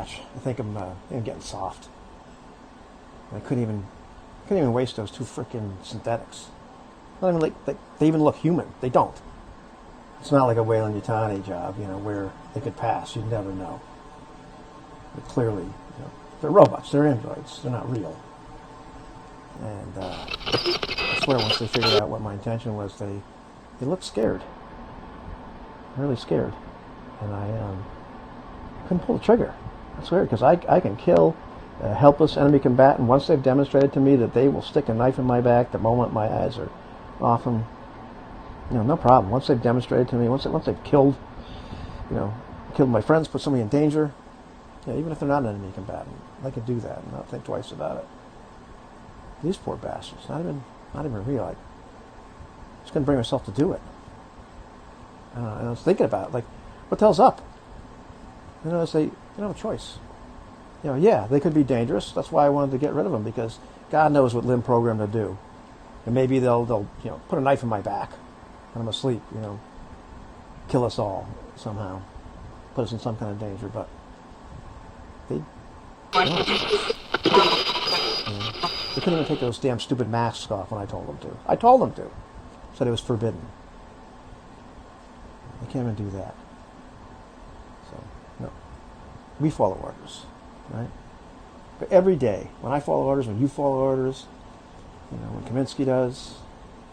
much. I think I'm getting soft. I couldn't even waste those 2 freaking synthetics. Not even they even look human. They don't. It's not like a Weyland-Yutani job, where they could pass. You'd never know. But clearly, they're robots. They're androids. They're not real. And I swear, once they figured out what my intention was, they looked scared. Really scared. And I couldn't pull the trigger. That's weird, because I can kill a helpless enemy combatant once they've demonstrated to me that they will stick a knife in my back the moment my eyes are off them. No problem. Once they've demonstrated to me, once they've killed my friends, put somebody in danger, even if they're not an enemy combatant, I can do that and not think twice about it. These poor bastards, not even real. I just couldn't bring myself to do it. And I was thinking about it, like, what the hell's up? I say, you don't have a choice. Yeah, they could be dangerous. That's why I wanted to get rid of them, because God knows what Lim programmed to do. And maybe they'll put a knife in my back when I'm asleep, kill us all somehow, put us in some kind of danger. But they couldn't even take those damn stupid masks off when I told them to. I told them to. Said it was forbidden. They can't even do that. So, no. We follow orders, right? But every day, when I follow orders, when you follow orders, when Kaminski does,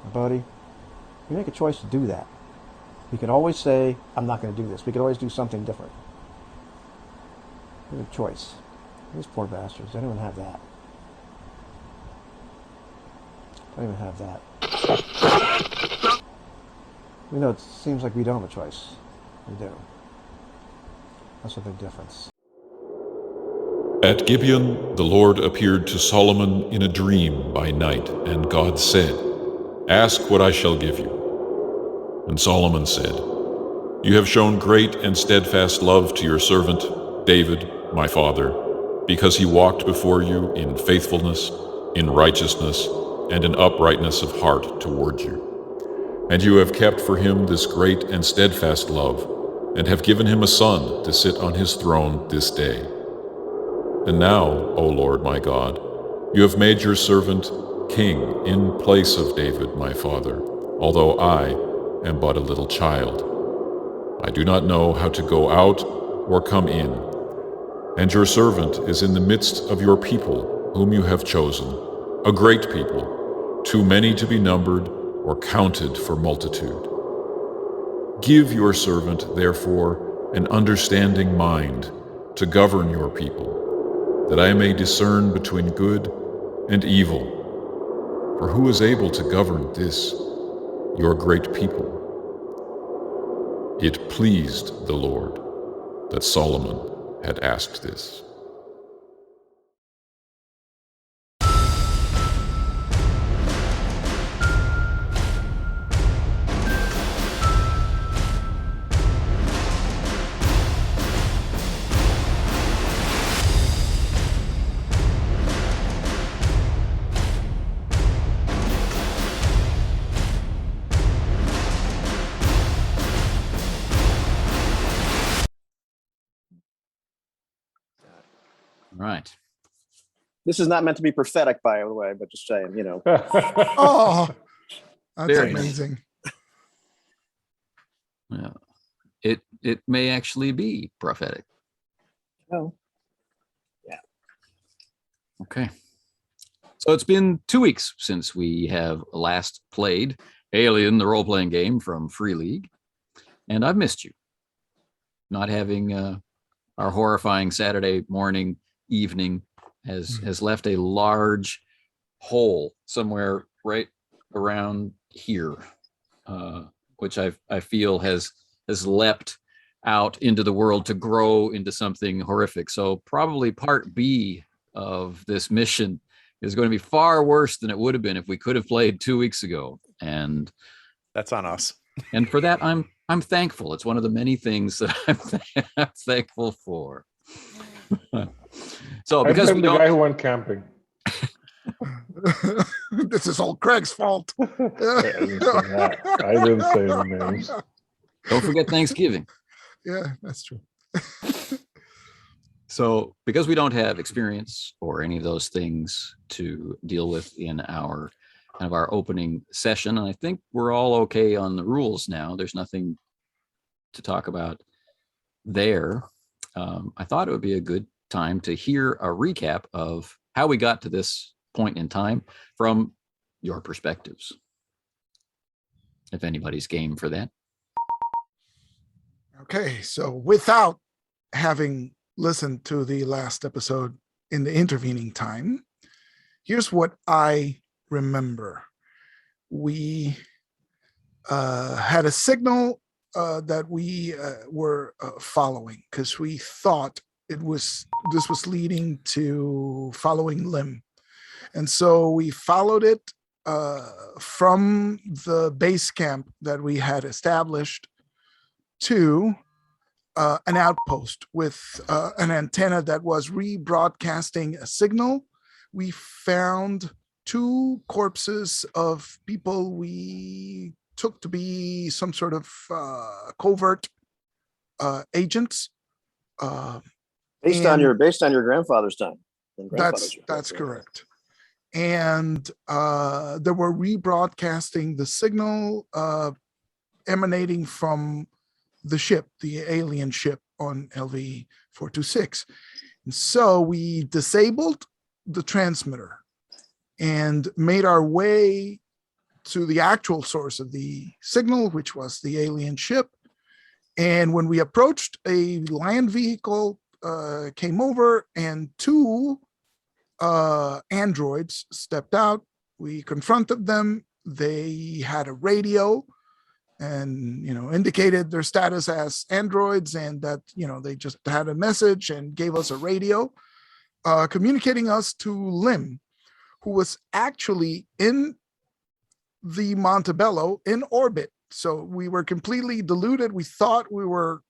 my buddy, we make a choice to do that. We can always say, I'm not going to do this. We can always do something different. We have a choice. These poor bastards, they don't even have that. Don't even have that. It seems like we don't have a choice. We do. That's a big difference. At Gibeon, the Lord appeared to Solomon in a dream by night, and God said, "Ask what I shall give you." And Solomon said, "You have shown great and steadfast love to your servant, David, my father, because he walked before you in faithfulness, in righteousness, and in uprightness of heart toward you. And you have kept for him this great and steadfast love, and have given him a son to sit on his throne this day. And now, O Lord my God, you have made your servant king in place of David my father, although I am but a little child. I do not know how to go out or come in, and your servant is in the midst of your people, whom you have chosen, a great people, too many to be numbered or counted for multitude. Give your servant, therefore, an understanding mind to govern your people, that I may discern between good and evil. For who is able to govern this, your great people?" It pleased the Lord that Solomon had asked this. Right. This is not meant to be prophetic, by the way, but just saying, Oh, that's Very amazing. Yeah. It may actually be prophetic. Oh. Yeah. Okay. So it's been 2 weeks since we have last played Alien, the role-playing game from Free League, and I've missed you. Not having our horrifying Saturday morning, evening has left a large hole somewhere right around here, which I feel has leapt out into the world to grow into something horrific. So probably part B of this mission is going to be far worse than it would have been if we could have played 2 weeks ago. And that's on us. And for that, I'm thankful. It's one of the many things that I'm thankful for. So because I'm the guy who went camping. This is all Craig's fault. I didn't say the names. Don't forget Thanksgiving. Yeah, that's true. So because we don't have experience or any of those things to deal with in our kind of our opening session, and I think we're all okay on the rules now. There's nothing to talk about there. I thought it would be a good time to hear a recap of how we got to this point in time from your perspectives, if anybody's game for that. Okay, so without having listened to the last episode in the intervening time, here's what I remember. We had a signal that we were following because we thought this was leading to following Lim. And so we followed it from the base camp that we had established to an outpost with an antenna that was rebroadcasting a signal. We found 2 corpses of people we took to be some sort of covert agents. Based on your grandfather's time. That's correct. And they were rebroadcasting the signal emanating from the ship, the alien ship on LV-426. And so we disabled the transmitter and made our way to the actual source of the signal, which was the alien ship. And when we approached, a land vehicle came over and 2 androids stepped out. We confronted them. They had a radio and, indicated their status as androids and that, they just had a message and gave us a radio communicating us to Lim, who was actually in the Montebello in orbit. So we were completely deluded. We thought we were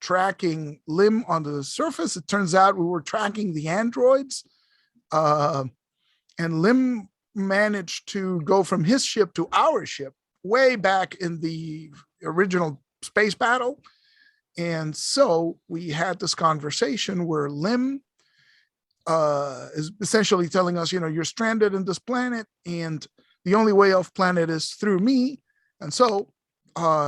tracking Lim on the surface. It turns out we were tracking the androids. And Lim managed to go from his ship to our ship way back in the original space battle. And so we had this conversation where Lim is essentially telling us, you're stranded in this planet and the only way off planet is through me. And so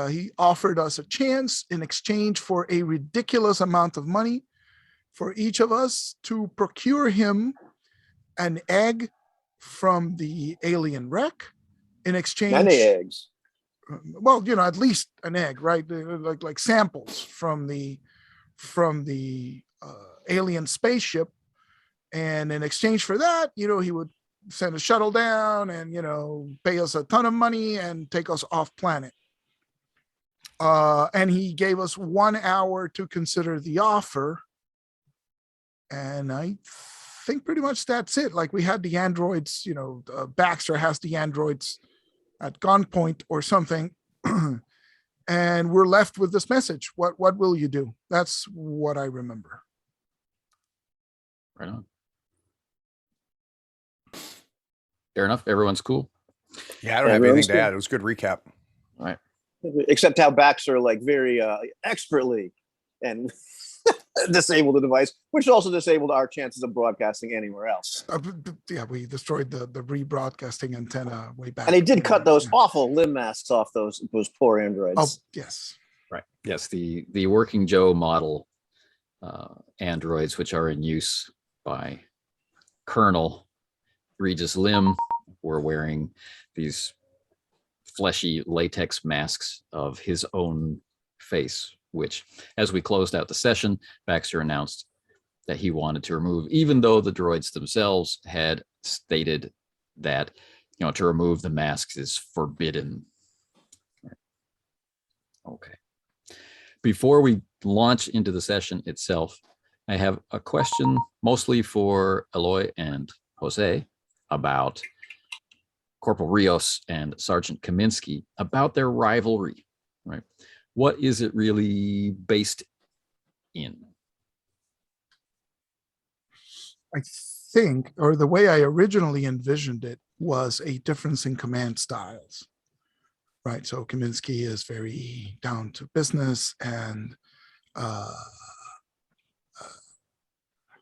he offered us a chance in exchange for a ridiculous amount of money for each of us to procure him an egg from the alien wreck in exchange. Many eggs. Well, at least an egg, right? Like samples from the alien spaceship. And in exchange for that, he would send a shuttle down and, pay us a ton of money and take us off planet. And he gave us 1 hour to consider the offer. And I think pretty much that's it. Like we had the androids, Baxter has the androids at gunpoint or something. And we're left with this message. What will you do? That's what I remember. Right on. Fair enough. Everyone's cool. Yeah, I don't have anything to add. It was a good recap. All right. Except how Baxter very expertly and disabled the device, which also disabled our chances of broadcasting anywhere else. Yeah, we destroyed the rebroadcasting antenna way back. And they did cut those awful limb masks off those poor androids. Oh, yes. Right. Yes, the Working Joe model androids, which are in use by Colonel Regis Lim, were wearing these fleshy latex masks of his own face, which, as we closed out the session, Baxter announced that he wanted to remove, even though the droids themselves had stated that, to remove the masks is forbidden. Okay. Before we launch into the session itself, I have a question mostly for Eloy and Jose about Corporal Rios and Sergeant Kaminski, about their rivalry, right? What is it really based in? I think, or the way I originally envisioned it, was a difference in command styles, right? So Kaminski is very down to business and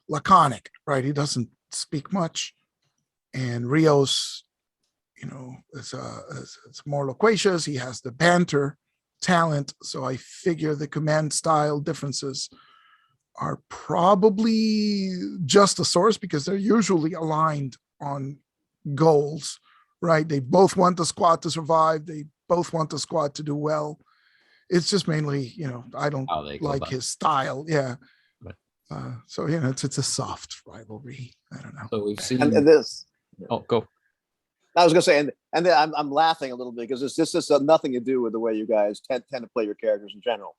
laconic, right? He doesn't speak much. And Rios, it's more loquacious. He has the banter talent. So I figure the command style differences are probably just a source, because they're usually aligned on goals, right? They both want the squad to survive. They both want the squad to do well. It's just mainly, I don't like his style. Yeah. So, it's a soft rivalry. I don't know. So we've seen And this. Oh, go. I was going to say, and then I'm laughing a little bit because this has nothing to do with the way you guys tend to play your characters in general.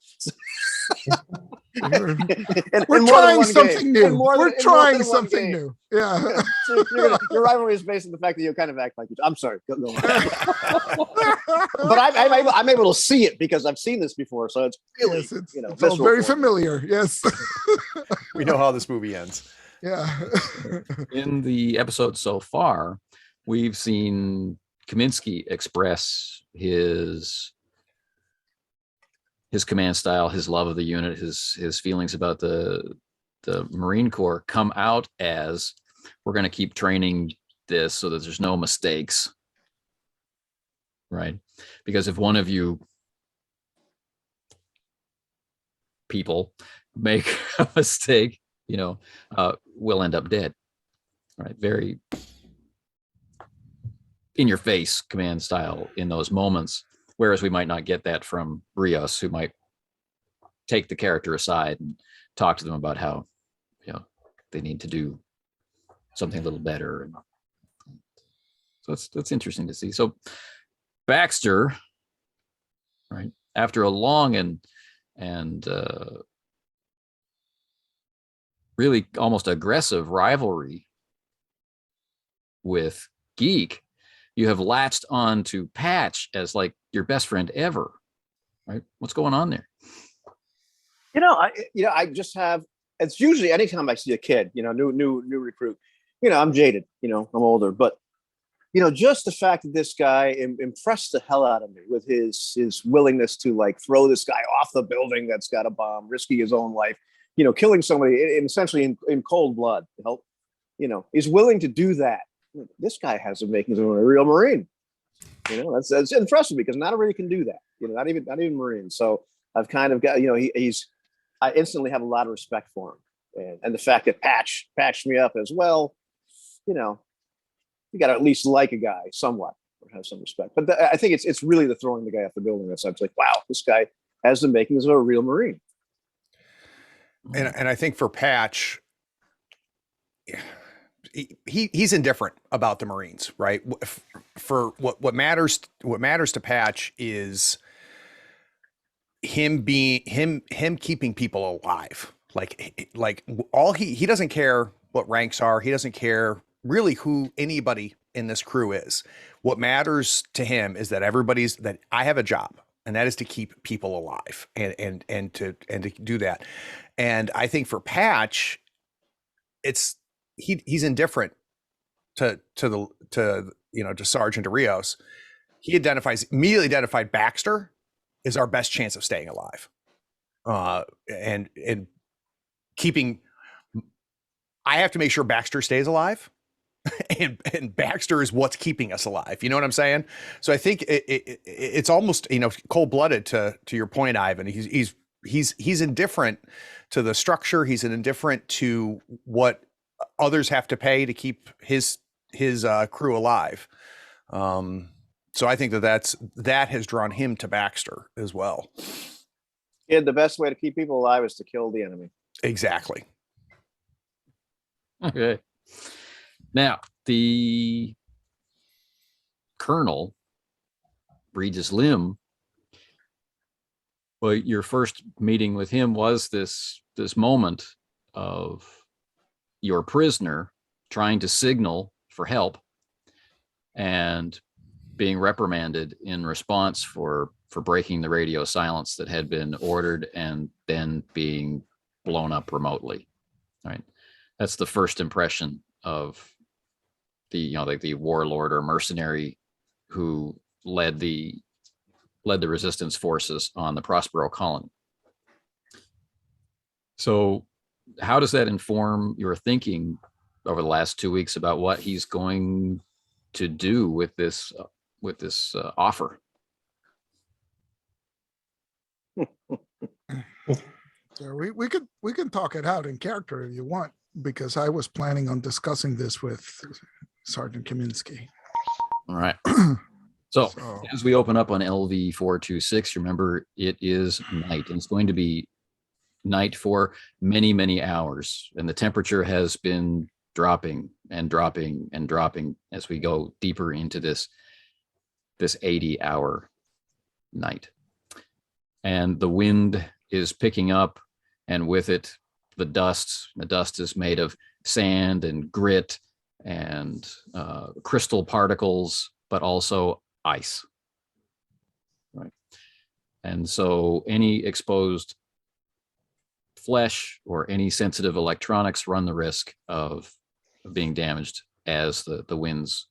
We're trying something new. We're trying something new. Yeah. So your rivalry is based on the fact that you kind of act like each. I'm sorry. Go on. But I'm able to see it because I've seen this before. So it's really, it's all very familiar. Yes. We know how this movie ends. Yeah. In the episode so far, we've seen Kaminski express his command style, his love of the unit, his feelings about the Marine Corps come out as, we're going to keep training this so that there's no mistakes, right? Because if one of you people make a mistake, we'll end up dead, right? Very in your face command style in those moments. Whereas we might not get that from Rios, who might take the character aside and talk to them about how, they need to do something a little better. And so that's interesting to see. So Baxter, right, after a long and really almost aggressive rivalry with Geek, you have latched on to Patch as like your best friend ever, right? What's going on there? I just have. It's usually anytime I see a kid, new recruit. I'm jaded. I'm older, but just the fact that this guy impressed the hell out of me with his willingness to like throw this guy off the building that's got a bomb, risking his own life, killing somebody essentially in cold blood to help. He's willing to do that. This guy has the makings of a real Marine. That's impressive because not everybody can do that. Not even Marines. So I've kind of got, I instantly have a lot of respect for him, and the fact that patched me up as well. You got to at least like a guy somewhat or have some respect. But I think it's really the throwing the guy off the building that's like, wow, this guy has the makings of a real Marine. And I think for Patch, he's indifferent about the Marines, right? For what matters to Patch is him keeping people alive. Like all he doesn't care what ranks are. He doesn't care really who anybody in this crew is. What matters to him is that that I have a job, and that is to keep people alive and to do that. And I think for Patch, he's indifferent to Sergeant Rios. He immediately identified Baxter is our best chance of staying alive. And keeping, I have to make sure Baxter stays alive, and Baxter is what's keeping us alive. You know what I'm saying? So I think it's almost, cold blooded to your point, Ivan. He's indifferent to the structure. He's indifferent to what others have to pay to keep his crew alive. So I think that has drawn him to Baxter as well. Yeah, the best way to keep people alive is to kill the enemy. Exactly. Okay. Now, the Colonel, Regis Lim, well, your first meeting with him was this moment of your prisoner trying to signal for help and being reprimanded in response for breaking the radio silence that had been ordered and then being blown up remotely. Right. That's the first impression of the warlord or mercenary who led the resistance forces on the Prospero colony. So how does that inform your thinking over the last 2 weeks about what he's going to do with this offer? Yeah, we can talk it out in character if you want, because I was planning on discussing this with Sergeant Kaminski. All right. So as we open up on LV 426, remember it is night, and it's going to be night for many, many hours, and the temperature has been dropping and dropping and dropping as we go deeper into this 80-hour night. And the wind is picking up, and with it, the dust. The dust is made of sand and grit and crystal particles, but also ice. Right. And so any exposed flesh or any sensitive electronics run the risk of being damaged as the winds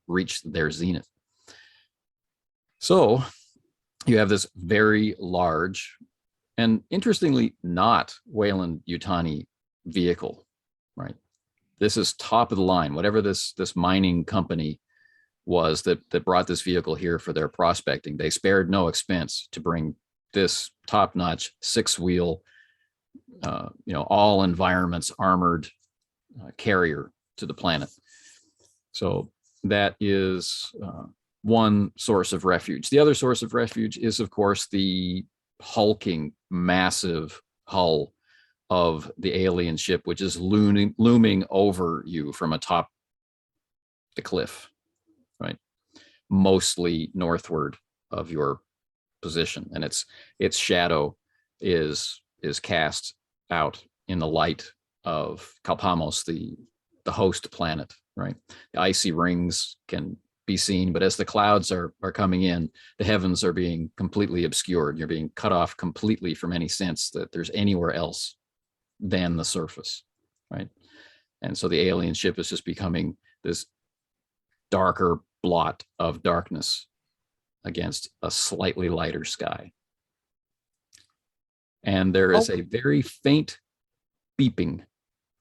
reach their zenith. So you have this very large and interestingly not Weyland-Yutani vehicle, right? This is top of the line. Whatever this mining company was that brought this vehicle here for their prospecting, they spared no expense to bring this top-notch 6-wheel, all environments armored carrier to the planet. So that is one source of refuge. The other source of refuge is, of course, the hulking, massive hull of the alien ship, which is looming over you from atop the cliff, right? Mostly northward of your position, and its shadow is cast out in the light of Kalpamos, the host planet, right? The icy rings can be seen, but as the clouds are coming in, the heavens are being completely obscured. You're being cut off completely from any sense that there's anywhere else than the surface, right? And so the alien ship is just becoming this darker blot of darkness against a slightly lighter sky. And there is a very faint beeping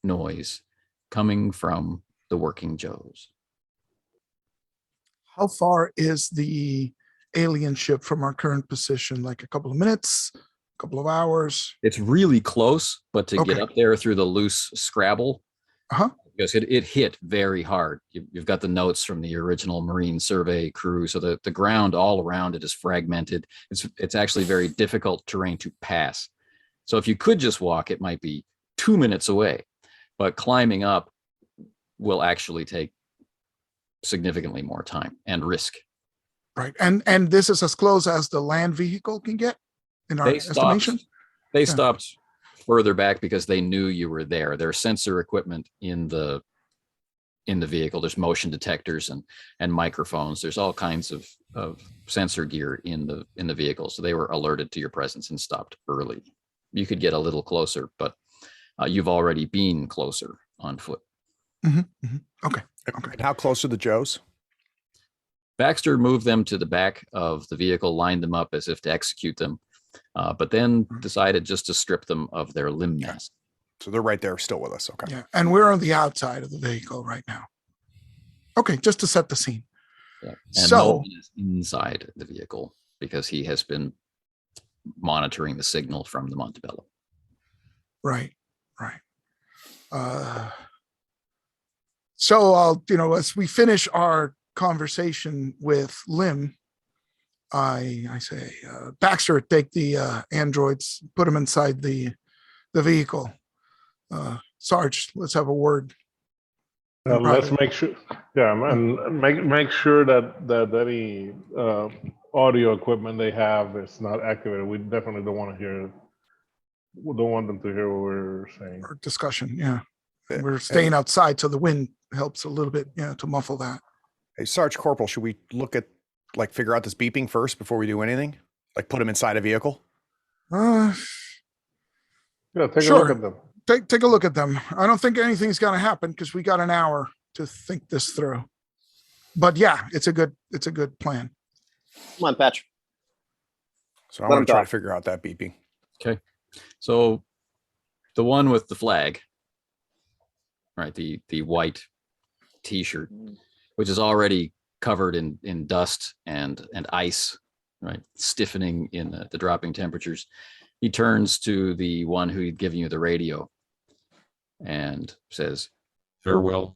noise coming from the working Joes. How far is the alien ship from our current position? Like a couple of minutes, a couple of hours? It's really close, but to get up there through the loose scrabble, because it hit very hard. You've got the notes from the original Marine survey crew, so the ground all around it is fragmented. It's actually very difficult terrain to pass. So if you could just walk, it might be 2 minutes away, but climbing up will actually take significantly more time and risk. Right, and this is as close as the land vehicle can get in our estimation. They stopped further back because they knew you were there. There's sensor equipment in the vehicle. There's motion detectors and microphones. There's all kinds of sensor gear in the vehicle. So they were alerted to your presence and stopped early. You could get a little closer, but you've already been closer on foot. Okay. And how close are the Joes? Baxter moved them to the back of the vehicle, lined them up as if to execute them, but then decided just to strip them of their limb mask. So they're right there still with us. Okay. Yeah, and we're on the outside of the vehicle right now. Okay, just to set the scene. Yeah. And Nolan is inside the vehicle because he has been monitoring the signal from the Montebello. Right. So I'll, as we finish our conversation with Lim, I say, Baxter, take the androids, put them inside the vehicle. Sarge, let's have a word. Let's make sure, and make sure that any audio equipment they have is not activated. We definitely don't want to hear. We don't want them to hear what we're saying. Or discussion, yeah. We're staying outside, so the wind helps a little bit, to muffle that. Hey, Sarge Corporal, should we look at, figure out this beeping first before we do anything? Put him inside a vehicle? Yeah, take a look at them. Take a look at them. I don't think anything's going to happen because we got an hour to think this through. But yeah, it's a good plan. Come on, Patch. So I want to try to figure out that beeping. Okay. So the one with the flag, right? The white T-shirt, which is already covered in dust and ice, right? Stiffening in the dropping temperatures. He turns to the one who'd given you the radio and says, Farewell.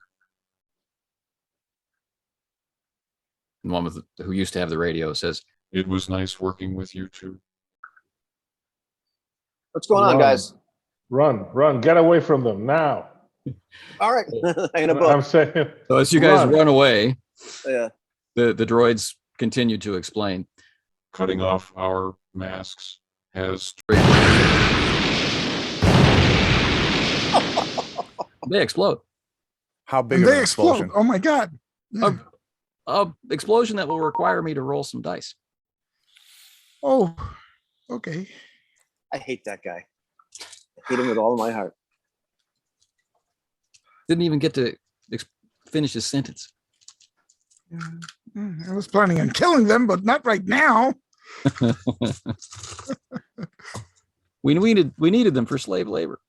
the one with who used to have the radio says, It was nice working with you too. What's going on, guys? Run, get away from them now. All right. In a I'm book. saying. so as you guys run away, Yeah. the droids continue to explain. Cutting off our masks has They explode. How big And of they an explode. explosion? Oh my god. Yeah. A explosion that will require me to roll some dice. Oh, okay. I hate that guy. I hate him with all of my heart. Didn't even get to finish his sentence. I was planning on killing them, but not right now. We needed them for slave labor.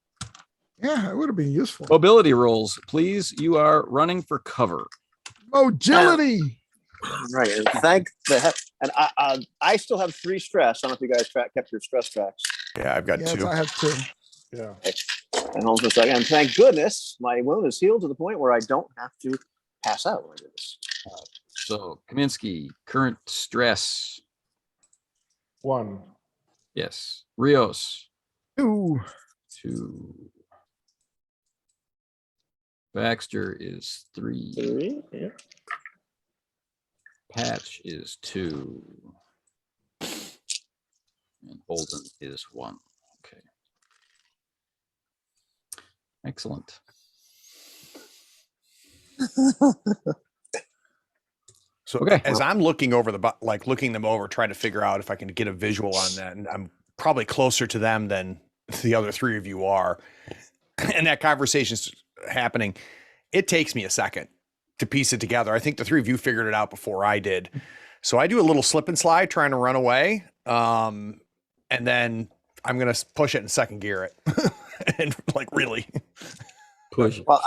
Yeah, it would have been useful. Mobility rolls, please. You are running for cover. Agility. Right. And thank the heck. And I still have 3 stress. I don't know if you guys kept your stress tracks. Yeah, I've got Yes, 2. I have 2. Yeah. And hold on a second. And thank goodness my wound is healed to the point where I don't have to pass out when I do this. So Kaminski, current stress. 1. Yes. Rios, 2. 2. Baxter is 3. 3. Yeah. Patch is 2. And Holden is 1. Okay. Excellent. So Okay. as I'm looking over looking them over, trying to figure out if I can get a visual on that, and I'm probably closer to them than the other 3 of you are, and that conversation's happening, it takes me a second to piece it together. I think the 3 of you figured it out before I did. So I do a little slip and slide trying to run away. And then I'm going to push it and second gear it. And really Push. Well,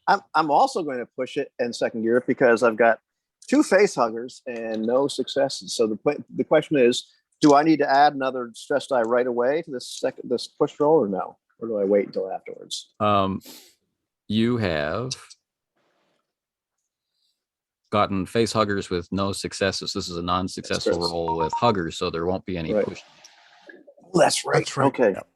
I'm also going to push it and second gear it because I've got 2 face huggers and no successes. So the question is, do I need to add another stress die right away to this push roll or no? Or do I wait until afterwards? You have gotten face huggers with no successes. This is a non-successful That's roll with huggers, so there won't be any Right. push. That's right. That's right. Okay. Yep.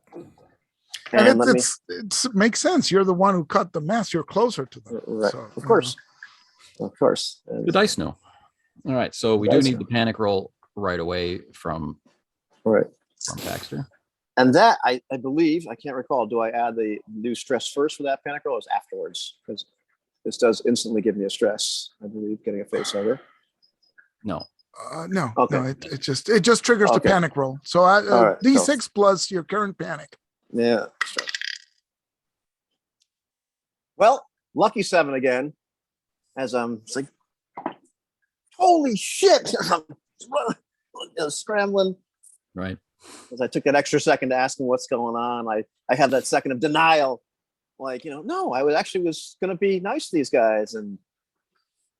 And let me- it makes sense. You're the one who cut the mess. You're closer to them. Right. So, Of course. Of course. The dice know. All right, so we do Dice need know. the panic roll right away from Right. Baxter. And that I believe, I can't recall, do I add the new stress first for that panic roll or is afterwards? Because this does instantly give me a stress, I believe, getting a face hugger. No. No, Okay. no, it just triggers the Okay. panic roll. So All right, D6 plus your current panic. Yeah. Well, lucky 7 again. As it's like, holy shit! Scrambling. Right. As I took that extra second to ask him what's going on, I had that second of denial. Like, no, I was going to be nice to these guys, and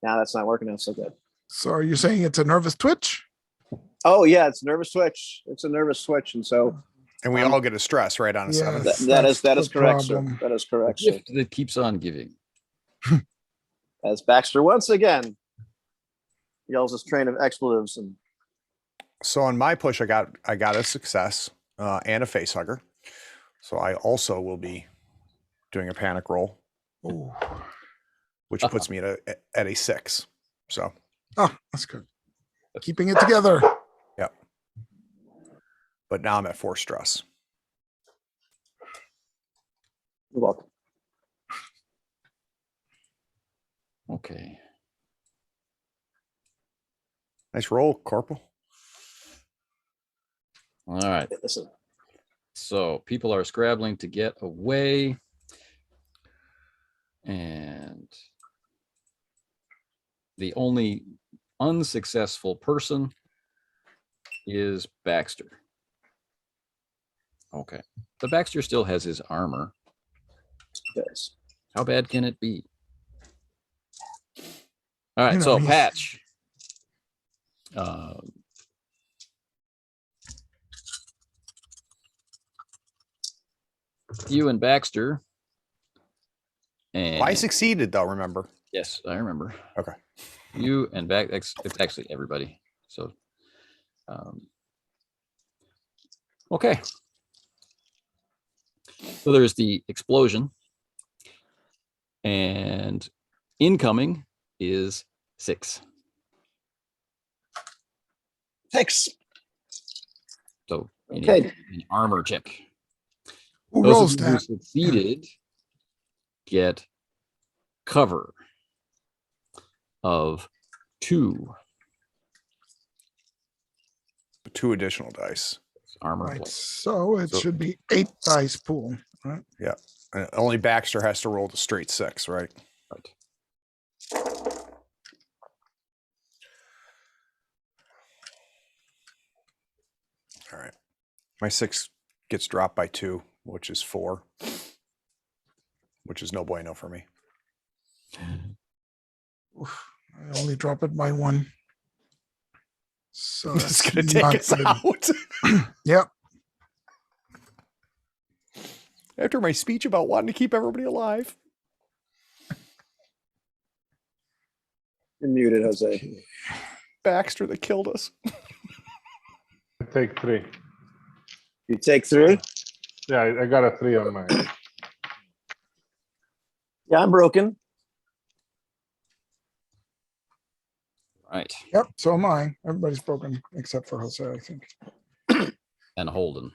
now that's not working out so good. So are you saying it's a nervous twitch? Oh yeah, it's a nervous twitch. It's a nervous twitch, and so and we all get a stress right on a 7. Yes. that is That's the correct, sir. problem. That is correct, sir. Gift that keeps on giving. As Baxter once again yells his train of expletives, and So on my push, I got a success and a face hugger. So I also will be doing a panic roll, Oh, which puts me at a 6. So that's good. Keeping it together. yep. But now I'm at 4 stress. you're welcome. Okay. Nice roll, Corporal. All right. Listen, So people are scrabbling to get away. And the only unsuccessful person is Baxter. Okay. But Baxter still has his armor. Yes. How bad can it be? All right, You know, so he's- Patch. You and Baxter. And I succeeded though, remember? yes, I remember. Okay. You and it's actually everybody. So, okay. So there's the explosion, and incoming is 6. Thanks. So you need Okay. an armor check. Who Those rolls of you who that? succeeded get cover of 2 2 additional dice. armor Right. plus. So it So- should be 8 dice pool, right? Yeah. And only Baxter has to roll the straight 6, right? Right. All right. My 6 gets dropped by 2, which is 4, which is no bueno for me. Oof, I only drop it by 1. So It's that's going to take not us good. out. Yep. After my speech about wanting to keep everybody alive. You're muted, Jose. Baxter that killed us. I take 3. You take 3. Yeah, I got a 3 on mine. Yeah, I'm broken. Right. Yep. So am I. Everybody's broken except for Jose, I think. And Holden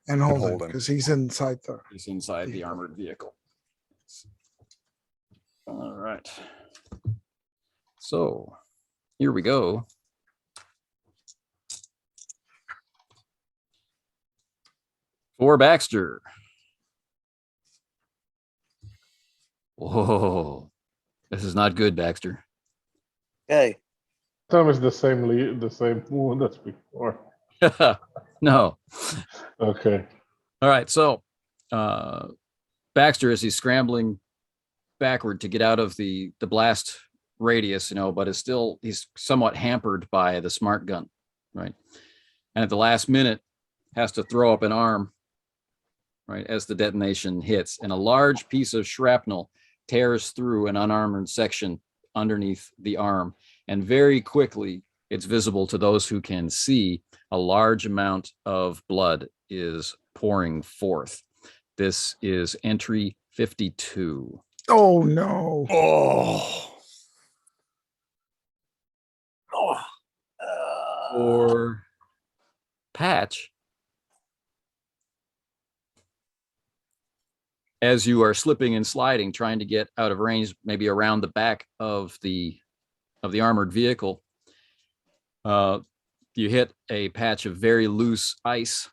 And Holden, Holden. because he's inside the. is inside the armored vehicle. All right. So here we go. For Baxter. Whoa. This is not good, Baxter. Hey, Some is the same wound as before. No. Okay. All right. So Baxter, as he's scrambling backward to get out of the blast radius, but he's somewhat hampered by the smart gun, right? And at the last minute has to throw up an arm, right, as the detonation hits, and a large piece of shrapnel tears through an unarmored section underneath the arm, and very quickly it's visible to those who can see a large amount of blood is pouring forth. This is entry 52. Oh no. Oh. For Patch, as you are slipping and sliding, trying to get out of range, maybe around the back of the armored vehicle, you hit a patch of very loose ice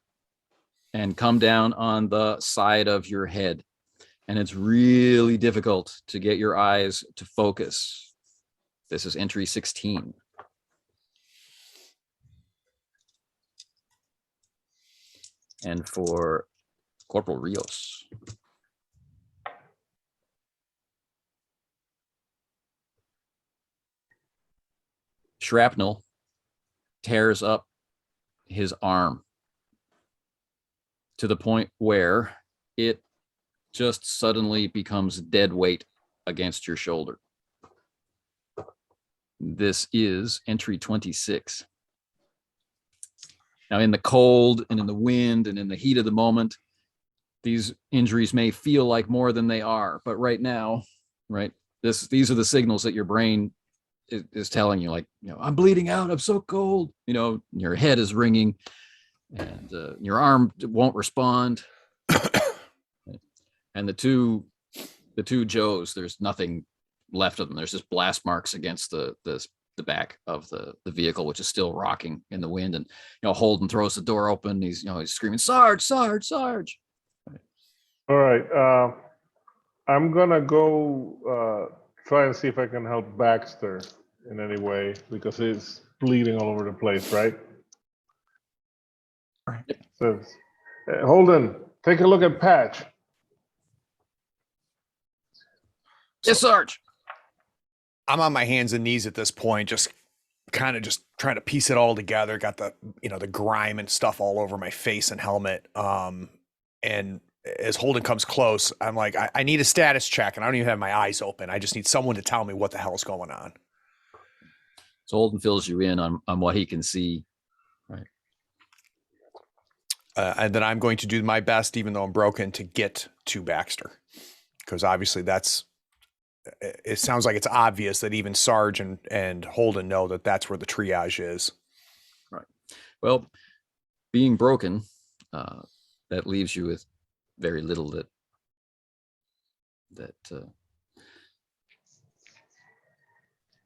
and come down on the side of your head. And it's really difficult to get your eyes to focus. This is entry 16. And for Corporal Rios. Shrapnel tears up his arm to the point where it just suddenly becomes dead weight against your shoulder. This is entry 26. Now, in the cold and in the wind and in the heat of the moment, these injuries may feel like more than they are. But right now, right, these are the signals that your brain is telling you, like, I'm bleeding out. I'm so cold. Your head is ringing, and your arm won't respond. And the two Joes, there's nothing left of them. There's just blast marks against the back of the vehicle, which is still rocking in the wind. And Holden throws the door open. He's screaming, "Sarge, Sarge, Sarge!" All right. I'm gonna go try and see if I can help Baxter in any way because he's bleeding all over the place, right? Says, Holden, take a look at Patch. Yes, Sarge. I'm on my hands and knees at this point, just kind of just trying to piece it all together. Got the, the grime and stuff all over my face and helmet. And as Holden comes close, I'm like, I need a status check, and I don't even have my eyes open. I just need someone to tell me what the hell's going on. So Holden fills you in on what he can see. Right. And then I'm going to do my best, even though I'm broken, to get to Baxter. Because obviously it sounds like it's obvious that even Sarge and Holden know that that's where the triage is. Right. Well, being broken, that leaves you with very little that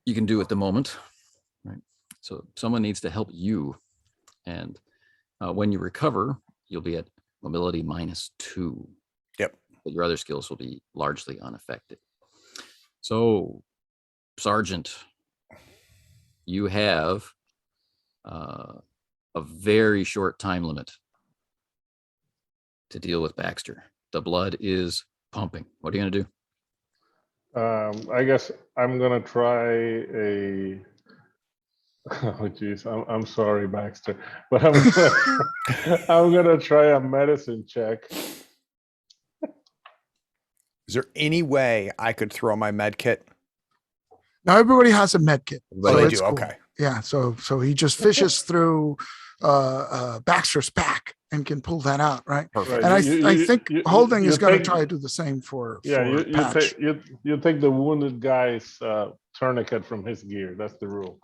you can do at the moment. Right. So someone needs to help you. And when you recover, you'll be at mobility -2. Yep. But your other skills will be largely unaffected. So, Sergeant, you have a very short time limit to deal with Baxter. The blood is pumping. What are you going to do? I guess I'm gonna try a. Oh geez, I'm sorry, Baxter, but I'm gonna try a medicine check. Is there any way I could throw my med kit? Now everybody has a med kit. Oh, they it's do. cool. Okay. Yeah. So he just fishes through Baxter's pack and can pull that out, right? Perfect. And I think Holding is going to take- try to do the same for Yeah, Patch. you take the wounded guy's tourniquet from his gear. That's the rule.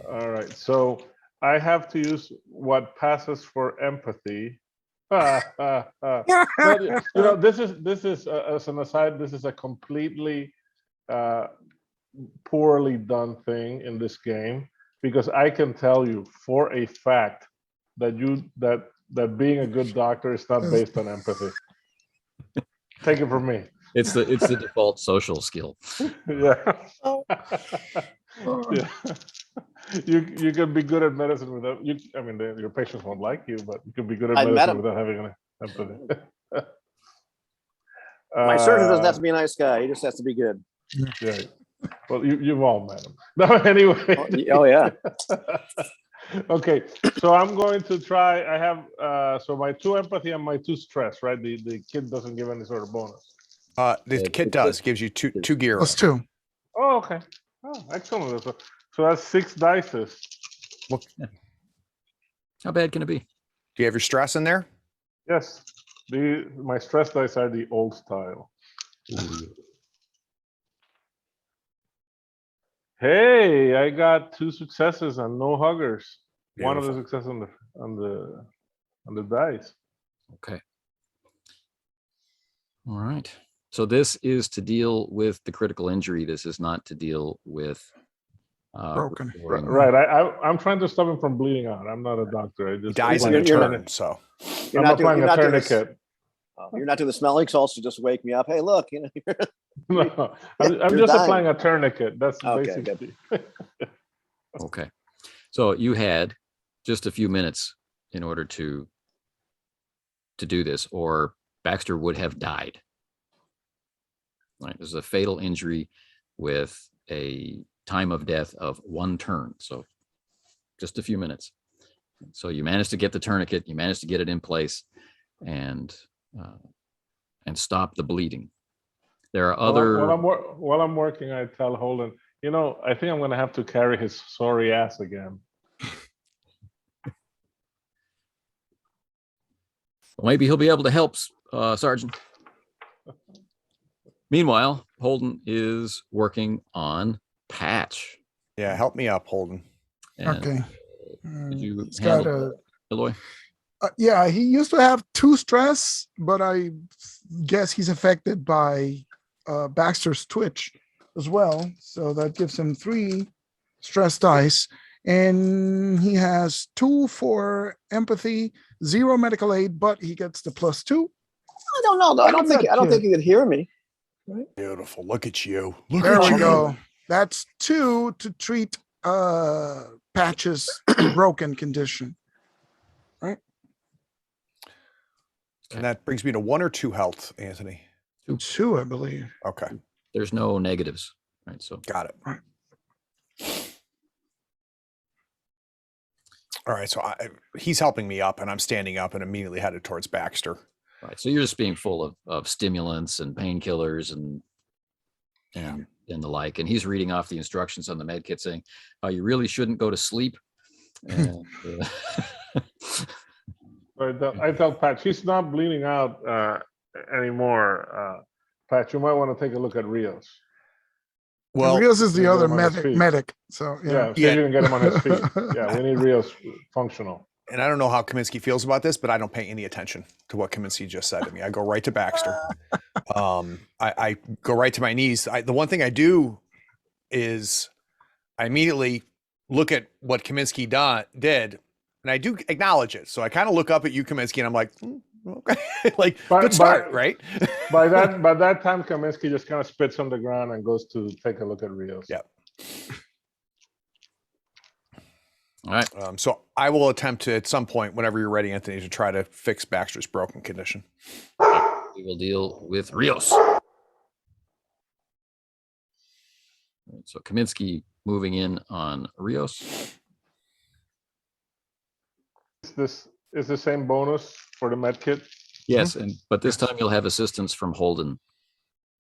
All right. So I have to use what passes for empathy. But, this is as an aside. This is a completely poorly done thing in this game, because I can tell you for a fact that being a good doctor is not based on empathy. Take it from me. It's the default social skill. Yeah. Yeah. You can be good at medicine without you. I mean, your patients won't like you, but you can be good at medicine without having an empathy. My surgeon doesn't have to be a nice guy. He just has to be good. Yeah. Well, you've all met him. No, anyway. Oh yeah. Okay, so I'm going to try. I have so my 2 empathy and my 2 stress. Right, the kid doesn't give any sort of bonus. The kit does gives you two gear. Plus 2. Oh, okay. Oh, excellent. So that's 6 dices. Look, How bad can it be? do you have your stress in there? Yes, my stress dice are the old style. Hey, I got 2 successes and no huggers. One of the successes on the dice. Okay. All right. So this is to deal with the critical injury. This is not to deal with Broken. Right. I'm trying to stop him from bleeding out. I'm not a doctor. I just He dies in You're a not- turn, so You're I'm not doing. applying You're a not doing this. tourniquet. You're not doing the smelling salts to just wake me up. Hey, look, No, I'm You're just dying. applying a tourniquet. That's Okay, basically. Okay. So you had just a few minutes in order to do this, or Baxter would have died. Right. This is a fatal injury with a time of death of 1 turn. So just a few minutes. So you managed to get the tourniquet, you managed to get it in place and stop the bleeding. There are other. While I'm working, I tell Holden, I think I'm going to have to carry his sorry ass again. Maybe he'll be able to help, Sergeant. Meanwhile, Holden is working on Patch. yeah, help me up, Holden. And Okay. Did you He's got handle Eloy? yeah, he used to have 2 stress, but I guess he's affected by Baxter's twitch as well. So that gives him 3 stress dice. And he has 2 for empathy, 0 medical aid, but he gets the +2. I don't know. Though. I don't think he could hear me. Beautiful. Look at you. Look There at we you. go. That's 2 to treat Patch's broken condition. Right? And that brings me to 1 or 2 health, Anthony. 2, I believe. Okay, There's no negatives, right? So got it. Right. All right, so he's helping me up, and I'm standing up and immediately headed towards Baxter. right. So you're just being full of stimulants and painkillers and the like. And he's reading off the instructions on the med kit saying, you really shouldn't go to sleep. And, I tell Pat, she's not bleeding out anymore. Pat, you might want to take a look at Rios. Well, Rios is the get other him on his feet. medic. So Yeah, see if you can get him on his feet. Yeah, we need Rios functional. and I don't know how Kaminski feels about this, but I don't pay any attention to what Kaminski just said to me. I go right to Baxter. I go right to my knees. The one thing I do is I immediately look at what Kaminski did, and I do acknowledge it. So I kind of look up at you, Kaminski, and I'm like, okay, like good start, right? By that time, Kaminski just kind of spits on the ground and goes to take a look at Rios. Yeah. all right. So I will attempt to, at some point, whenever you're ready, Anthony, to try to fix Baxter's broken condition. We will deal with Rios. Right, so Kaminski moving in on Rios. Is the same bonus for the med kit? Yes, but this time you'll have assistance from Holden.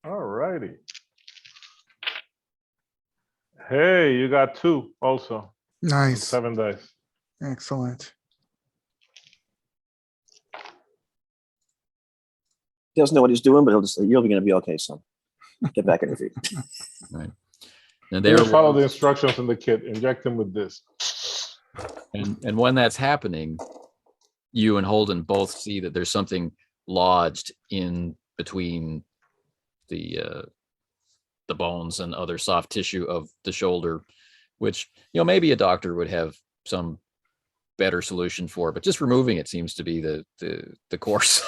All righty. Hey, you got 2 also. nice. 7 dice. Excellent. He doesn't know what he's doing, but he'll just say, "You're going to be okay, son. Get back on your feet." Right. And Just follow the instructions in the kit. Inject him with this. and when that's happening, you and Holden both see that there's something lodged in between the bones and other soft tissue of the shoulder, which, maybe a doctor would have some better solution for, but just removing it seems to be the course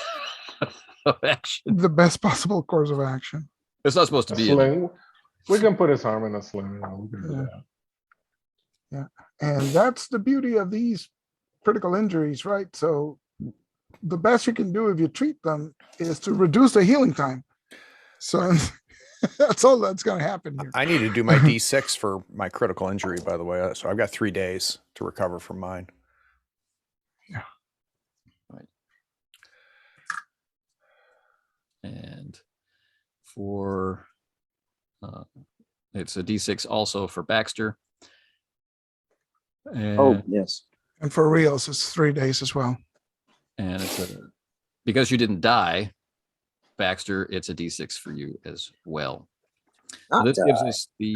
of action. The best possible course of action. It's not supposed to A be sling. We can put his arm in a sling. We can do that. And that's the beauty of these critical injuries, right? So the best you can do if you treat them is to reduce the healing time. So that's all that's going to happen here. I need to do my D6 for my critical injury, by the way. So I've got 3 days to recover from mine. Yeah. Right. And for it's a D6 also for Baxter. And, Oh, yes. And for Rios, it's 3 days as well. and it's because you didn't die, Baxter, it's a D6 for you as well. So Not this die. gives us the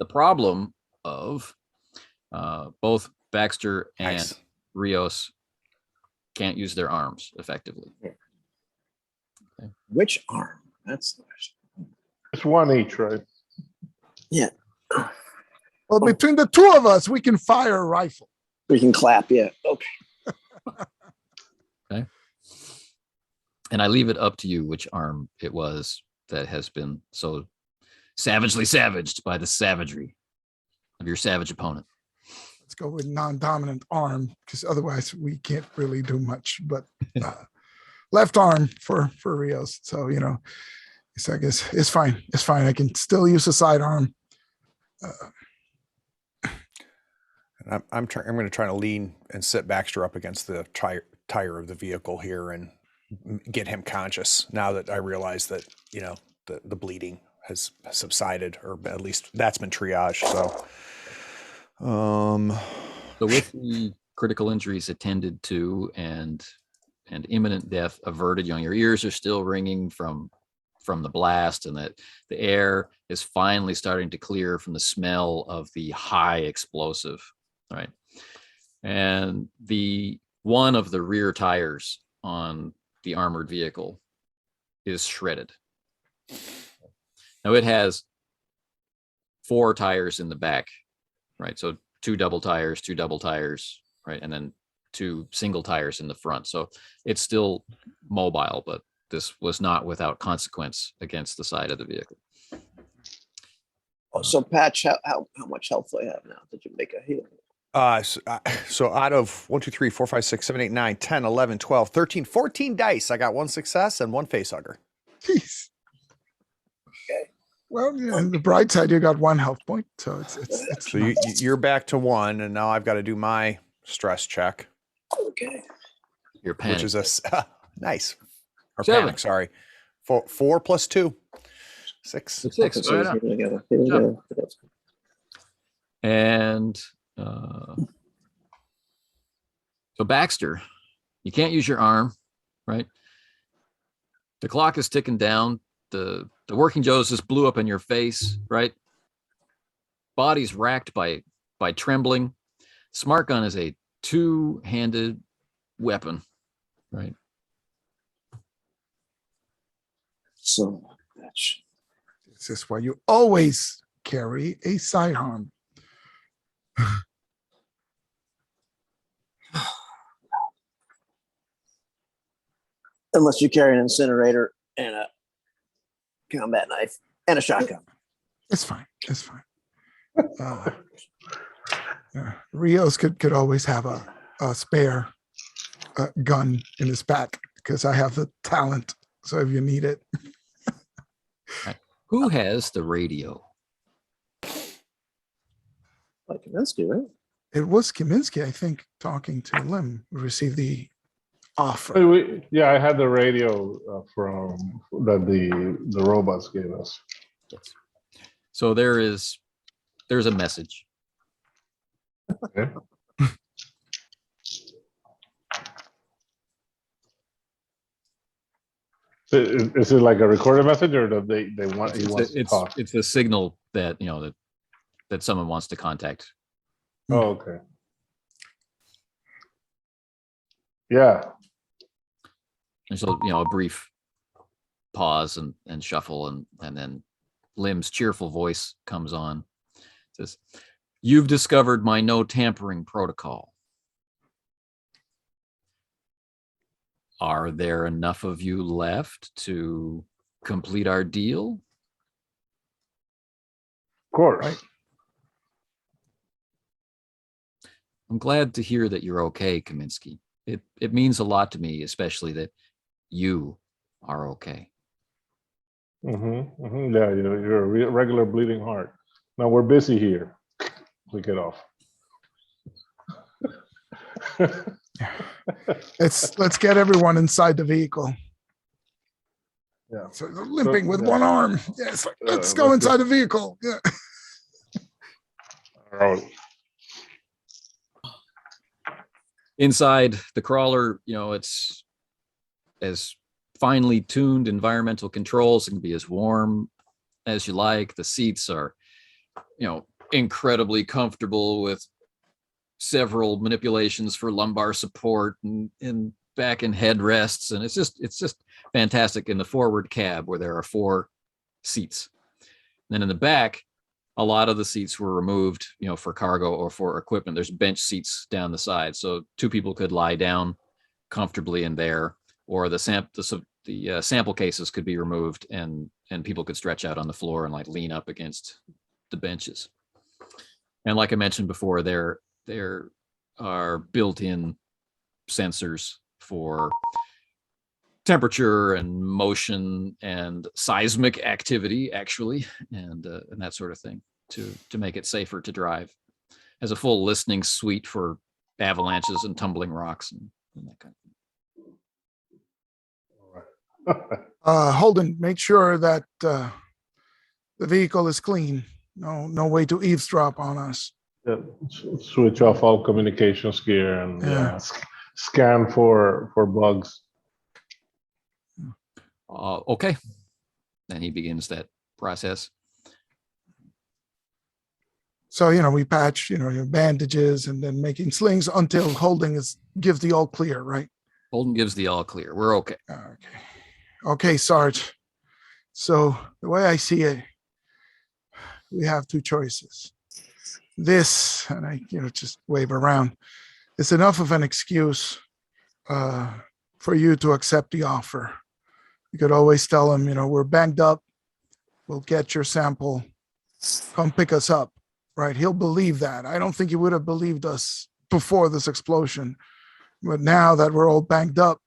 problem of both Baxter and Nice. Rios can't use their arms effectively. Which arm? That's the question. It's 1 each, right? Yeah. Well, between the 2 of us, we can fire a rifle. We can clap. Yeah. Okay. Okay. And I leave it up to you which arm it was that has been so savagely savaged by the savagery of your savage opponent. Let's go with non-dominant arm, because otherwise we can't really do much. But left arm for Rios. So, it's, I guess it's fine. It's fine. I can still use a sidearm. And I'm going to try to lean and sit Baxter up against the tire of the vehicle here and get him conscious now that I realize that, the bleeding has subsided, or at least that's been triaged. So with the critical injuries attended to and imminent death averted, your ears are still ringing from the blast, and that the air is finally starting to clear from the smell of the high explosive, right? And one of the rear tires on the armored vehicle is shredded. Now it has 4 tires in the back, right? So 2 double tires, right? And then 2 single tires in the front. So it's still mobile, but this was not without consequence against the side of the vehicle. Oh, so Patch, how much health do I have now? Did you make a healing? So out of 1, 2, 3, 4, 5, 6, 7, 8, 9, 10, 11, 12, 13, 14 dice, I got 1 success and 1 facehugger. Jeez. Well, yeah, on the bright side, you got 1 health point, so it's So nice. you're back to 1, and now I've got to do my stress check, Okay. Your panic. which is nice. Or 7. panic, sorry. 4 plus 2. 6. 6. Okay, so Right on. here we go. Here we go. And so Baxter, you can't use your arm, right? The clock is ticking down. The working Joes just blew up in your face, right? Body's racked by trembling. Smart gun is a 2-handed weapon, right? So much. This is why you always carry a sidearm. Unless you carry an incinerator and a combat knife and a shotgun. It's fine. It's fine. Rios could always have a spare gun in his back because I have the talent. So if you need it. Who has the radio? Like Kaminski, right? It was Kaminski, I think, talking to Lim, who received the offer. Yeah, I had the radio from that the robots gave us. Yes. So there's a message. Okay. Is it like a recorded message, or do they want he wants to talk? It's a signal that that someone wants to contact. Oh, okay. Yeah. And so a brief pause and shuffle, and then Lim's cheerful voice comes on. It says, "You've discovered my no tampering protocol. Are there enough of you left to complete our deal?" Of course. Right. I'm glad to hear that you're okay, Kaminski. It means a lot to me, especially that you are okay. Mm-hmm. Yeah, you're a regular bleeding heart. Now we're busy here. Click it off. Let's get everyone inside the vehicle. Yeah. So they're limping with yeah. one arm. Yeah, it's like, let's go let's inside the vehicle. Yeah. All right. Inside the crawler, it's as finely tuned environmental controls. It can be as warm as you like. The seats are, incredibly comfortable with several manipulations for lumbar support and back and headrests. And it's just fantastic in the forward cab where there are 4 seats. And then in the back, a lot of the seats were removed, for cargo or for equipment. There's bench seats down the side, so 2 people could lie down comfortably in there, or the sample cases could be removed, and people could stretch out on the floor and lean up against the benches. And like I mentioned before, there are built-in sensors for temperature and motion and seismic activity, actually, and that sort of thing to make it safer to drive. Has a full listening suite for avalanches and tumbling rocks and that kind of thing. Holden, make sure that the vehicle is clean. No way to eavesdrop on us. Yeah. Switch off all communications gear and scan for bugs. Okay. Then he begins that process. So, we patch, your bandages and then making slings until Holden gives the all clear, right? Holden gives the all clear. We're okay. Okay, Sarge. So the way I see it, we have 2 choices. This, and I, just wave around, is enough of an excuse for you to accept the offer. You could always tell them, we're banged up. We'll get your sample. Come pick us up. right? He'll believe that. I don't think he would have believed us before this explosion. But now that we're all banged up,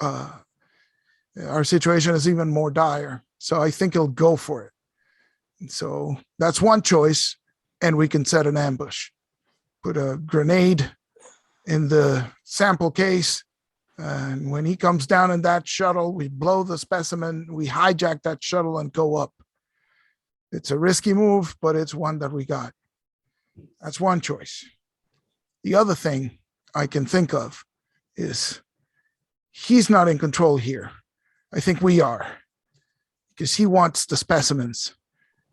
our situation is even more dire. So I think he'll go for it. So that's one choice, and we can set an ambush. Put a grenade in the sample case, and when he comes down in that shuttle, we blow the specimen, we hijack that shuttle and go up. It's a risky move, but it's one that we got. That's one choice. The other thing I can think of is he's not in control here. I think we are, because he wants the specimens.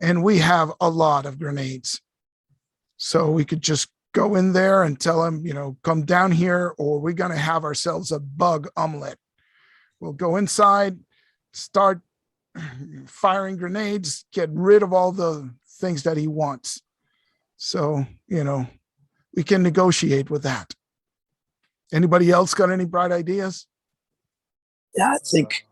And we have a lot of grenades. So we could just go in there and tell him, come down here, or we're going to have ourselves a bug omelet. We'll go inside, start firing grenades, get rid of all the things that he wants. So, we can negotiate with that. Anybody else got any bright ideas? Yeah, I think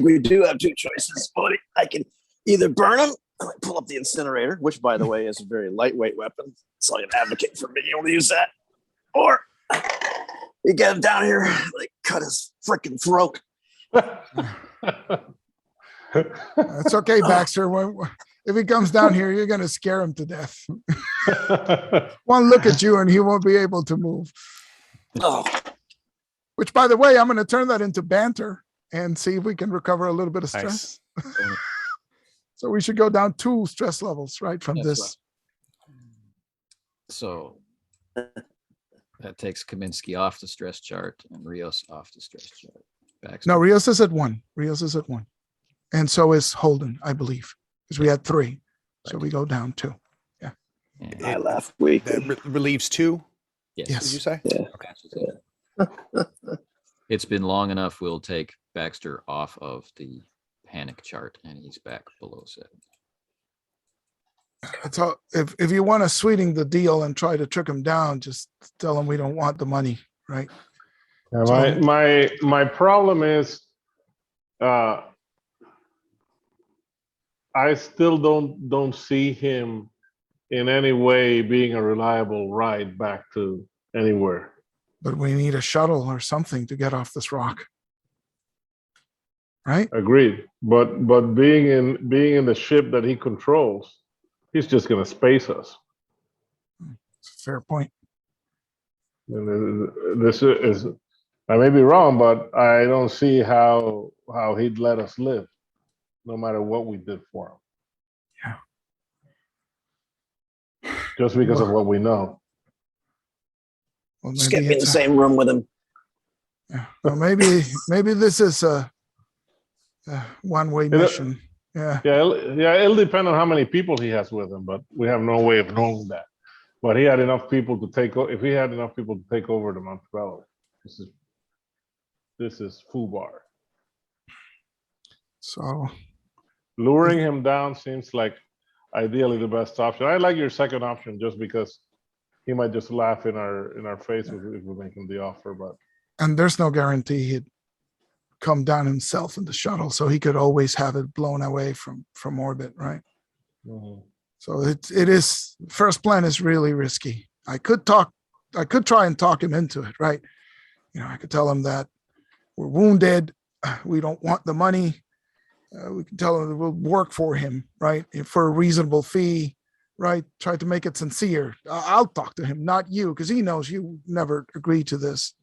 we do have two choices, buddy. I can either burn them, pull up the incinerator, which, by the way, is a very lightweight weapon, so I can advocate for being able to use that. Or you get him down here, cut his freaking throat. It's okay, Baxter. If he comes down here, you're going to scare him to death. One look at you and he won't be able to move. Oh. Which, by the way, I'm going to turn that into banter and see if we can recover a little bit of stress. Nice. So we should go down 2 stress levels, right, from That's this. right. So that takes Kaminski off the stress chart and Rios off the stress chart. Baxter. No, Rios is at 1. Rios is at 1. And so is Holden, I believe, because we had 3. So we go down 2. Yeah. And I left weak. That relieves 2, Yes. did you say? Yeah. Okay. It's been long enough. We'll take Baxter off of the panic chart and he's back below 7. So if you want to sweeten the deal and try to trick him down, just tell him we don't want the money, right? Yeah, my problem is, I still don't see him in any way being a reliable ride back to anywhere. But we need a shuttle or something to get off this rock. Right? Agreed. But being in the ship that he controls, he's just gonna space us. Fair point. And this is, I may be wrong, but I don't see how he'd let us live, no matter what we did for him. Yeah. Just because of what we know. Well, Just get maybe me in the same room with him. yeah. Well, maybe this is a one-way mission. Yeah. It'll depend on how many people he has with him, but we have no way of knowing that. But he had enough people to take over. If he had enough people to take over the Montebello, this is FUBAR. So Luring him down seems like ideally the best option. I like your second option just because he might just laugh in our face if we make him the offer. But and there's no guarantee he'd come down himself in the shuttle, so he could always have it blown away from orbit, right? mhm. So it is, first plan is really risky. I could try and talk him into it, right? I could tell him that we're wounded, we don't want the money. We can tell him that we'll work for him, right? For a reasonable fee, right? Try to make it sincere. I'll talk to him, not you, because he knows you never agreed to this.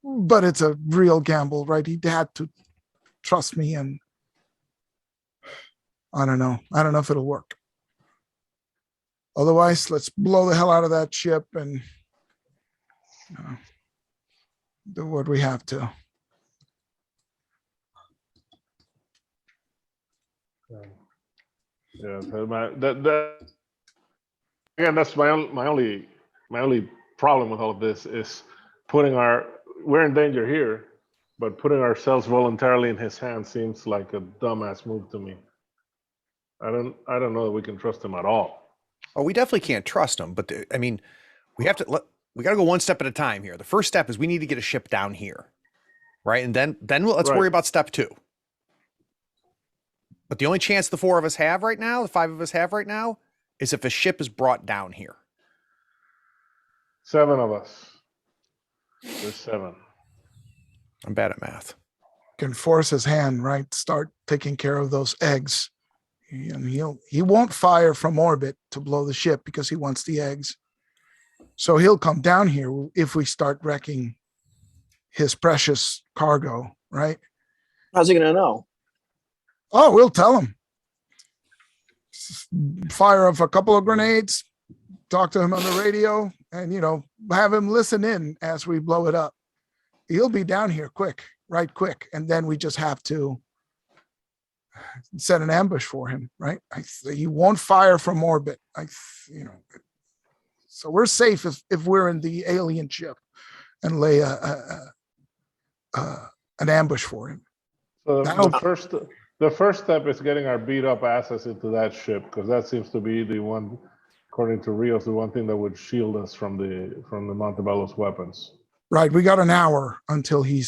But it's a real gamble, right? He had to trust me, and I don't know if it'll work. Otherwise, let's blow the hell out of that ship and do what we have to. Yeah, that again, that's my only problem with all of this is we're in danger here, but putting ourselves voluntarily in his hands seems like a dumbass move to me. I don't know that we can trust him at all. Oh, we definitely can't trust him, but we got to go one step at a time here. The first step is we need to get a ship down here, right? And then let's Right. worry about step 2. But the only chance the 4 of us have right now, the 5 of us have right now, is if a ship is brought down here. 7 of us. There's 7. I'm bad at math. Can force his hand, right? Start taking care of those eggs. And he won't fire from orbit to blow the ship because he wants the eggs. So he'll come down here if we start wrecking his precious cargo, right? How's he gonna know? Oh, we'll tell him. Fire off a couple of grenades, talk to him on the radio, and have him listen in as we blow it up. He'll be down here quick, and then we just have to set an ambush for him, right? He won't fire from orbit. So we're safe if we're in the alien ship and lay an ambush for him. So the first step is getting our beat up asses into that ship, because that seems to be the one, according to Rios, the one thing that would shield us from the Montebello's weapons. Right. We got an hour until we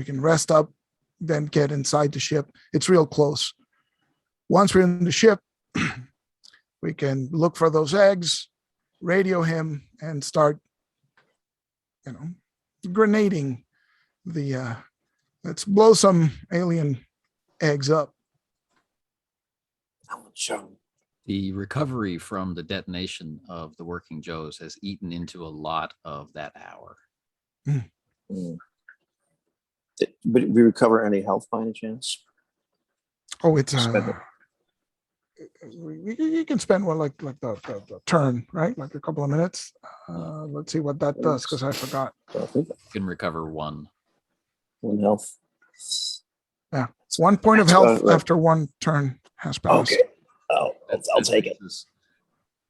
can rest up, then get inside the ship. It's real close. Once we're in the ship, we can look for those eggs, radio him, and start, grenading let's blow some alien eggs up. The recovery from the detonation of the Working Joes has eaten into a lot of that hour. But we recover any health by any chance? Oh, it's you can spend one like the turn, right? Like a couple of minutes. Let's see what that does, because I forgot. You can recover 1 health. Yeah, it's 1 point of health after 1 turn has passed. Okay. Oh, I'll take it.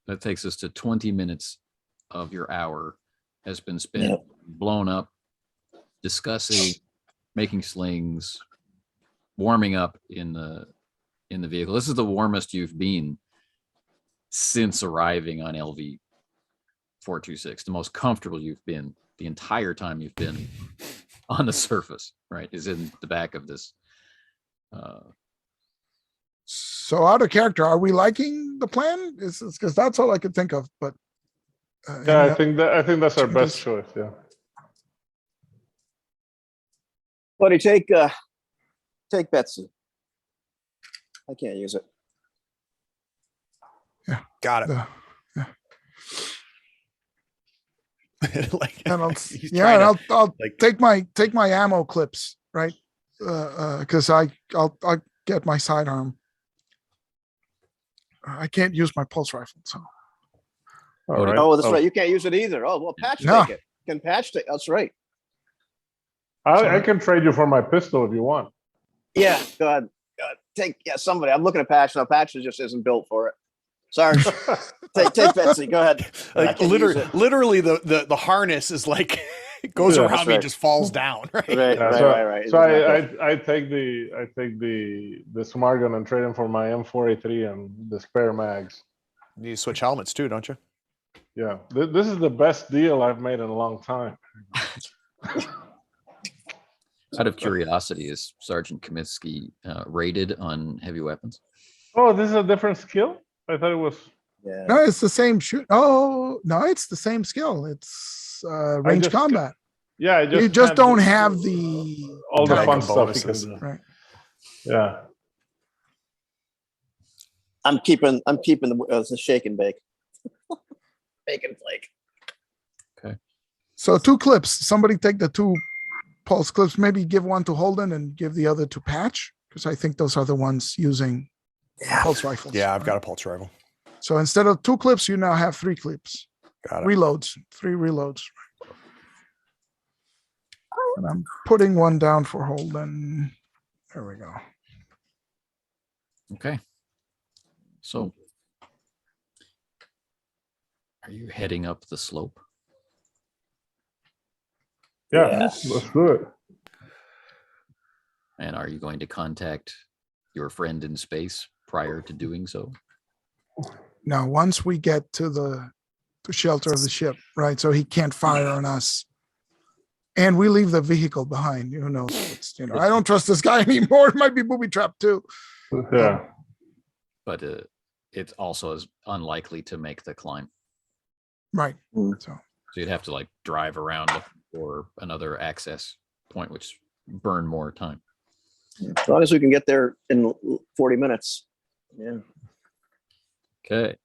That takes us to 20 minutes of your hour has been spent blown up, discussing, making slings, warming up in the vehicle. This is the warmest you've been since arriving on LV 426. The most comfortable you've been the entire time you've been on the surface, right? Is in the back of this. So out of character, are we liking the plan? It's because that's all I could think of. But I think that's our best choice. Yeah. Buddy, take Betsy. I can't use it. Yeah, got it. I'll take my ammo clips, right? Because I'll get my sidearm. I can't use my pulse rifle, so. All right. Oh, that's right. You can't use it either. Oh, well, Patch take it. Can Patch take? That's right. I can trade you for my pistol if you want. Yeah, go ahead. Take somebody. I'm looking at Patch now. Patch just isn't built for it. Sorry. take Betsy. Go ahead. Like literally the harness is like it goes around me and just falls down. Right. Right. So I take the smart gun and trade him for my M4A3 and the spare mags. You need to switch helmets too, don't you? Yeah. This is the best deal I've made in a long time. Out of curiosity, is Sergeant Kaminski rated on heavy weapons? Oh, this is a different skill? I thought it was. Yeah. No, it's the same shoot. Oh, no, it's the same skill. It's range combat. Yeah, you just don't have all the fun stuff bonuses. you can do. Right. Yeah. I'm keeping the shake and bake. Bake and flake. Okay. So 2 clips. Somebody take the 2 pulse clips. Maybe give 1 to Holden and give the other to Patch, because I think those are the ones using pulse rifles. Yeah, I've got a pulse rifle. So instead of 2 clips, you now have 3 clips. Got it. Reloads. 3 reloads. And I'm putting 1 down for Holden. There we go. Okay. So, are you heading up the slope? Yeah, let's do it. And are you going to contact your friend in space prior to doing so? Now, once we get to the shelter of the ship, right? So he can't fire on us. And we leave the vehicle behind. Who knows? I don't trust this guy anymore. It might be booby trapped too. Yeah. But it also is unlikely to make the climb. Right. Mm. So So you'd have to like drive around looking for another access point, which burn more time. As long as we can get there in 40 minutes. Yeah. Okay.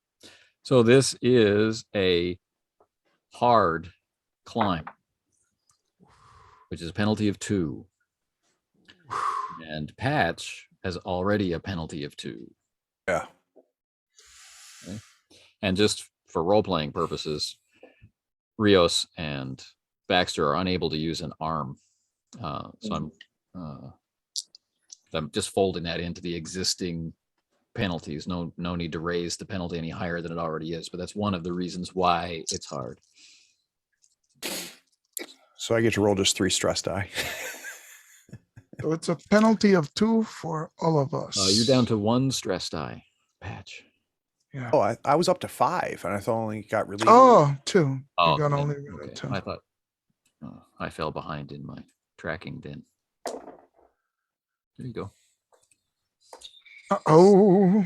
So this is a hard climb, which is a penalty of 2. And Patch has already a penalty of 2. Yeah. Okay. And just for role-playing purposes, Rios and Baxter are unable to use an arm. So I'm just folding that into the existing penalties. No need to raise the penalty any higher than it already is, but that's one of the reasons why it's hard. So I get to roll just 3 stress die. So it's a penalty of 2 for all of us. You're down to 1 stress die, Patch. Yeah. Oh, I was up to 5, and I thought only got relieved. Oh, 2. Oh, You're gonna then, only okay. 2. I thought I fell behind in my tracking then. There you go. Oh,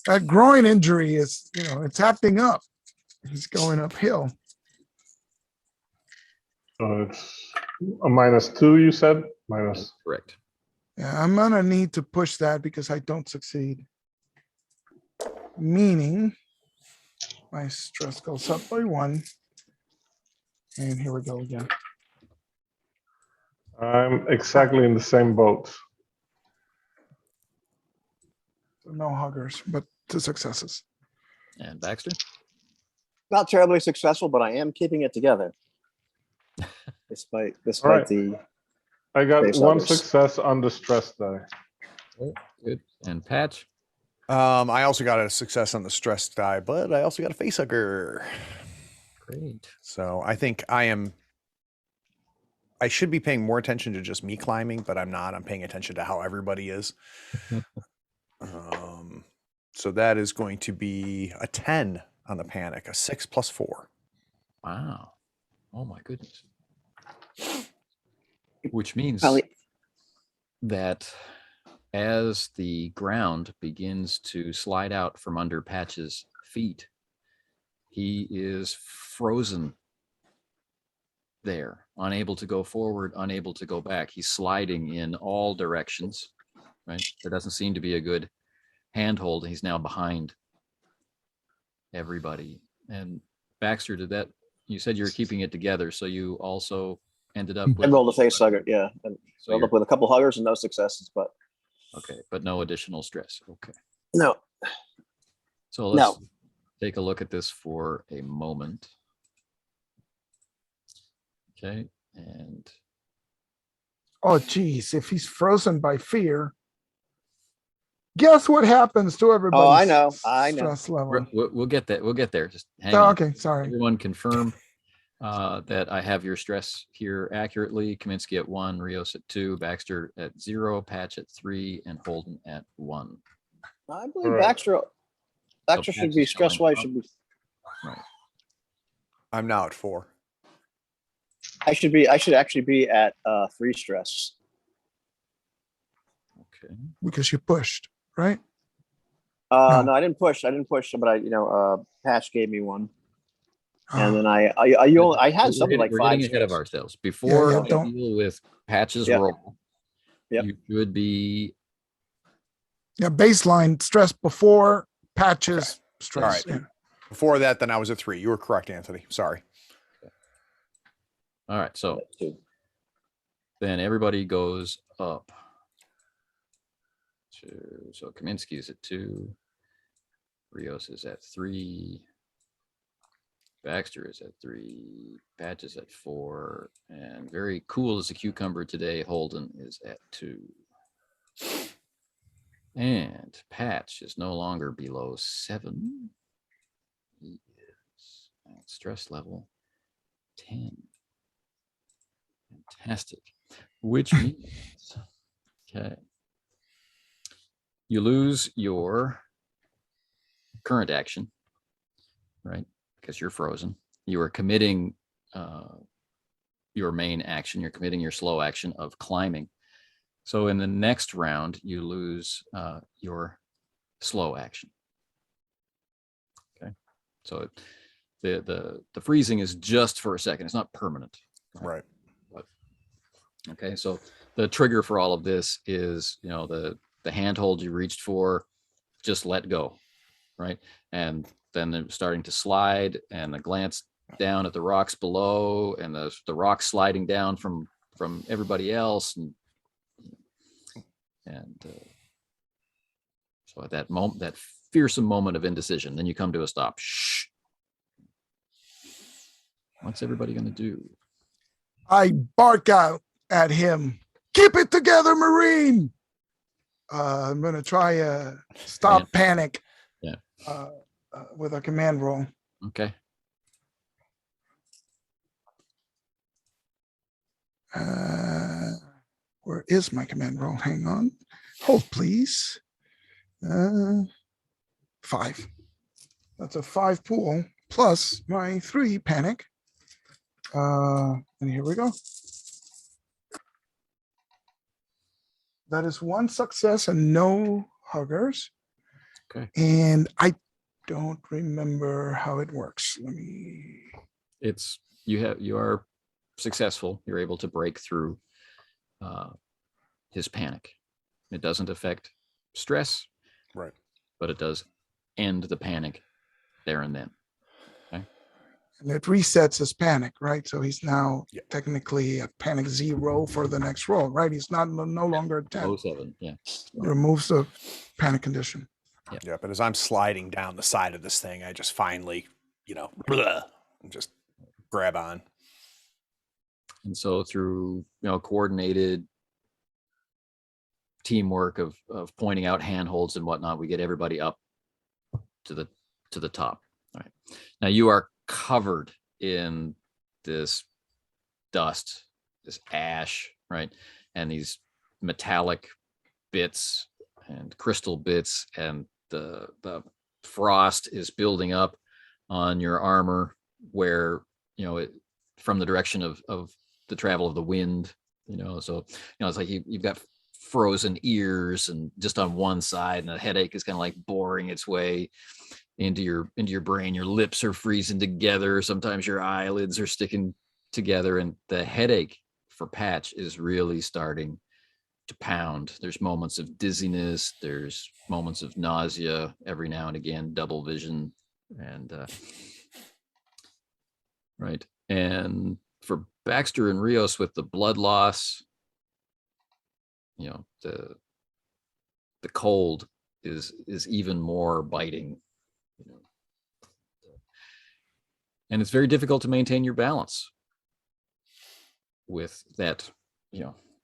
that groin injury is, it's acting up. He's going uphill. So it's a -2, you said? Minus. Correct. Yeah, I'm gonna need to push that because I don't succeed. Meaning my stress goes up by 1. And here we go again. I'm exactly in the same boat. So no huggers, but 2 successes. And Baxter? Not terribly successful, but I am keeping it together. Despite right. the I got Face 1 others. success on the stress die. Oh, good. And Patch? I also got a success on the stress die, but I also got a face hugger. Great. So I think I should be paying more attention to just me climbing, but I'm not. I'm paying attention to how everybody is. So that is going to be a 10 on the panic, a 6 + 4. Wow. Oh my goodness. Which means Probably- that as the ground begins to slide out from under Patch's feet, he is frozen there, unable to go forward, unable to go back. He's sliding in all directions, right? There doesn't seem to be a good handhold. He's now behind everybody. And Baxter, you said you were keeping it together, so you also ended up I with rolled a face hugger, yeah. And So rolled you're- up with a couple huggers and no successes, but okay, but no additional stress. Okay. no. So let's take a look at this for a moment. Okay, and Oh, geez. If he's frozen by fear, guess what happens to everybody? Oh, I know. Stress level. we'll get that. We'll get there. Just hang Oh, on. okay, sorry. Everyone confirm that I have your stress here accurately. Kaminski at 1, Rios at 2, Baxter at 0, Patch at 3, and Holden at 1. I believe Right. Baxter Patch should is be stress going wise. up. Should be. Right. I'm now at 4. I should actually be at 3 stress. Okay. Because you pushed, right? No, I didn't push. But Patch gave me 1, and then I had something like we're 5 getting ahead of stress. ourselves. Before yeah, we don't- deal with Patch's Yep. roll, Yep. you should be Yeah, baseline stress before Patches stress. All right. Yeah. Before that, then I was at 3. You were correct, Anthony. Sorry. all right. So Two. then everybody goes up. So Kaminski is at 2. Rios is at 3. Baxter is at 3. Patch is at 4. And very cool as a cucumber today, Holden is at 2. And Patch is no longer below 7. He is at stress level 10. Fantastic. Which means, okay, you lose your current action, right? Because you're frozen. You are committing your main action. You're committing your slow action of climbing. So in the next round, you lose your slow action. So the freezing is just for a second. It's not permanent. Right. But, okay, so the trigger for all of this is, the handhold you reached for, just let go, right? And then they're starting to slide, and the glance down at the rocks below, and the rocks sliding down from everybody else, and so at that moment, that fearsome moment of indecision, then you come to a stop. Shh. What's everybody going to do? I bark out at him. Keep it together, Marine. I'm going to try a stop panic. Yeah. With a command roll. Okay. Where is my command roll? Hang on. Hold, please. 5. That's a 5 pool plus my 3 panic. And here we go. That is 1 success and no huggers. Okay. And I don't remember how it works. You are successful. You're able to break through his panic. It doesn't affect stress, right? But it does end the panic there and then. Okay. And it resets his panic, right? So he's now technically at panic 0 for the next roll, right? He's no longer at 10. 07, yeah. Removes the panic condition. Yeah, but as I'm sliding down the side of this thing, I just finally, just grab on. And so through, coordinated teamwork of pointing out handholds and whatnot, we get everybody up to the top. All right. Now you are covered in this dust, this ash, right? And these metallic bits and crystal bits, and the frost is building up on your armor where, from the direction of the travel of the wind, so, it's like you've got frozen ears and just on one side, and the headache is kind of like boring its way into your brain. Your lips are freezing together. Sometimes your eyelids are sticking together, and the headache for Patch is really starting to pound. There's moments of dizziness. There's moments of nausea every now and again, double vision, and right. And for Baxter and Rios with the blood loss, the cold is even more biting, and it's very difficult to maintain your balance with that,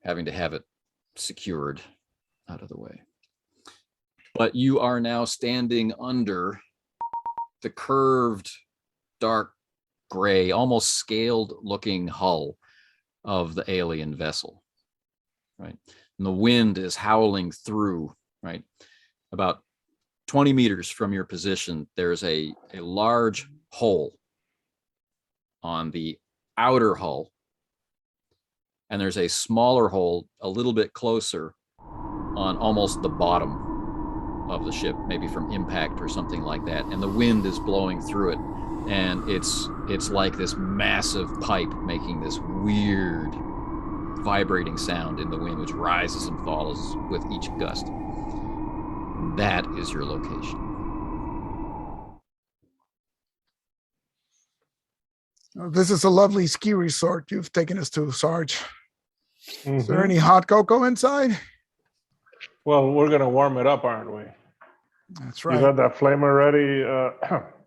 having to have it secured out of the way. But you are now standing under the curved, dark gray, almost scaled looking hull of the alien vessel, right? And the wind is howling through, right? About 20 meters from your position, there's a large hole on the outer hull, and there's a smaller hole a little bit closer on almost the bottom of the ship, maybe from impact or something like that. And the wind is blowing through it, and it's like this massive pipe making this weird vibrating sound in the wind, which rises and falls with each gust. That is your location. This is a lovely ski resort you've taken us to, Sarge. Mm-hmm. Is there any hot cocoa inside? Well, we're going to warm it up, aren't we? That's right. You got that flamer ready,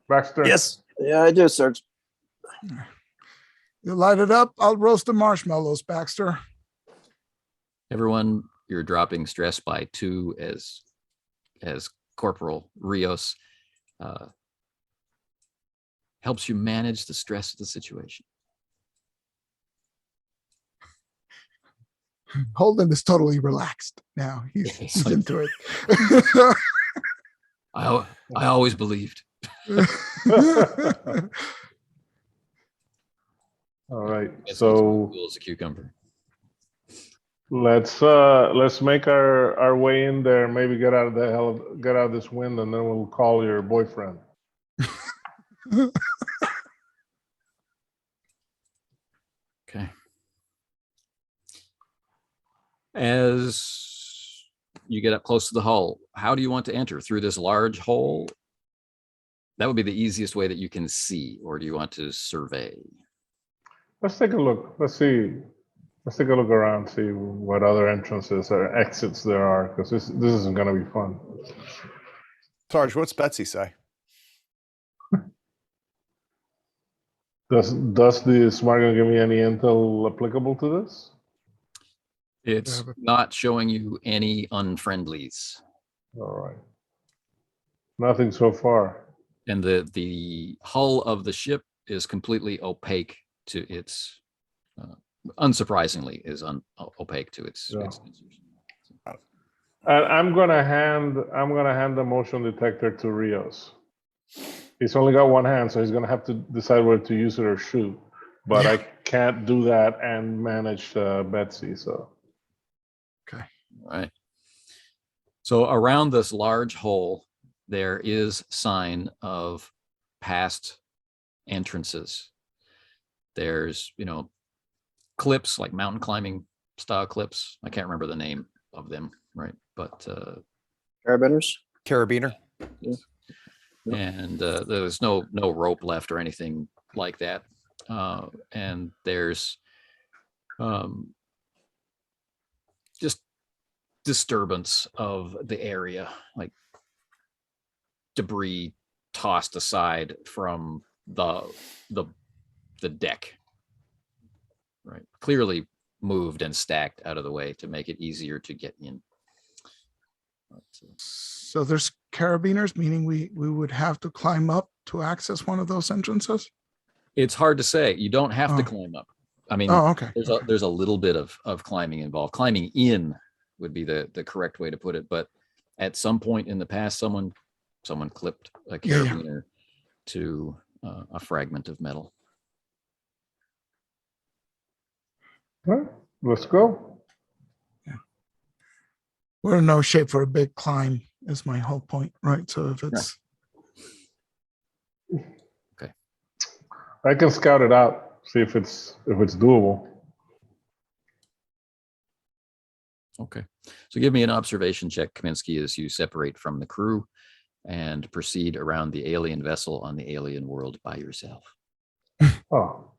Baxter? Yes. Yeah, I do, Serge. You light it up. I'll roast the marshmallows, Baxter. Everyone, you're dropping stress by 2 as Corporal Rios helps you manage the stress of the situation. Holden is totally relaxed now. He's into it. I always believed. All right. It's So cool as a cucumber. let's make our way in there. Maybe get out of this wind, and then we'll call your boyfriend. Okay. As you get up close to the hull, how do you want to enter? Through this large hole? That would be the easiest way that you can see, or do you want to survey? Let's take a look. Let's see. Let's take a look around, see what other entrances or exits there are, because this isn't going to be fun. Sarge, what's Betsy say? Does the smart gun give me any intel applicable to this? It's not showing you any unfriendlies. All right. Nothing so far. And the hull of the ship is completely opaque to its, unsurprisingly, is opaque to its. Yeah. its And I'm gonna hand the motion detector to Rios. He's only got one hand, so he's gonna have to decide whether to use it or shoot. But I can't do that and manage Betsy. So. Okay. All right. So around this large hole, there is sign of past entrances. There's, clips, like mountain climbing style clips. I can't remember the name of them, right? But Carabiners. Carabiner. Yeah. And there's no rope left or anything like that. And there's just disturbance of the area, like debris tossed aside from the deck, right? Clearly moved and stacked out of the way to make it easier to get in. So there's carabiners, meaning we would have to climb up to access one of those entrances. It's hard to say. You don't have to climb up. I mean, okay. There's a little bit of climbing involved. Climbing in would be the correct way to put it. But at some point in the past, someone clipped a carabiner to a fragment of metal. All right, let's go. Yeah. We're in no shape for a big climb, is my whole point, right? So if it's okay, I can scout it out, see if it's doable. Okay. So give me an observation check, Kaminski, as you separate from the crew and proceed around the alien vessel on the alien world by yourself. Oh.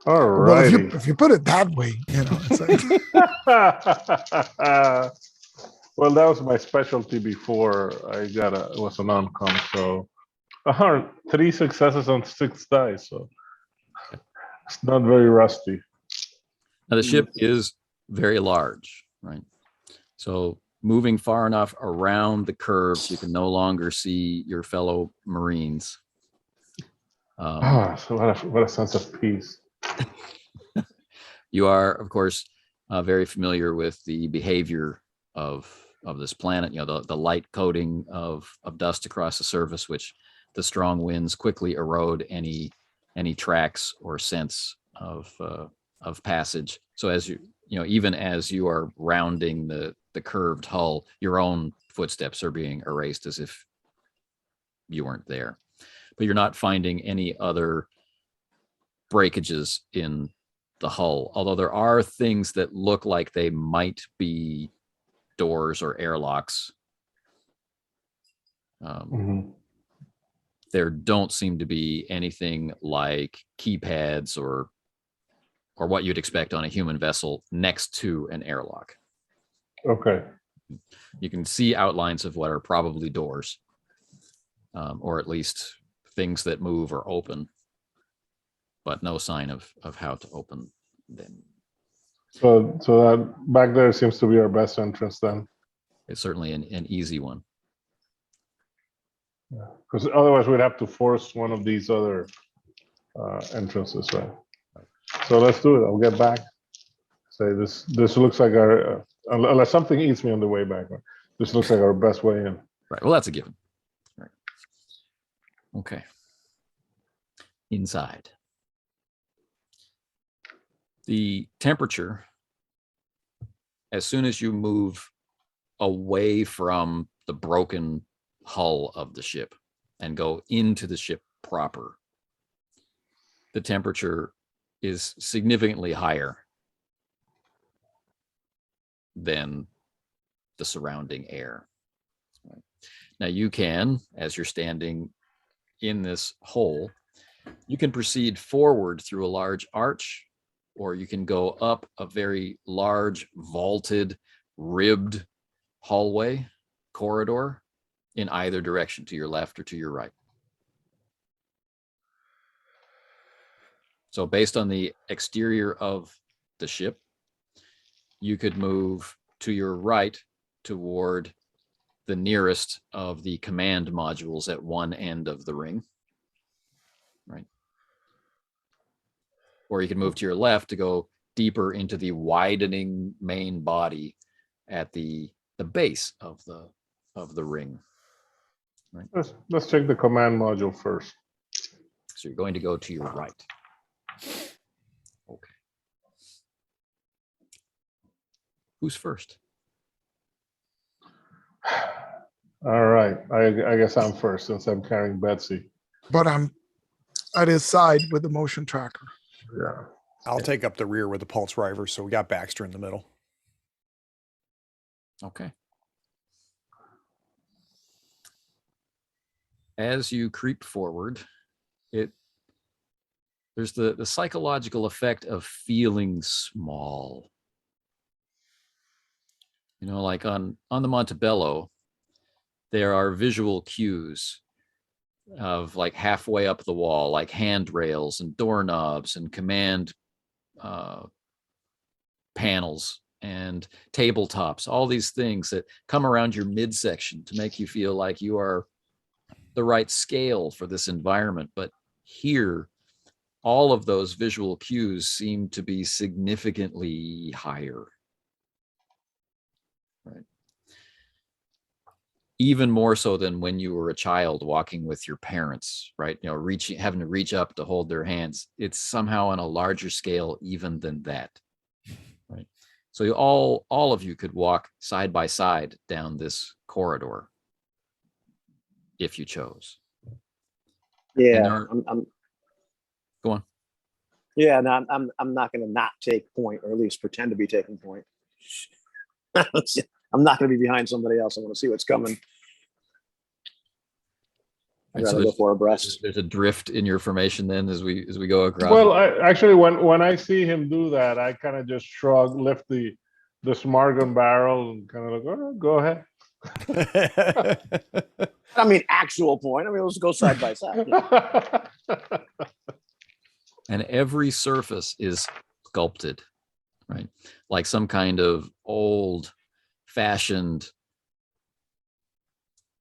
All well, right. if you put it that way, it's like well, that was my specialty before I it was a non-com, so 3 successes on 6 dice, so it's not very rusty. Now the ship is very large, right? So moving far enough around the curves, you can no longer see your fellow Marines. So what a sense of peace. You are, of course, very familiar with the behavior of this planet. The light coating of dust across the surface, which the strong winds quickly erode any tracks or sense of passage. So as even as you are rounding the curved hull, your own footsteps are being erased as if you weren't there. But you're not finding any other breakages in the hull, although there are things that look like they might be doors or airlocks. There don't seem to be anything like keypads or what you'd expect on a human vessel next to an airlock. Okay. You can see outlines of what are probably doors, or at least things that move or open, but no sign of how to open them. So that back there seems to be our best entrance then. It's certainly an easy one. Because otherwise we'd have to force one of these other entrances, right? So let's do it. I'll get back. Say this looks like our unless something eats me on the way back. This looks like our best way in. Right. Well, that's a given. Right. Okay. Inside. The temperature, as soon as you move away from the broken hull of the ship and go into the ship proper, the temperature is significantly higher than the surrounding air. Now you can, as you're standing in this hole, you can proceed forward through a large arch, or you can go up a very large, vaulted, ribbed hallway, corridor, in either direction, to your left or to your right. So based on the exterior of the ship, you could move to your right toward the nearest of the command modules at one end of the ring, right? Or you can move to your left to go deeper into the widening main body at the base of the ring. Right. Let's check the command module first. So you're going to go to your right. Okay. Who's first? All right. I guess I'm first since I'm carrying Betsy. But I'm at his side with the motion tracker. Yeah. I'll take up the rear with the pulse driver. So we got Baxter in the middle. Okay. As you creep forward, there's the psychological effect of feeling small. You know, like on the Montebello, there are visual cues of like halfway up the wall, like handrails and doorknobs and command panels and tabletops, all these things that come around your midsection to make you feel like you are the right scale for this environment. But here, all of those visual cues seem to be significantly higher. Right. Even more so than when you were a child walking with your parents, right? You know, having to reach up to hold their hands. It's somehow on a larger scale even than that, right? So all of you could walk side by side down this corridor if you chose. Yeah, Go on. Yeah, no, I'm not going to not take point, or at least pretend to be taking point. I'm not going to be behind somebody else. I want to see what's coming. I'd rather go for abreast. There's a drift in your formation then as we go across. Well, actually, when I see him do that, I kind of just shrug, lift the smart gun barrel, and kind of like, oh, go ahead. I mean, actual point. I mean, let's go side by side. And every surface is sculpted, right? Like some kind of old-fashioned,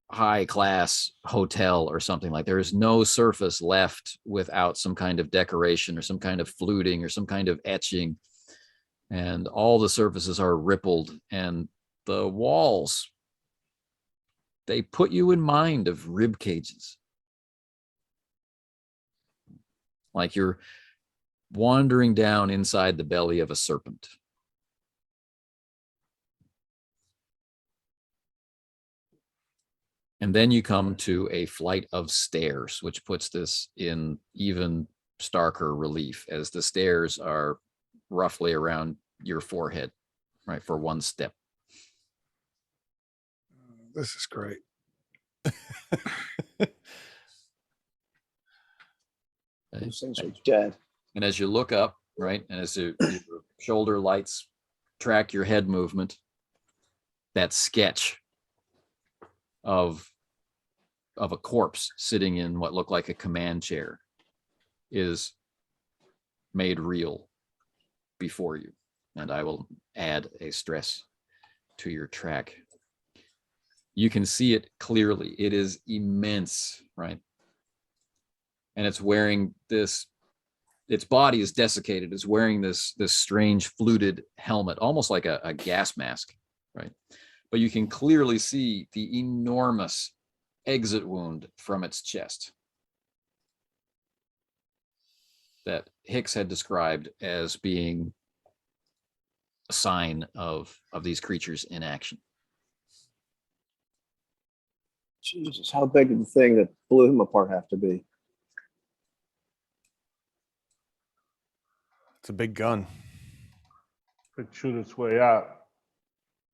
high-class hotel or something. Like there is no surface left without some kind of decoration or some kind of fluting or some kind of etching. And all the surfaces are rippled, and the walls, they put you in mind of rib cages. Like you're wandering down inside the belly of a serpent. And then you come to a flight of stairs, which puts this in even starker relief, as the stairs are roughly around your forehead, right, for one step. This is great. Those things are dead. And as you look up, right, and as your shoulder lights track your head movement, that sketch of a corpse sitting in what looked like a command chair is made real before you. And I will add a stress to your track. You can see it clearly. It is immense, right? And it's wearing this, its body is desiccated. It's wearing this strange fluted helmet, almost like a gas mask, right? But you can clearly see the enormous exit wound from its chest that Hicks had described as being a sign of these creatures in action. Jesus, how big did the thing that blew him apart have to be? It's a big gun. Could shoot its way out.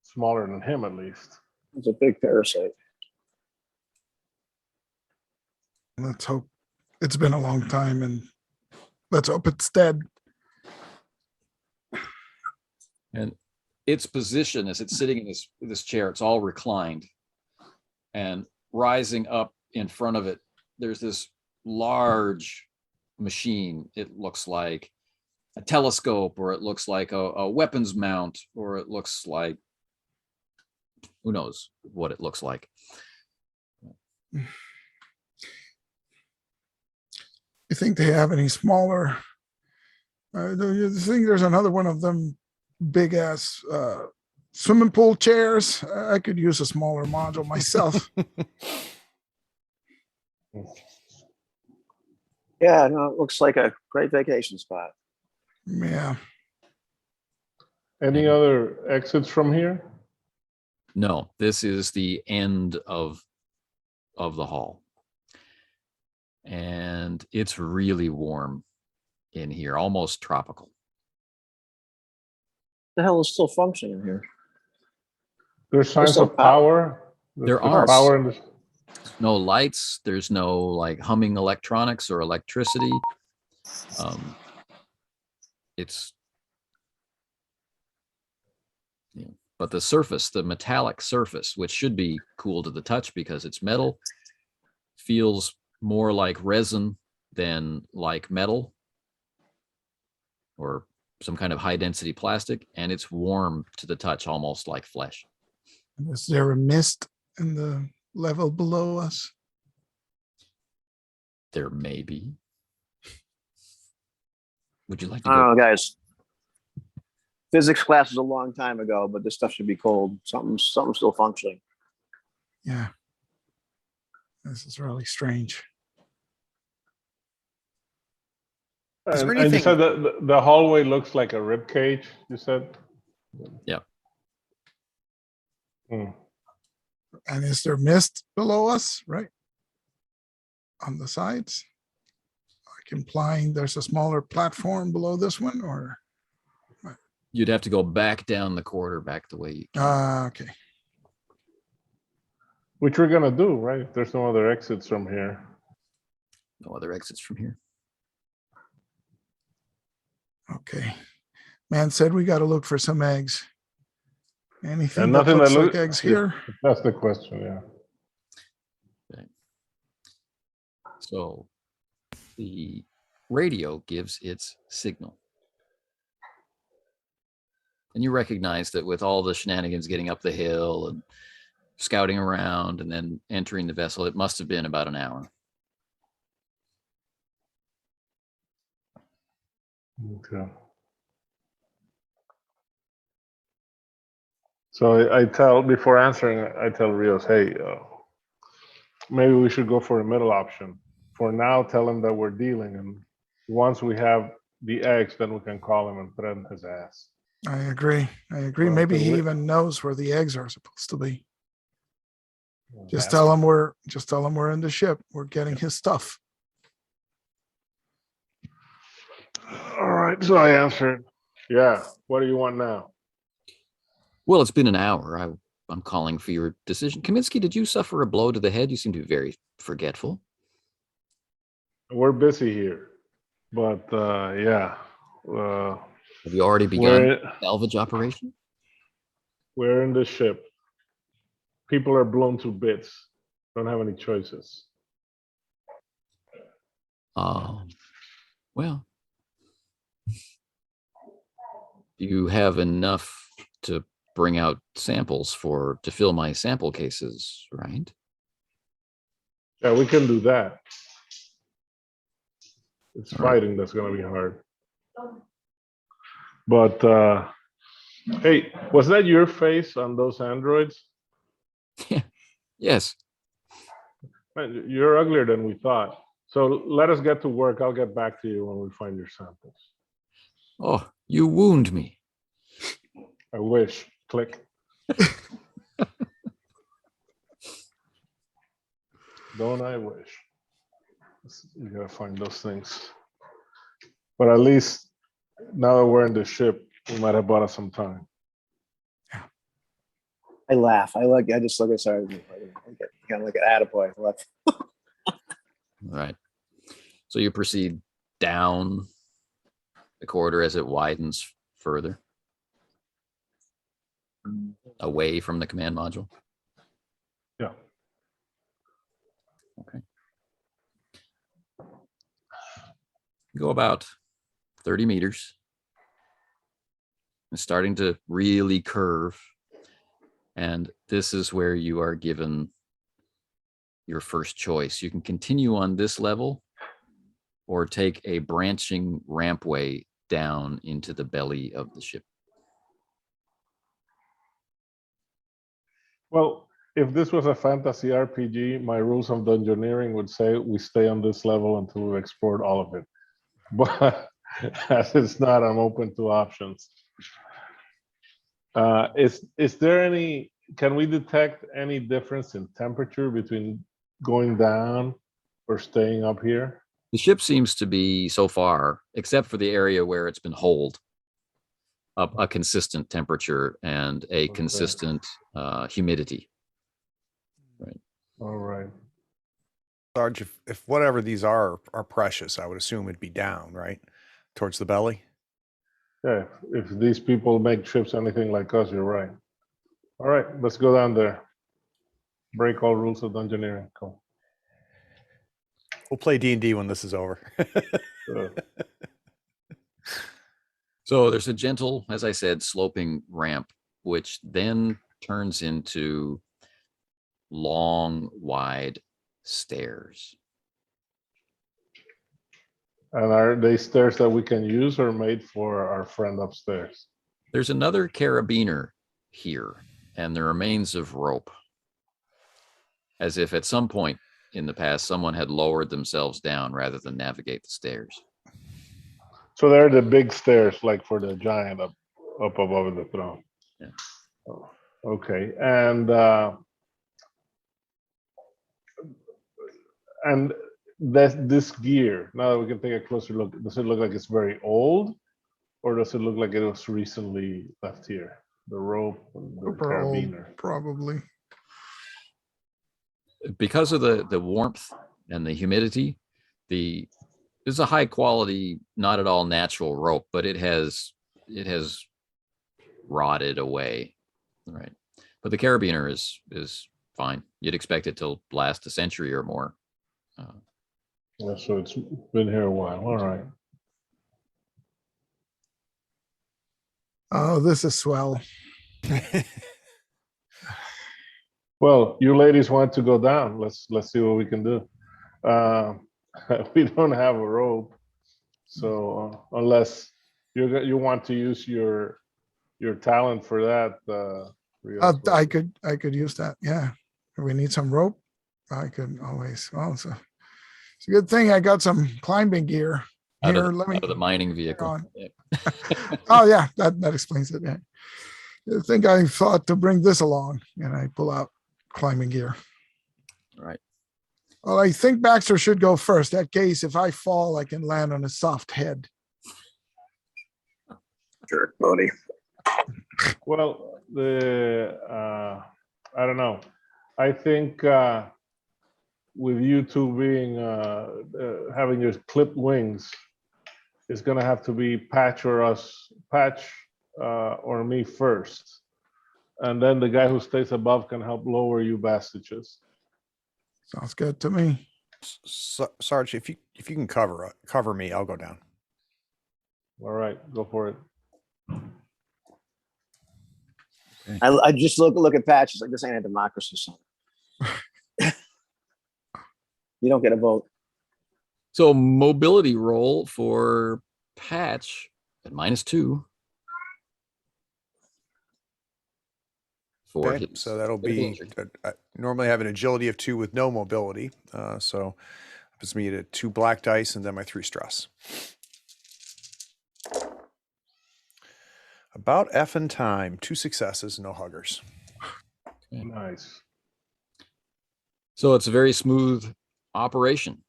Smaller than him, at least. It's a big parasite. Let's hope. It's been a long time, and let's hope it's dead. And its position as it's sitting in this chair, it's all reclined. And rising up in front of it, there's this large machine. It looks like a telescope, or it looks like a weapons mount, or it looks like, who knows what it looks like. You think they have any smaller? Do you think there's another one of them big ass swimming pool chairs? I could use a smaller module myself. Yeah, no, it looks like a great vacation spot. Yeah. Any other exits from here? No, this is the end of the hall. And it's really warm in here, almost tropical. The hell is still functioning in here? There's signs still of power. There There's are. power in this. No lights, there's no like humming electronics or electricity. It's, yeah. But the surface, the metallic surface, which should be cool to the touch because it's metal, feels more like resin than like metal or some kind of high density plastic, and it's warm to the touch, almost like flesh. Is there a mist in the level below us? There may be. Would you like to I don't go? know, guys. Physics class was a long time ago, but this stuff should be cold. Something's still functioning. Yeah. This is really strange. Is there And you anything- said that the hallway looks like a rib cage, you said? Yeah. Hmm. And is there mist below us, right? On the sides? Like implying there's a smaller platform below this one, or? You'd have to go back down the corridor, back the way you came. Okay. Which we're gonna do, right? If there's no other exits from here. No other exits from here. Okay. Man said we got to look for some eggs. Anything And that nothing looks that like look- eggs here? That's the question, yeah. So the radio gives its signal. And you recognize that with all the shenanigans getting up the hill and scouting around and then entering the vessel, it must have been about an hour. Okay. So I tell, before answering, I tell Rios, hey, maybe we should go for a middle option. For now, tell him that we're dealing, and once we have the eggs, then we can call him and threaten his ass. I agree. Well, Maybe he we- even knows where the eggs are supposed to be. Just Ask tell him we're in the ship. We're getting his stuff. All right, so I answered, yeah, what do you want now? Well, it's been an hour. I'm calling for your decision. Kaminski, did you suffer a blow to the head? You seem to be very forgetful. We're busy here, but yeah, Have you already begun we're, salvage operation? we're in the ship. People are blown to bits. Don't have any choices. Well, you have enough to bring out samples to fill my sample cases, right? Yeah, we can do that. It's All right. fighting that's going to be hard. But hey, was that your face on those androids? Yes. Man, you're uglier than we thought. So let us get to work. I'll get back to you when we find your samples. Oh, you wound me. I wish. Click. Don't I wish? You gotta find those things. But at least now that we're in the ship, we might have bought us some time. I laugh. I just look at sorry. I get kind of like an attaboy. All right. So you proceed down the corridor as it widens further away from the command module. Yeah. Okay. Go about 30 meters. It's starting to really curve. And this is where you are given your first choice. You can continue on this level or take a branching rampway down into the belly of the ship. Well, if this was a fantasy RPG, my rules of dungeoneering would say we stay on this level until we've explored all of it. But as it's not, I'm open to options. Is there any, can we detect any difference in temperature between going down or staying up here? The ship seems to be, so far, except for the area where it's been holed, a consistent temperature and a consistent humidity. Right. All right. Sarge, if whatever these are precious, I would assume it'd be down, right? Towards the belly. Yeah, if these people make ships anything like us, you're right. All right, let's go down there. Break all rules of dungeoneering. Cool. We'll play D&D when this is over. So there's a gentle, as I said, sloping ramp, which then turns into long, wide stairs. And are they stairs that we can use or made for our friend upstairs? There's another carabiner here, and the remains of rope, as if at some point in the past someone had lowered themselves down rather than navigate the stairs. So they're the big stairs, like for the giant up above the throne. Yeah. Oh, okay, and this gear. Now that we can take a closer look, does it look like it's very old, or does it look like it was recently left here? The rope, and the carabiner. Probably. Because of the warmth and the humidity, it's a high quality, not at all natural rope, but it has rotted away, right? But the carabiner is fine. You'd expect it to last a century or more. Yeah, so it's been here a while. All right. Oh, this is swell. Well, you ladies want to go down. Let's see what we can do. We don't have a rope, so unless you want to use your talent for that, I could use that. Yeah, if we need some rope, I could always. Well, it's a good thing I got some climbing gear Out here. of the mining vehicle. Yeah. Oh yeah, that explains it. Yeah. I think I thought to bring this along, and I pull out climbing gear. All right. Well, I think Baxter should go first. That case, if I fall, I can land on a soft head. Jerk, Bodie. well, I don't know. I think with you two being having your clipped wings, it's gonna have to be Patch or me first, and then the guy who stays above can help lower you bastages. Sounds good to me. Sarge, if you can cover me, I'll go down. All right, go for it. I just look at Patch. It's like, this ain't a democracy, son. You don't get a vote. So mobility roll for Patch at -2. For Okay, his so that'll be, I normally have an agility of 2 with no mobility. So it puts me at 2 black dice and then my 3 stress. About effing time. 2 successes, no huggers. Okay. Nice. So it's a very smooth operation,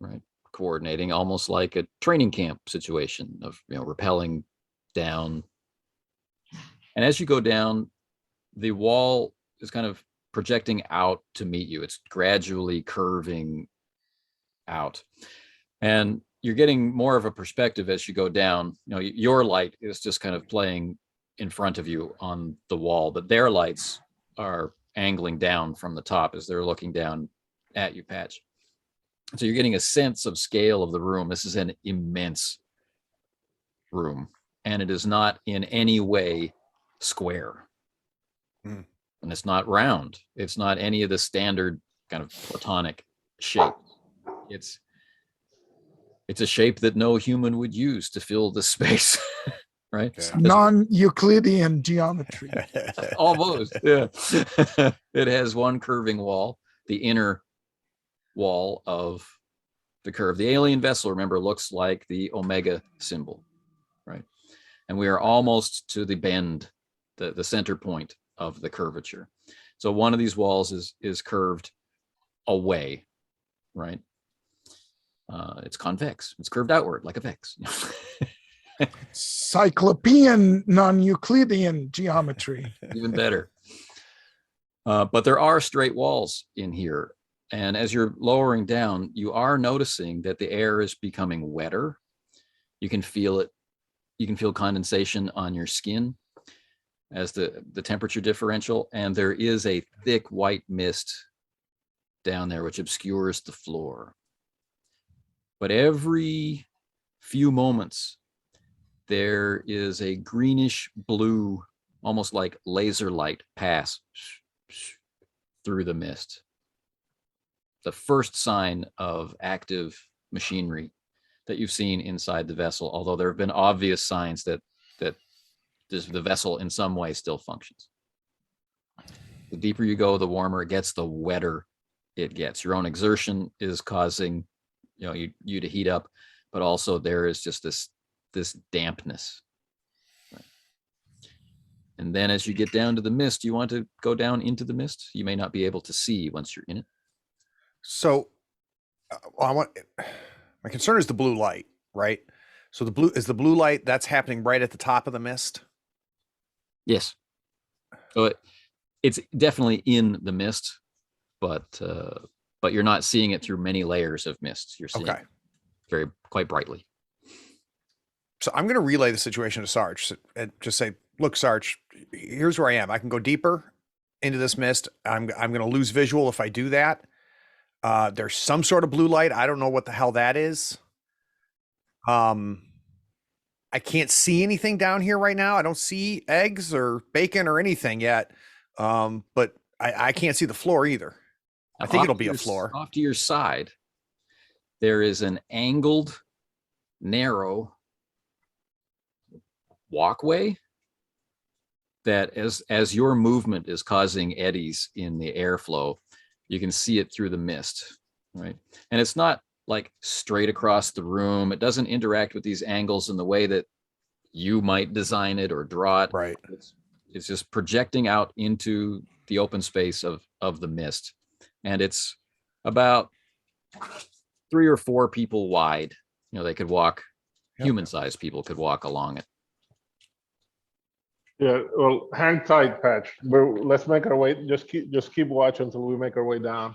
right? coordinating, almost like a training camp situation of, rappelling down. And as you go down, the wall is kind of projecting out to meet you. It's gradually curving out. And you're getting more of a perspective as you go down. Your light is just kind of playing in front of you on the wall, but their lights are angling down from the top as they're looking down at you, Patch. So you're getting a sense of scale of the room. This is an immense room, and it is not in any way square. And it's not round. It's not any of the standard kind of platonic shape. It's a shape that no human would use to fill the space, right? Yeah. Non-Euclidean geometry. Almost, yeah. It has one curving wall, the inner wall of the curve. The alien vessel, remember, looks like the Omega symbol, right? And we are almost to the bend, the center point of the curvature. So one of these walls is curved away, right? It's convex. It's curved outward like a vex. Cyclopean non-Euclidean geometry. Even better. But there are straight walls in here. And as you're lowering down, you are noticing that the air is becoming wetter. You can feel it. You can feel condensation on your skin as the temperature differential. And there is a thick white mist down there which obscures the floor. But every few moments, there is a greenish blue, almost like laser light pass through the mist. The first sign of active machinery that you've seen inside the vessel, although there have been obvious signs that the vessel in some way still functions. The deeper you go, the warmer it gets, the wetter it gets. Your own exertion is causing you to heat up, but also there is just this dampness. Right. And then as you get down to the mist, you want to go down into the mist. You may not be able to see once you're in it. So my concern is the blue light, right? So the blue light that's happening right at the top of the mist. Yes. So it's definitely in the mist, but you're not seeing it through many layers of mist. You're seeing it quite brightly. So I'm going to relay the situation to Sarge and just say, look, Sarge, here's where I am. I can go deeper into this mist. I'm going to lose visual if I do that. There's some sort of blue light. I don't know what the hell that is. I can't see anything down here right now. I don't see eggs or bacon or anything yet. But I can't see the floor either. I think it'll be a floor. Off to your side, there is an angled, narrow walkway that as your movement is causing eddies in the airflow, you can see it through the mist, right? And it's not like straight across the room. It doesn't interact with these angles in the way that you might design it or draw it. Right. It's just projecting out into the open space of the mist. And it's about 3 or 4 people wide. They could walk, human-sized people could walk along it. Yeah, well, hang tight, Patch. Let's make our way. Just keep watching until we make our way down.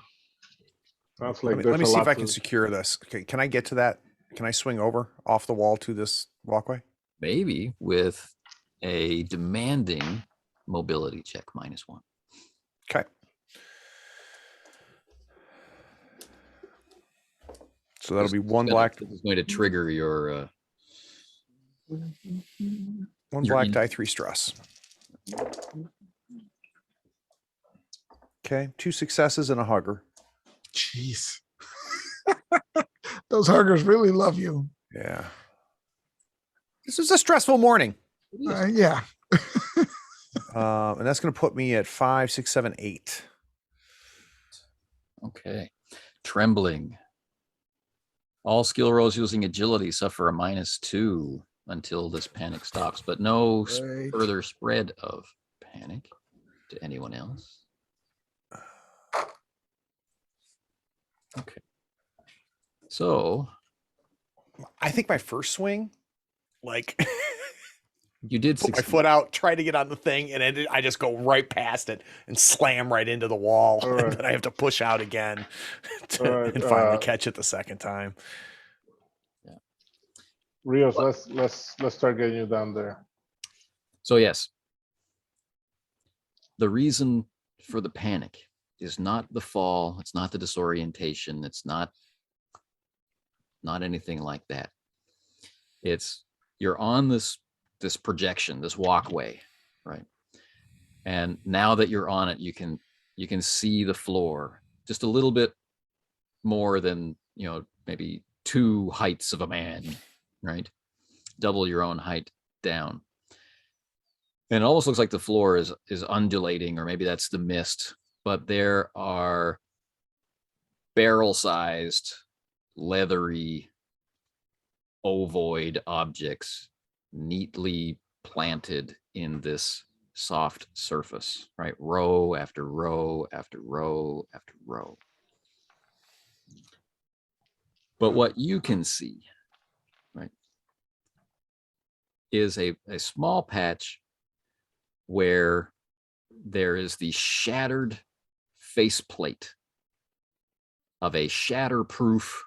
Sounds like let me see if I can secure this. Okay, can I get to that? Can I swing over off the wall to this walkway? Maybe with a demanding mobility check -1. Okay. So that'll be one black. It's going to trigger your one black die, 3 stress. Okay, 2 successes and a hugger. Jeez. Those huggers really love you. Yeah. This is a stressful morning. Yeah. And that's going to put me at 5, 6, 7, 8. Okay. Trembling. All skill rolls using agility suffer a -2 until this panic stops, but no further spread of panic to anyone else. Okay. So I think my first swing, like You did put my succeed. foot out, try to get on the thing, and I just go right past it and slam right into the wall. All right. And then I have to push out again All right, and finally catch it the second time. Rios, let's start getting you down there. So yes, the reason for the panic is not the fall. It's not the disorientation. It's not anything like that. It's you're on this projection, this walkway, right? And now that you're on it, you can see the floor just a little bit more than, maybe 2 heights of a man, right? Double your own height down. And it almost looks like the floor is undulating, or maybe that's the mist, but there are barrel-sized, leathery, ovoid objects neatly planted in this soft surface, right? Row after row after row after row. But what you can see, right, is a small patch where there is the shattered faceplate of a shatterproof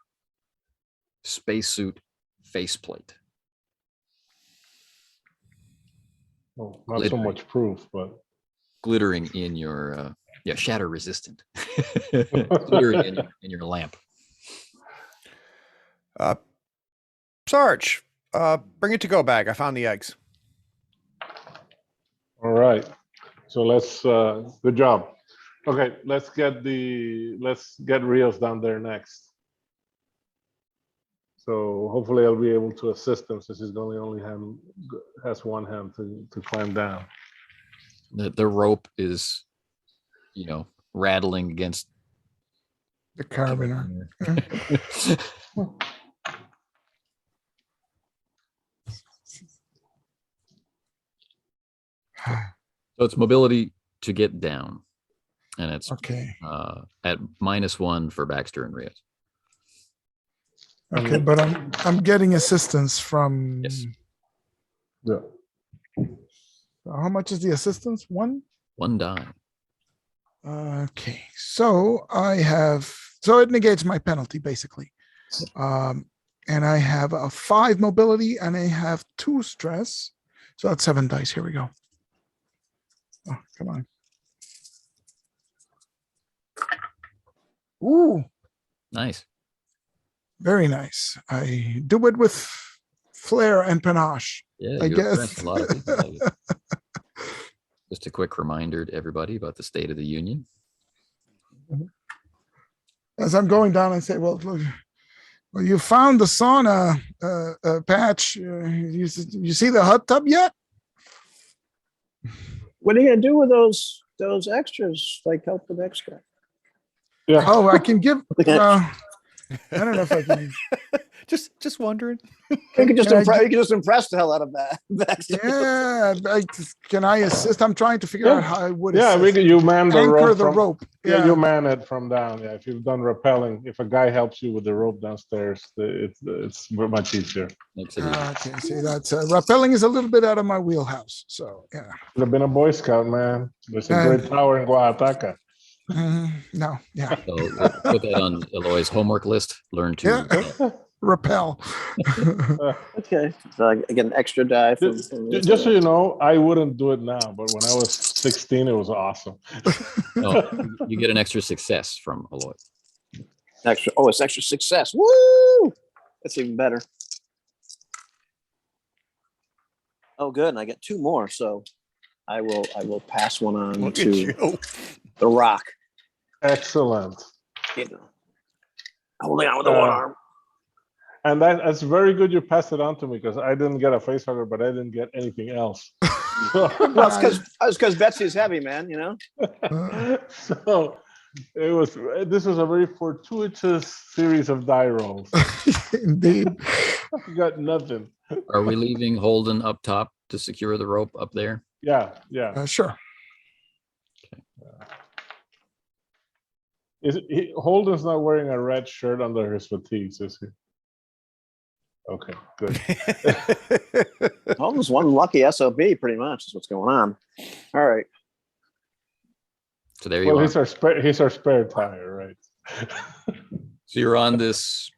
spacesuit faceplate. Oh, not so much proof, but Glittering in your shatter resistant. Glittering in your lamp. Sarge, bring it to go bag. I found the eggs. all right. So let's good job. Okay, let's get Rios down there next. So hopefully I'll be able to assist him, since he's only has one hand to climb down. The rope is, rattling against The carabiner. So it's mobility to get down, and it's Okay. At -1 for Baxter and Rios. Okay, but I'm getting assistance from. Yes. Yeah. How much is the assistance? 1? 1 die. Okay, so it negates my penalty basically. And I have a 5 mobility and I have 2 stress. So that's 7 dice. Here we go. Oh, come on. Ooh, Nice. very nice. I do it with flair and panache. Yeah, I you're guess. impressed. A lot of people like it. Just a quick reminder to everybody about the State of the Union. As I'm going down, I say, well, look, you found the sauna patch. You see the hot tub yet? What are you gonna do with those extras? Like help with extra? Yeah. Oh, I can give. I don't know if I can. Just wondering. You can just Yeah, impress the hell out of that. Yeah, can I assist? I'm trying to figure out how I would. Yeah, assist. you man the Anchor rope. the rope. Yeah, Yeah. you man it from down. Yeah, if you've done rappelling, if a guy helps you with the rope downstairs, it's much easier. Makes it easy. Okay, see that's rappelling is a little bit out of my wheelhouse. So yeah. Should have been a Boy Scout, man. There's a great tower in Oaxaca. No, yeah, So we'll put that on Eloy's homework list. Learn to. Yeah. Rappel. Okay, so I get an extra die. Just so you know, I wouldn't do it now, but when I was 16, it was awesome. No, you get an extra success from Eloy. Extra. Oh, it's extra success. Woo! That's even better. Oh, good. And I get 2 more, so I will pass one on Look to at you. the rock. Excellent. You know, holding on with the one arm. And that's very good you passed it on to me, because I didn't get a face hugger, but I didn't get anything else. Well, it's because Betsy's heavy, man. You know. So this was a very fortuitous series of die rolls. Indeed. You got nothing. Are we leaving Holden up top to secure the rope up there? Yeah. Sure. Holden's not wearing a red shirt under his fatigues, is he? Okay, good. Almost one lucky SOB, pretty much, is what's going on. All right. So there you Well, are. he's our spare tire, right? So you're on this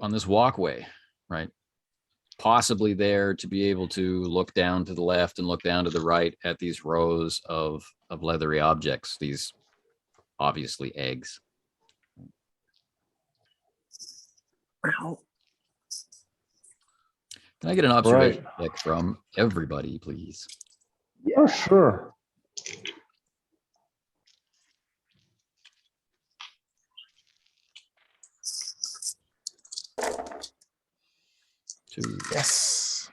walkway, right? Possibly there to be able to look down to the left and look down to the right at these rows of leathery objects, these obviously eggs. Ow. Can I get an observation check from everybody, please? Yeah, oh, sure. Two. Yes.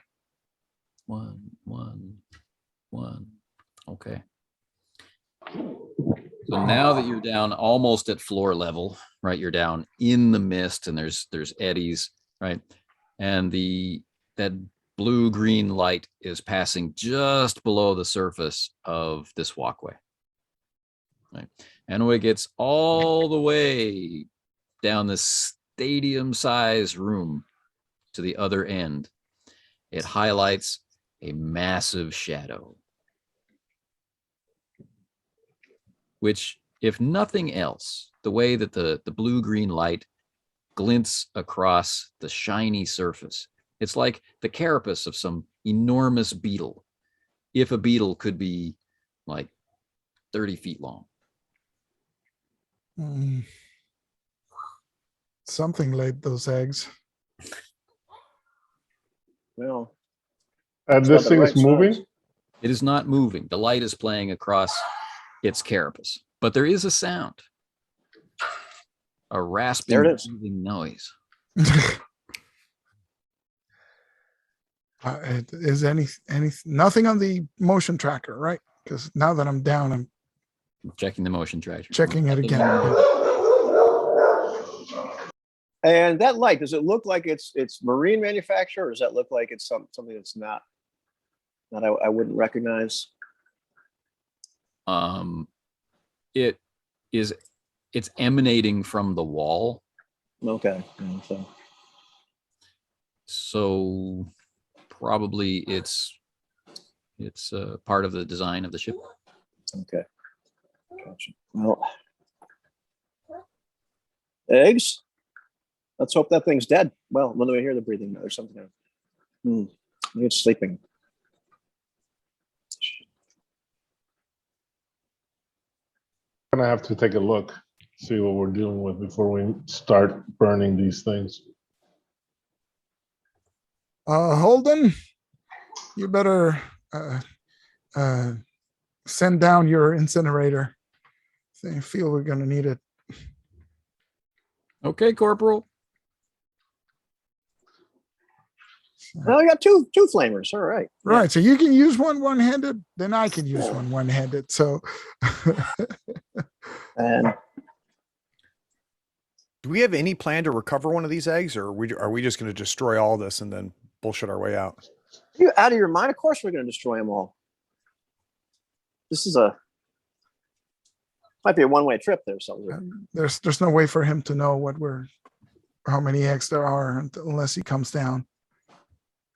One. Okay. So now that you're down almost at floor level, right? You're down in the mist and there's eddies, right? And that blue-green light is passing just below the surface of this walkway. Right? And when it gets all the way down this stadium-sized room to the other end, it highlights a massive shadow, which, if nothing else, the way that the blue-green light glints across the shiny surface, it's like the carapace of some enormous beetle, if a beetle could be like 30 feet long. Something laid those eggs. Well, and this thing is moving? It is not moving. The light is playing across its carapace, but there is a sound, a rasping, breathing noise. Is any nothing on the motion tracker, right? Because now that I'm down, I'm checking the motion tracker. Checking it again. And that light, does it look like it's marine manufacture, or does that look like it's something that's not I wouldn't recognize? It's emanating from the wall. Okay. So probably it's part of the design of the ship. Okay. Gotcha. Well, eggs. Let's hope that thing's dead. Well, when do I hear the breathing or something? Maybe it's sleeping. I'm gonna have to take a look, see what we're dealing with before we start burning these things. Holden, you better send down your incinerator. I feel we're gonna need it. Okay, Corporal. Well, I got two flamers. All right. Right. Yeah. So you can use one-handed, then I can use one-handed. So and do we have any plan to recover one of these eggs, or are we just going to destroy all this and then bullshit our way out? Are you out of your mind? Of course we're going to destroy them all. This is might be a one-way trip there. So there's no way for him to know how many eggs there are unless he comes down.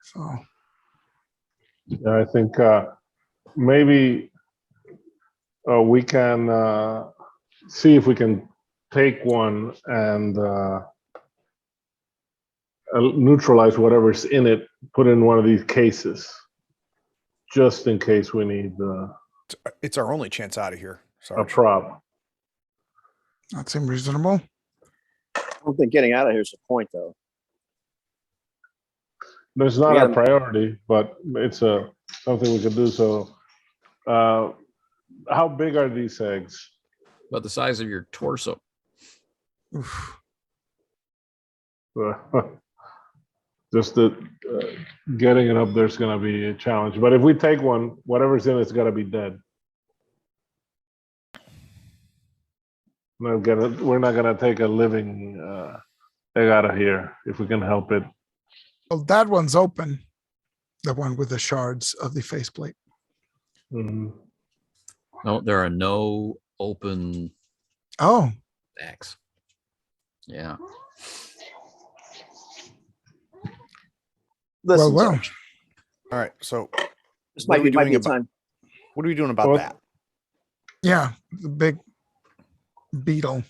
So yeah, I think maybe we can see if we can take one and neutralize whatever's in it, put in one of these cases, just in case we need it's our only chance out of here. a prop. that seems reasonable. I don't think getting out of here is the point, though. It's not a priority, but it's something we could do. So, how big are these eggs? About the size of your torso. Oof. Just getting it up there's going to be a challenge. But if we take one, whatever's in it's got to be dead. We're not gonna take a living egg out of here if we can help it. Well, that one's open. The one with the shards of the faceplate. Mm-hmm. No, there are no open stacks. Yeah. Listen, well. Sarge, All right. So this what might are we be, might doing be a about time. what are we doing about Well, that? Yeah, the big beetle.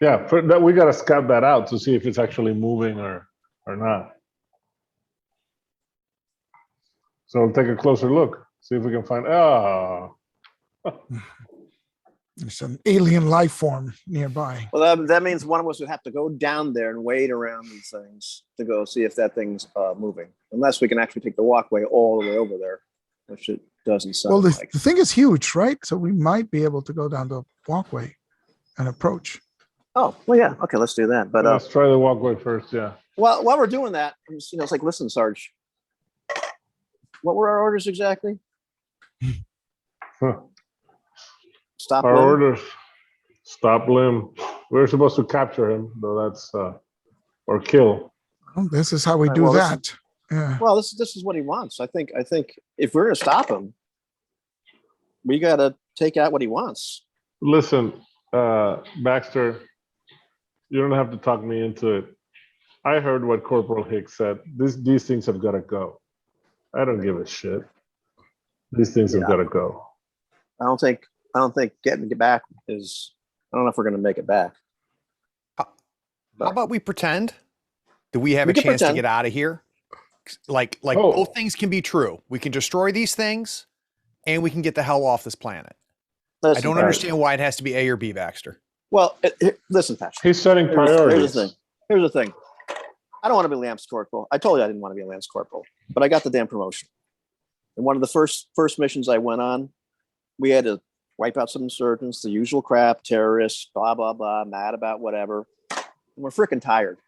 Yeah. For that, we got to scout that out to see if it's actually moving or not. So we'll take a closer look, see if we can find. There's an alien life form nearby. Well, that means one of us would have to go down there and wait around these things to go see if that thing's moving. Unless we can actually take the walkway all the way over there, which it doesn't sound Well, like. the thing is huge, right? So we might be able to go down the walkway and approach. Oh, well, yeah. Okay, let's do that. But Let's try the walkway first. Yeah. while we're doing that, it's like, listen, Sarge, what were our orders exactly? Huh. Stop. Our Lim? orders: stop Lim. We're supposed to capture him, though. That's or kill. Well, this is how we Right, do well, that. Yeah. Well, this is what he wants. I think if we're gonna stop him, we gotta take out what he wants. Listen, Baxter, you don't have to talk me into it. I heard what Corporal Hicks said. These things have got to go. I don't give a shit. These things have got to go. I don't think getting it back is. I don't know if we're gonna make it back. How about we pretend that we have We a can chance to pretend. get out of here? Like Oh. both things can be true. We can destroy these things, and we can get the hell off this planet. Listen, I don't understand why it has to be A or B, Baxter. Well, listen, Patrick. He's setting priorities. Here's the thing. I don't want to be Lance Corporal. I told you I didn't want to be a Lance Corporal, but I got the damn promotion. And one of the first missions I went on, we had to wipe out some insurgents, the usual crap, terrorists, blah, blah, blah, mad about whatever. And we're freaking tired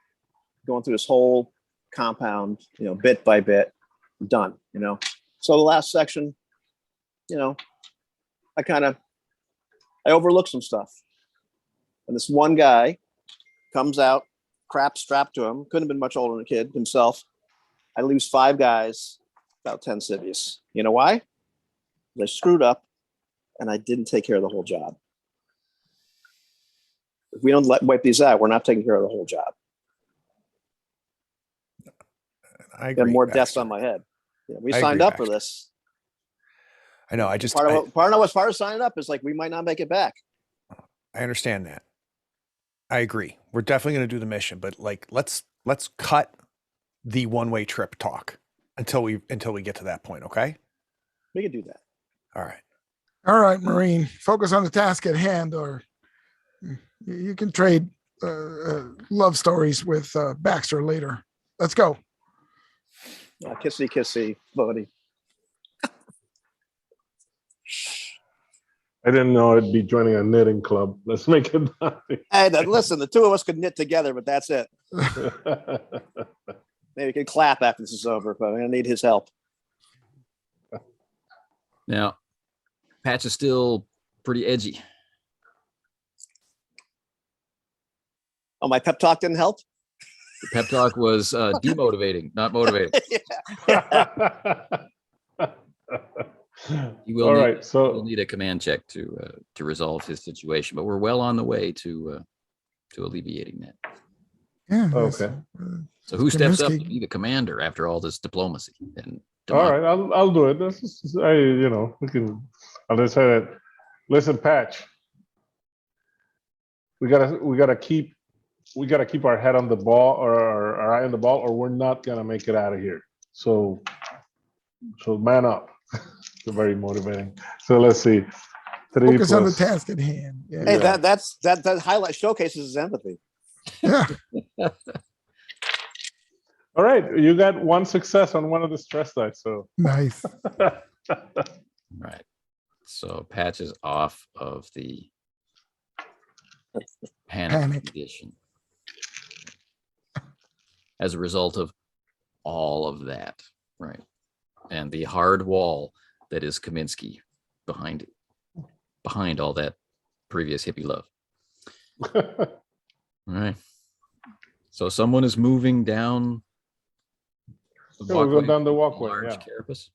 going through this whole compound, bit by bit, done, So the last section, I overlooked some stuff. And this one guy comes out, crap strapped to him, couldn't have been much older than a kid himself. I lose 5 guys, about 10 civvies. You know why? They screwed up and I didn't take care of the whole job. If we don't wipe these out, we're not taking care of the whole job. I Got agree. more Baxter. deaths on my head. We I signed agree, up for Baxter. this. I know. Part of what's part of signing up is like we might not make it back. I understand that. I agree. We're definitely going to do the mission, but let's cut the one-way trip talk until we get to that point. Okay. We can do that. All right. Marine, focus on the task at hand, or you can trade love stories with Baxter later. Let's go. Kissy, kissy, buddy. I didn't know I'd be joining a knitting club. Let's make it. Hey, listen, the two of us could knit together, but that's it. Maybe we can clap after this is over, but I'm going to need his help. Now, Patch is still pretty edgy. Oh, my pep talk didn't help? The pep talk was demotivating, not motivating. All right, We'll need a command check to resolve his situation, but we're well on the way to alleviating that. Yeah. Okay. So who steps up to Kaminski. be the commander after all this diplomacy? And All right, I'll do it. This is, we can. I'll just say that. Listen, Patch. We gotta keep our head on the ball, or our eye on the ball, or we're not gonna make it out of here. So man up. It's very motivating. So let's see. Focus on the plus- task at hand. Yeah. Hey, that highlight showcases his empathy. Yeah. All right, you got one success on one of the stress dice. So Nice. right. So Patch is off of the panic condition as a result of all of that, right? And the hard wall that is Kaminski behind all that previous hippie love. All right. So someone is moving down the Yeah, we'll go down the walkway, large yeah. carapace.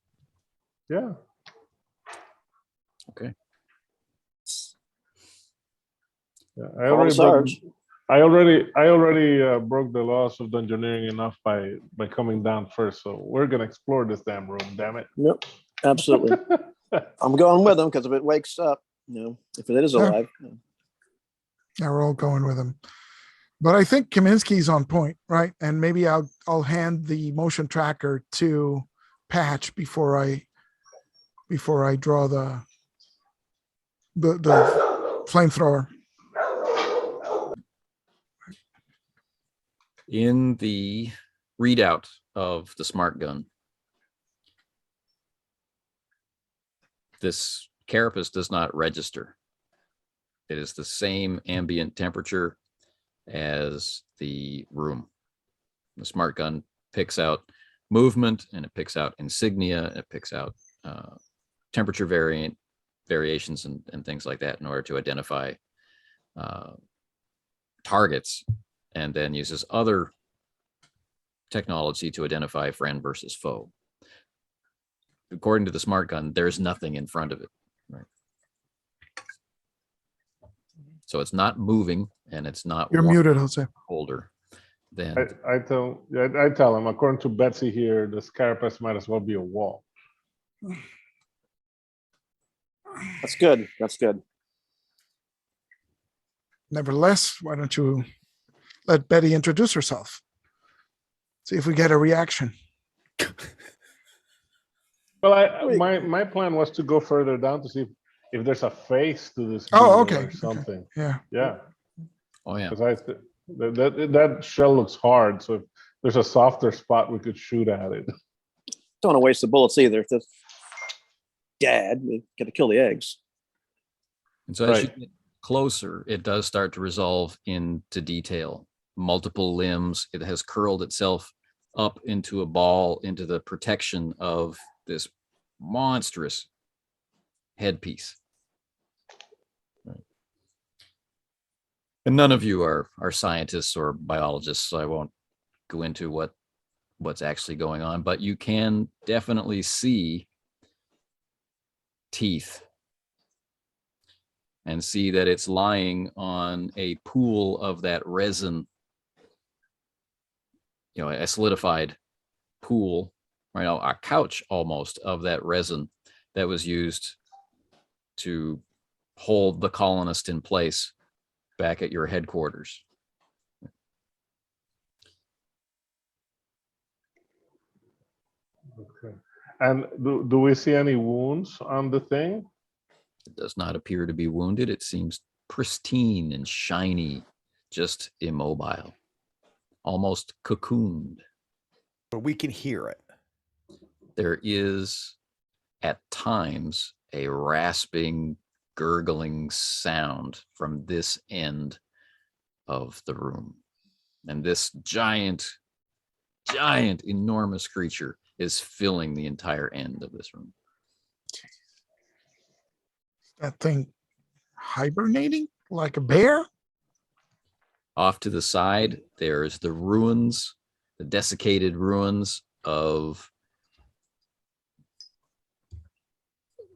yeah. Okay. Yeah, Call Sarge. I already broke the laws of dungeoneering enough by coming down first. So we're gonna explore this damn room. Damn it. Yep, absolutely. I'm going with him because if it wakes up, if it is alive. Yeah, we're all going with him. But I think Kaminski's on point, right? And maybe I'll hand the motion tracker to Patch before I draw the flamethrower. In the readout of the smart gun, this carapace does not register. It is the same ambient temperature as the room. The smart gun picks out movement, and it picks out insignia, it picks out temperature variations and things like that in order to identify targets, and then uses other technology to identify friend versus foe. According to the smart gun, there's nothing in front of it. Right. So it's not moving, and it's not. You're muted, Jose. Older than. I tell him, according to Betsy here, this carapace might as well be a wall. That's good. That's good. Nevertheless, why don't you let Betty introduce herself? See if we get a reaction. Well, my plan was to go further down to see if there's a face to this. Okay. Or something. Okay. Yeah. Oh yeah. Because that shell looks hard, so if there's a softer spot, we could shoot at it. Don't want to waste the bullets either. If the dad, we got to kill the eggs. And so as you get closer, it does start to resolve into detail. Multiple limbs. It has curled itself up into a ball into the protection of this monstrous headpiece. Right. And none of you are scientists or biologists, so I won't go into what's actually going on, but you can definitely see teeth and see that it's lying on a pool of that resin, a solidified pool, right now, a couch almost of that resin that was used to hold the colonist in place back at your headquarters. Okay. And do we see any wounds on the thing? It does not appear to be wounded. It seems pristine and shiny, just immobile, almost cocooned. But we can hear it. There is, at times, a rasping, gurgling sound from this end of the room. And this giant, enormous creature is filling the entire end of this room. That thing hibernating like a bear? Off to the side, there's the ruins, the desiccated ruins of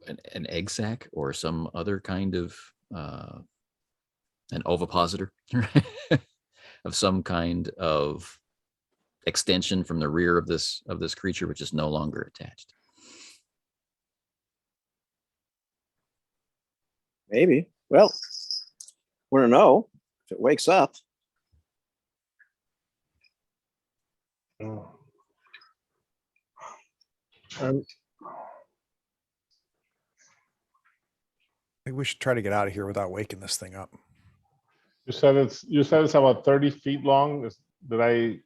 an egg sac or some other kind of an ovipositor of some kind of extension from the rear of this creature, which is no longer attached. Maybe. Well, we're gonna know if it wakes up. Oh. I think we should try to get out of here without waking this thing up. You said it's about 30 feet long. Did I?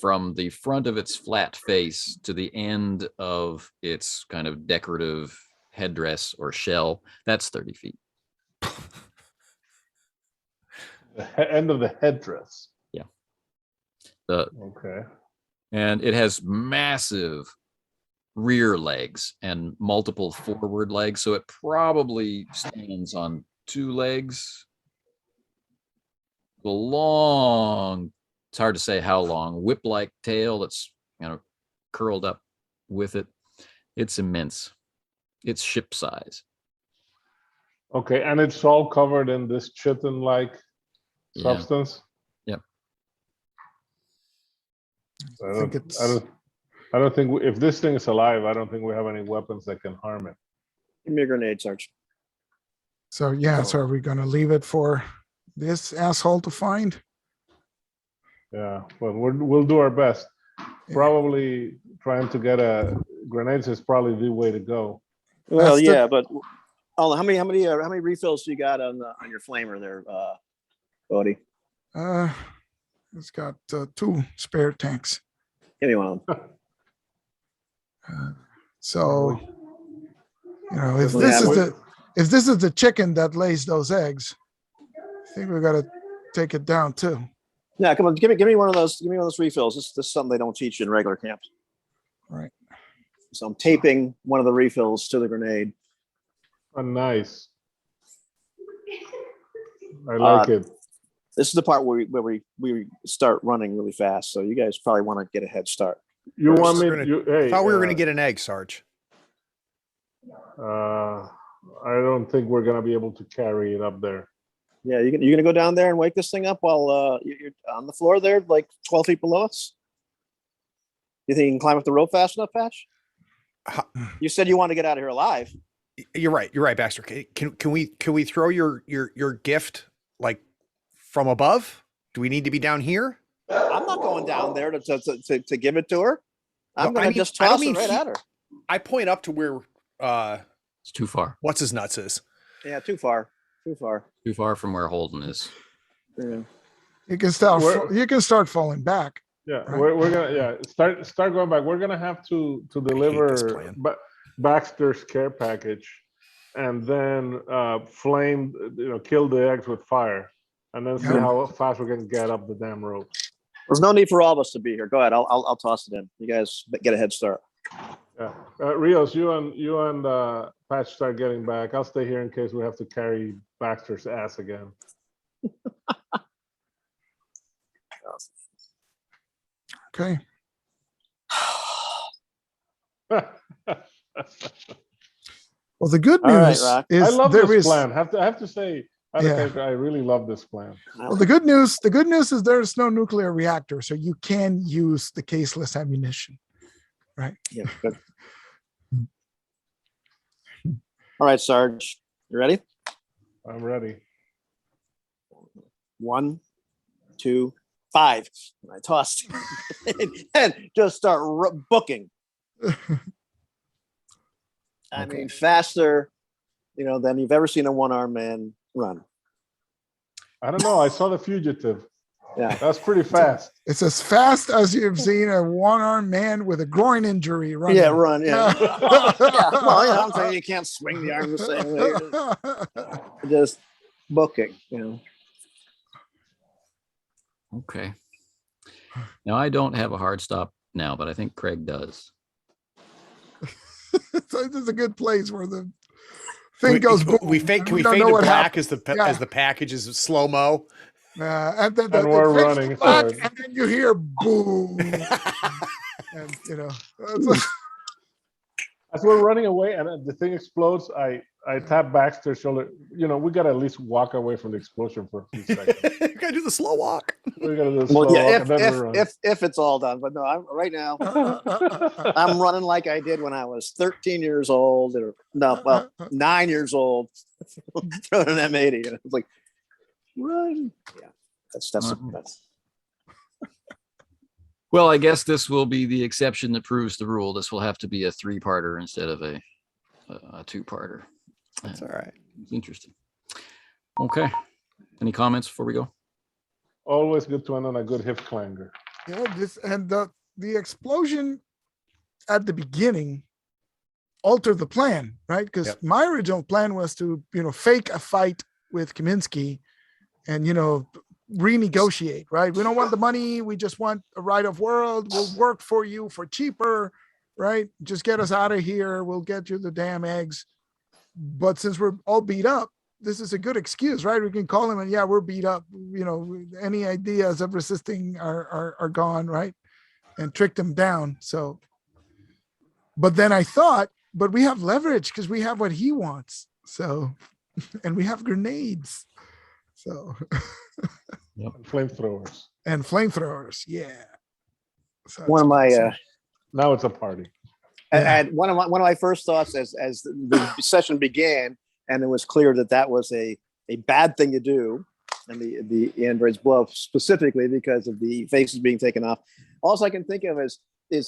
From the front of its flat face to the end of its kind of decorative headdress or shell, that's 30 feet. The end of the headdress. Yeah. Okay. And it has massive rear legs and multiple forward legs, so it probably stands on two legs. The long, it's hard to say how long, whip-like tail that's curled up with it. It's immense. It's ship size. Okay, and it's all covered in this chitin-like substance. Yep. I don't think if this thing is alive, I don't think we have any weapons that can harm it. Give me a grenade, Sarge. So yeah, so are we gonna leave it for this asshole to find? Yeah, but we'll do our best. Probably trying to get grenades is probably the way to go. Well, That's yeah, but how many refills do you got on your flamer there, Bodie? It's got 2 spare tanks. Give me one of them. So if Yeah, this is the chicken that lays those eggs, I think we gotta take it down too. Yeah, come on, give me one of those. Give me one of those refills. This is something they don't teach you in regular camps. Right. So I'm taping one of the refills to the grenade. Oh, nice. I like it. This is the part where we start running really fast. So you guys probably want to get a head start. You First, want me? we're Hey, I thought we were going to get an egg, Sarge. I don't think we're gonna be able to carry it up there. Yeah, you're gonna go down there and wake this thing up while you're on the floor there, like 12 feet below us. You think you can climb up the rope fast enough, Pash? You said you want to get out of here alive. You're right, Baxter. Can we throw your gift like from above? Do we need to be down here? I'm not going down there to give it to her. I'm No, gonna just toss it right at her. I point up to where It's too far. what's his nuts is. Yeah, too far. Too far. Too far from where Holden is. Yeah. You can start falling back. Yeah, Right. we're gonna start going back. We're gonna have to this deliver plan. Baxter's care package, and then flame, kill the eggs with fire, and then see Yeah. how fast we can get up the damn rope. There's no need for all of us to be here. Go ahead. I'll toss it in. You guys get a head start. Yeah, Rios, you and Patch start getting back. I'll stay here in case we have to carry Baxter's ass again. Okay. Well, the good All right, news Rock. is I love there this is. plan. I have to say, Yeah. I really love this plan. Well, the good news is there's no nuclear reactor, so you can use the caseless ammunition. Yeah, good. All right, Sarge. You ready? I'm ready. 1, 2, 5. And I tossed and just start booking. I mean, faster, than you've ever seen a one-armed man run. I don't know. I saw The Fugitive. Yeah. That's pretty fast. It's as fast as you've seen a one-armed man with a groin injury running. Yeah, run. Yeah. Yeah. Well, I'm saying you can't swing the arm the same way. Just booking. Okay. Now I don't have a hard stop now, but I think Craig does. So this is a good place where the thing goes boom. Can we fade don't to know what black happened. as the package is slow mo? And then And we're fades running to black, forward. and then you hear boom. And As we're running away and the thing explodes, I tap Baxter's shoulder. We got to at least walk away from the explosion for a few seconds. You gotta do the slow walk. We got to do a Well, slow yeah, walk and then we run. if it's all done. But no, right now, I'm running like I did when I was 13 years old. 9 years old, throwing an M80. And it's like, run. Yeah, that's. Well, I guess this will be the exception that proves the rule. This will have to be a 3-parter instead of a 2-parter. That's all right. It's interesting. Okay. Any comments before we go? Always good to end on a good hip clanger. The explosion at the beginning altered the plan, right? Because Yep. my original plan was to fake a fight with Kaminski and renegotiate, right? We don't want the money, we just want a right of world. We'll work for you for cheaper, right? Just get us out of here, we'll get you the damn eggs. But since we're all beat up, this is a good excuse, right? We can call him and we're beat up, any ideas of resisting are gone, right? And trick them down. So but then I thought, but we have leverage because we have what he wants. So and we have grenades. So And flamethrowers. and flamethrowers, yeah. So One of my Now it's a party. and one of my first thoughts as the session began, and it was clear that was a bad thing to do, and the androids blow up specifically because of the faces being taken off. All I can think of is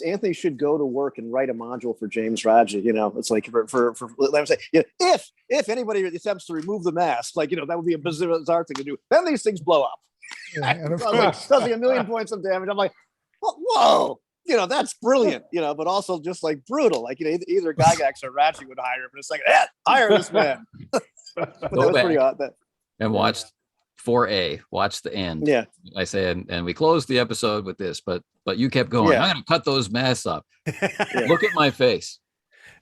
Anthony should go to work and write a module for James Raja. You know, it's like for let me say, you know, if anybody attempts to remove the mask, like, you know, that would be a bizarre thing to do. Then these things blow up. Yeah, and of Like, does like 1,000,000 points of damage. I'm like, whoa. You know, that's brilliant, you know, but also just like brutal. Like, you know, either Gygax or Ratchet would hire him. But it's like, hire this man. But that was pretty odd. And watch 4A, watch the end. Yeah. I say, and we closed the episode with this, but you kept going. Yeah. I'm going to cut those masks up. Look at my face.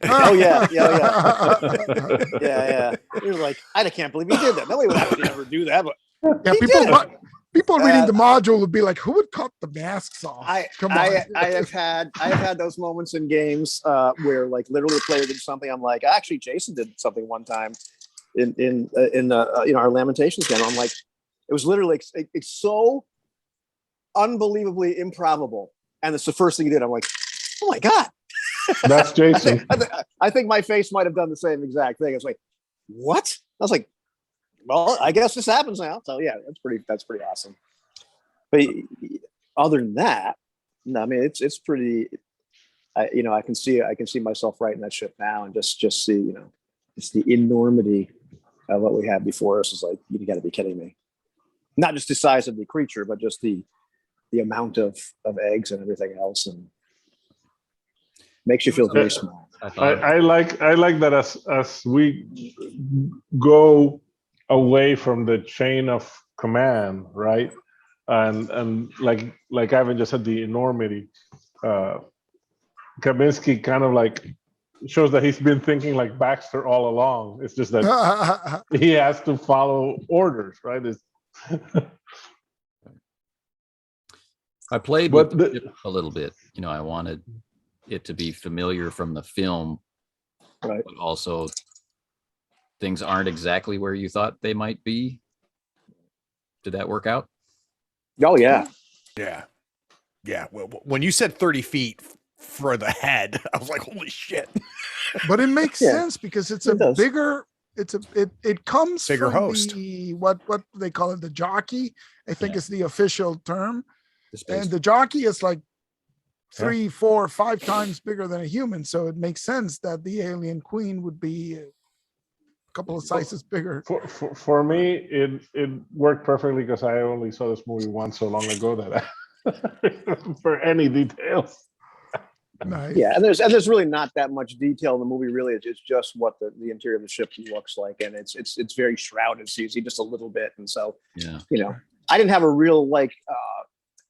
Oh, yeah. Yeah. He was like, I can't believe he did that. Nobody would actually ever do that. But yeah, people reading the module would be like, who would cut the masks off? Come on. I have had those moments in games where, like, literally a player did something. I'm like, actually, Jason did something one time in our Lamentations game. I'm like, it was literally it's so unbelievably improbable, and it's the first thing he did. I'm like, oh my god, That's Jason. I think my face might have done the same exact thing. It's like, what? I was like, well, I guess this happens now. So yeah, that's pretty awesome. But other than that, no, I mean, it's pretty. I can see myself writing that shit now and just see, you know, it's the enormity of what we had before us. Is like, you got to be kidding me. Not just the size of the creature, but just the amount of eggs and everything else, and makes you feel very small. I like that as we go away from the chain of command, right? And like Ivan just said, the enormity. Kaminski kind of like shows that he's been thinking like Baxter all along. It's just that he has to follow orders, right? I played with it a little bit. You know, I wanted it to be familiar from the film, right? But also things aren't exactly where you thought they might be. Did that work out? Oh yeah. Well, when you said 30 feet for the head, I was like, holy shit. But it makes sense because it comes bigger from host. What they call it, the jockey, I think is the official term. And the The jockey is like 3, 4, 5 times bigger than a human. So it makes sense that the alien queen would be a couple of sizes bigger. For me, it worked perfectly because I only saw this movie once so long ago that for any details. Nice. Yeah, and there's really not that much detail in the movie. Really, it's just what the interior of the ship looks like, and it's very shrouded, so you see just a little bit. And so, you know, I didn't have a real like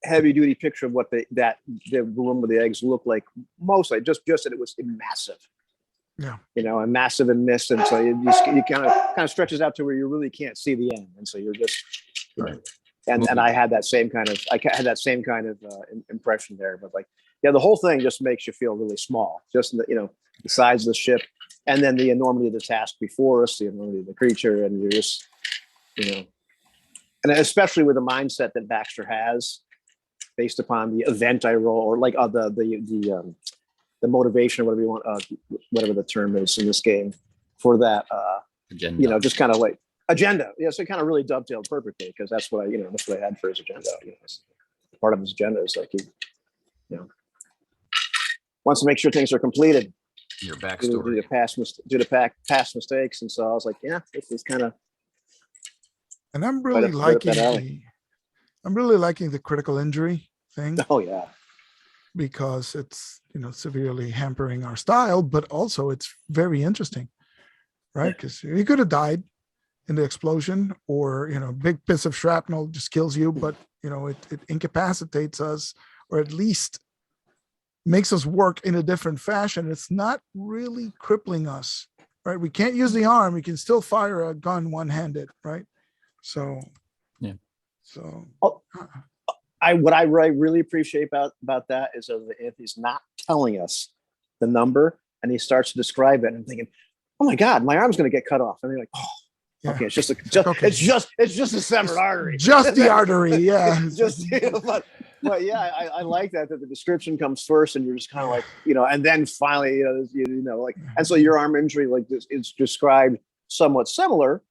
heavy duty picture of what the room with the eggs looked like. Mostly, just that it was massive. Yeah, you know, and massive and mist, and so you kind of stretches out to where you really can't see the end, and so you're just, you know, and I had that same kind of impression there, but like. Yeah, the whole thing just makes you feel really small. Just the size of the ship, and then the enormity of the task before us, the enormity of the creature, and you're just, you know, and especially with the mindset that Baxter has, based upon the event I roll, or like the motivation, or whatever you want, whatever the term is in this game, for that, agenda. You know, just kind of like agenda. Yeah, so it kind of really dovetailed perfectly because that's what I had for his agenda. You know, part of his agenda is like wants to make sure things are completed. Your backstory. Due to past mistakes, and so I was like, yeah, this is kind of. And I'm really liking the critical injury thing. Oh yeah, because it's severely hampering our style, but also it's very interesting, right? Because he could have died in the explosion, or big piece of shrapnel just kills you, but it incapacitates us, or at least makes us work in a different fashion. It's not really crippling us, right? We can't use the arm. We can still fire a gun one-handed, right? So, yeah. So, what I really appreciate about that is that Anthony's not telling us the number, and he starts to describe it, and I'm thinking, oh my God, my arm's going to get cut off. And you're like, oh, Yeah. Okay, it's just okay. it's just a severed artery. Just the artery, yeah. Just but yeah, I like that the description comes first, and you're just kind of like, you know, and then finally, you know, like, and so your arm injury like this is described somewhat similar,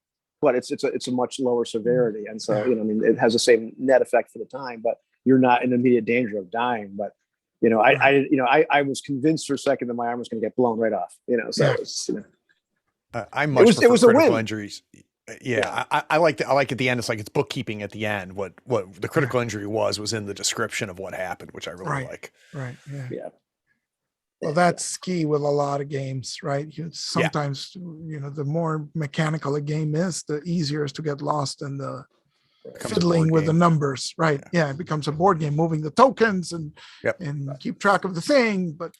but it's a much lower severity, and so you know, I mean, it has the same net effect for the time, but you're not in immediate danger of dying. But you know, I was convinced for a second that my arm was going to get blown right off. You know, so it's, you know, I much prefer a critical win. injuries. Yeah, I like at the end. It's like it's bookkeeping at the end. What the critical injury was in the description of what happened, which I really like. Right. Yeah. Well, that's key with a lot of games, right? Sometimes, you know, the more mechanical a game is, the easier it is to get lost in the fiddling with the numbers, right? Yeah, it becomes a board game, moving the tokens and keep track of the thing. But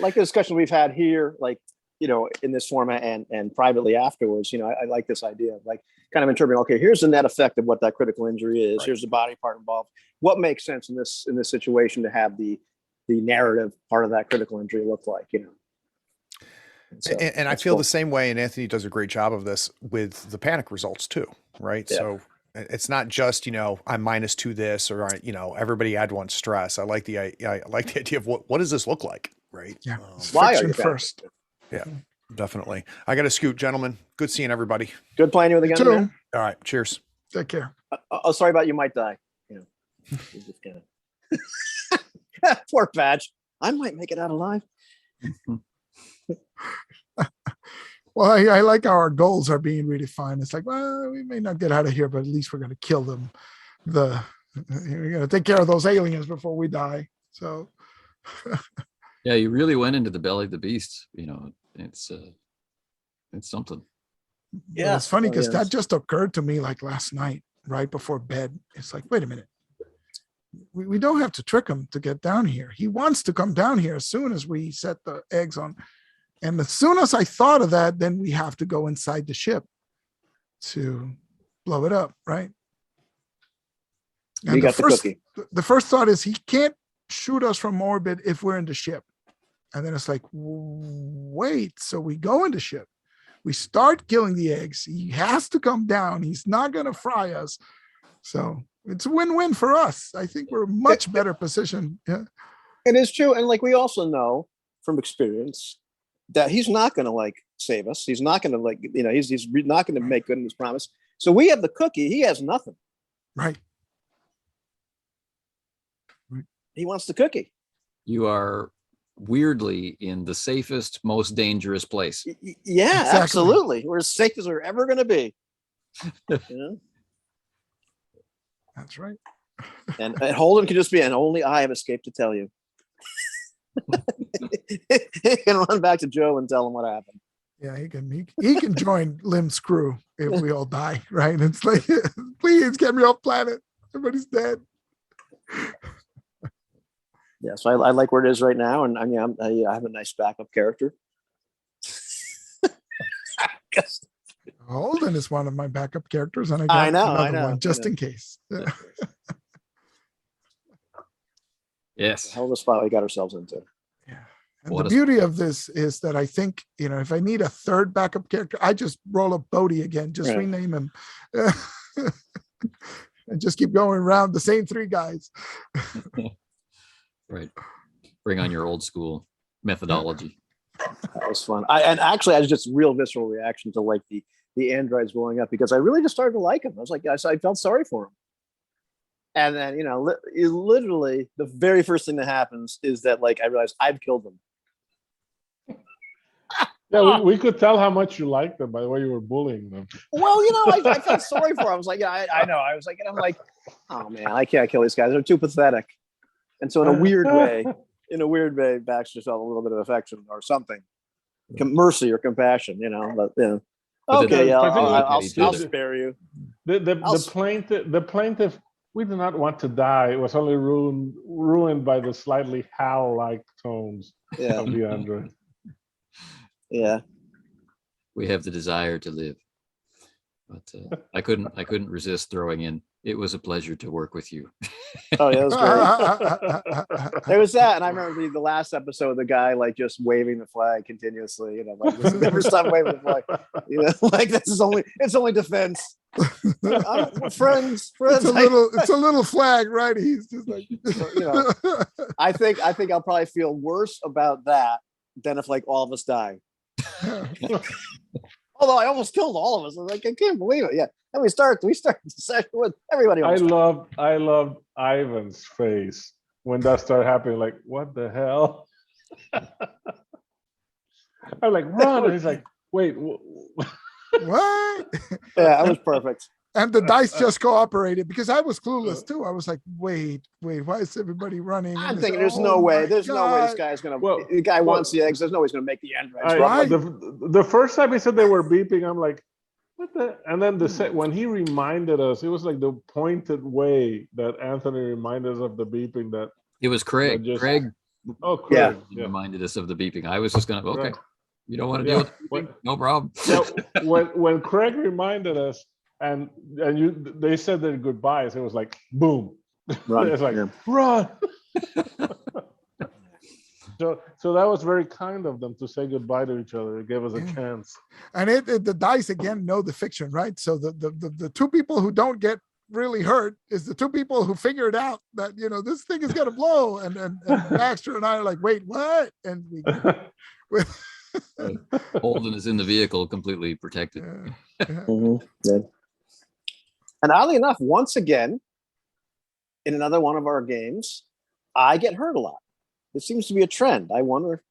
like the discussion we've had here, like, you know, in this format and privately afterwards, you know, I like this idea of like kind of interpreting, okay, here's the net effect of what that critical injury is. Here's the body part involved. What makes sense in this situation to have the narrative part of that critical injury look like, you know? And I feel the same way, and Anthony does a great job of this with the panic results too, right? Yeah. So it's not just, you know, I'm -2 this, or, you know, everybody had one stress. I like the idea of what does this look like, right? Yeah. Why are you first? Yeah, definitely. I got to scoot, gentlemen. Good seeing everybody. Good playing you with again, man. All right. Cheers. Take care. Oh, sorry about you might die. You know, poor Patch. I might make it out alive. Well, I like how our goals are being redefined. It's like, well, we may not get out of here, but at least we're going to kill them. We're going to take care of those aliens before we die. So. Yeah, you really went into the belly of the beast. You know, it's something. Yeah, but it's funny because that just occurred to me like last night, right before bed. It's like, wait a minute, we don't have to trick him to get down here. He wants to come down here as soon as we set the eggs on. And as soon as I thought of that, then we have to go inside the ship to blow it up, right? And the first thought is he can't shoot us from orbit if we're in the ship. And then it's like, wait, so we go in the ship. We start killing the eggs. He has to come down. He's not going to fry us. So it's a win-win for us. I think we're much better positioned. Yeah, it is true. And like, we also know from experience that he's not going to like save us. He's not going to like, you know, he's not going to make good on his promise. So we have the cookie. He has nothing. Right. He wants the cookie. You are weirdly in the safest, most dangerous place. Yeah, exactly. Absolutely. We're as safe as we're ever going to be. You know? That's right. And Holden can just be, and only I have escaped to tell you. He can run back to Joe and tell him what happened. Yeah, he can join Lim's crew if we all die, right? It's like, please get me off planet. Everybody's dead. Yeah, so I like where it is right now, and I mean, I have a nice backup character. Holden is one of my backup characters, and I got another one just in case. Yes. Hell of a spot we got ourselves into. Yeah. And the beauty of this is that I think, you know, if I need a third backup character, I just roll up Bodhi again, just rename him. And just keep going around the same 3 guys. Right. Bring on your old school methodology. That was fun. I had just real visceral reaction to like the androids blowing up, because I really just started to like him. I was like, I felt sorry for him. And then, you know, literally the very first thing that happens is that like I realized I've killed them. Yeah, we could tell how much you liked them by the way you were bullying them. Well, you know, I felt sorry for him. I was like, yeah, I know. I was like, and I'm like, oh man, I can't kill these guys. They're too pathetic. And so in a weird way, Baxter felt a little bit of affection or something, mercy or compassion, you know. But you know, okay, yeah, I'll spare you. The plaintiff, we do not want to die. It was only ruined by the slightly howl-like tones of the android. Yeah, we have the desire to live. But I couldn't resist throwing in. It was a pleasure to work with you. Oh yeah, that was great. There was that, and I remember the last episode, the guy like just waving the flag continuously. Like just never stop waving the flag. Like it's only defense. Friends. It's a little flag, right? He's just like, I think I'll probably feel worse about that than if like all of us die. Although I almost killed all of us. I'm like, I can't believe it. Yeah. And we start the session with everybody. I loved Ivan's face when that started happening. Like, what the hell? I'm like, run. And he's like, wait. what? Yeah, that was perfect. And the dice just cooperated because I was clueless too. I was like, wait, why is everybody running? I'm thinking there's no way this guy's gonna the guy wants the eggs. There's no way he's gonna make the end. Right. The first time he said they were beeping, I'm like, what the? And then when he reminded us, it was like the pointed way that Anthony reminded us of the beeping that it was Craig. Craig reminded us of the beeping. I was just gonna okay. Right. You don't want to deal with the beeping? No problem. when Craig reminded us, and they said their goodbyes, it was like boom. Run. It's like run. So that was very kind of them to say goodbye to each other. It gave us a chance. And the dice again know the fiction, right? So the two people who don't get really hurt is the two people who figured out that this thing is gonna blow. And Baxter and I are like, wait, what? And we Holden is in the vehicle, completely protected. Yeah. And oddly enough, once again, in another one of our games, I get hurt a lot. It seems to be a trend. I wonder.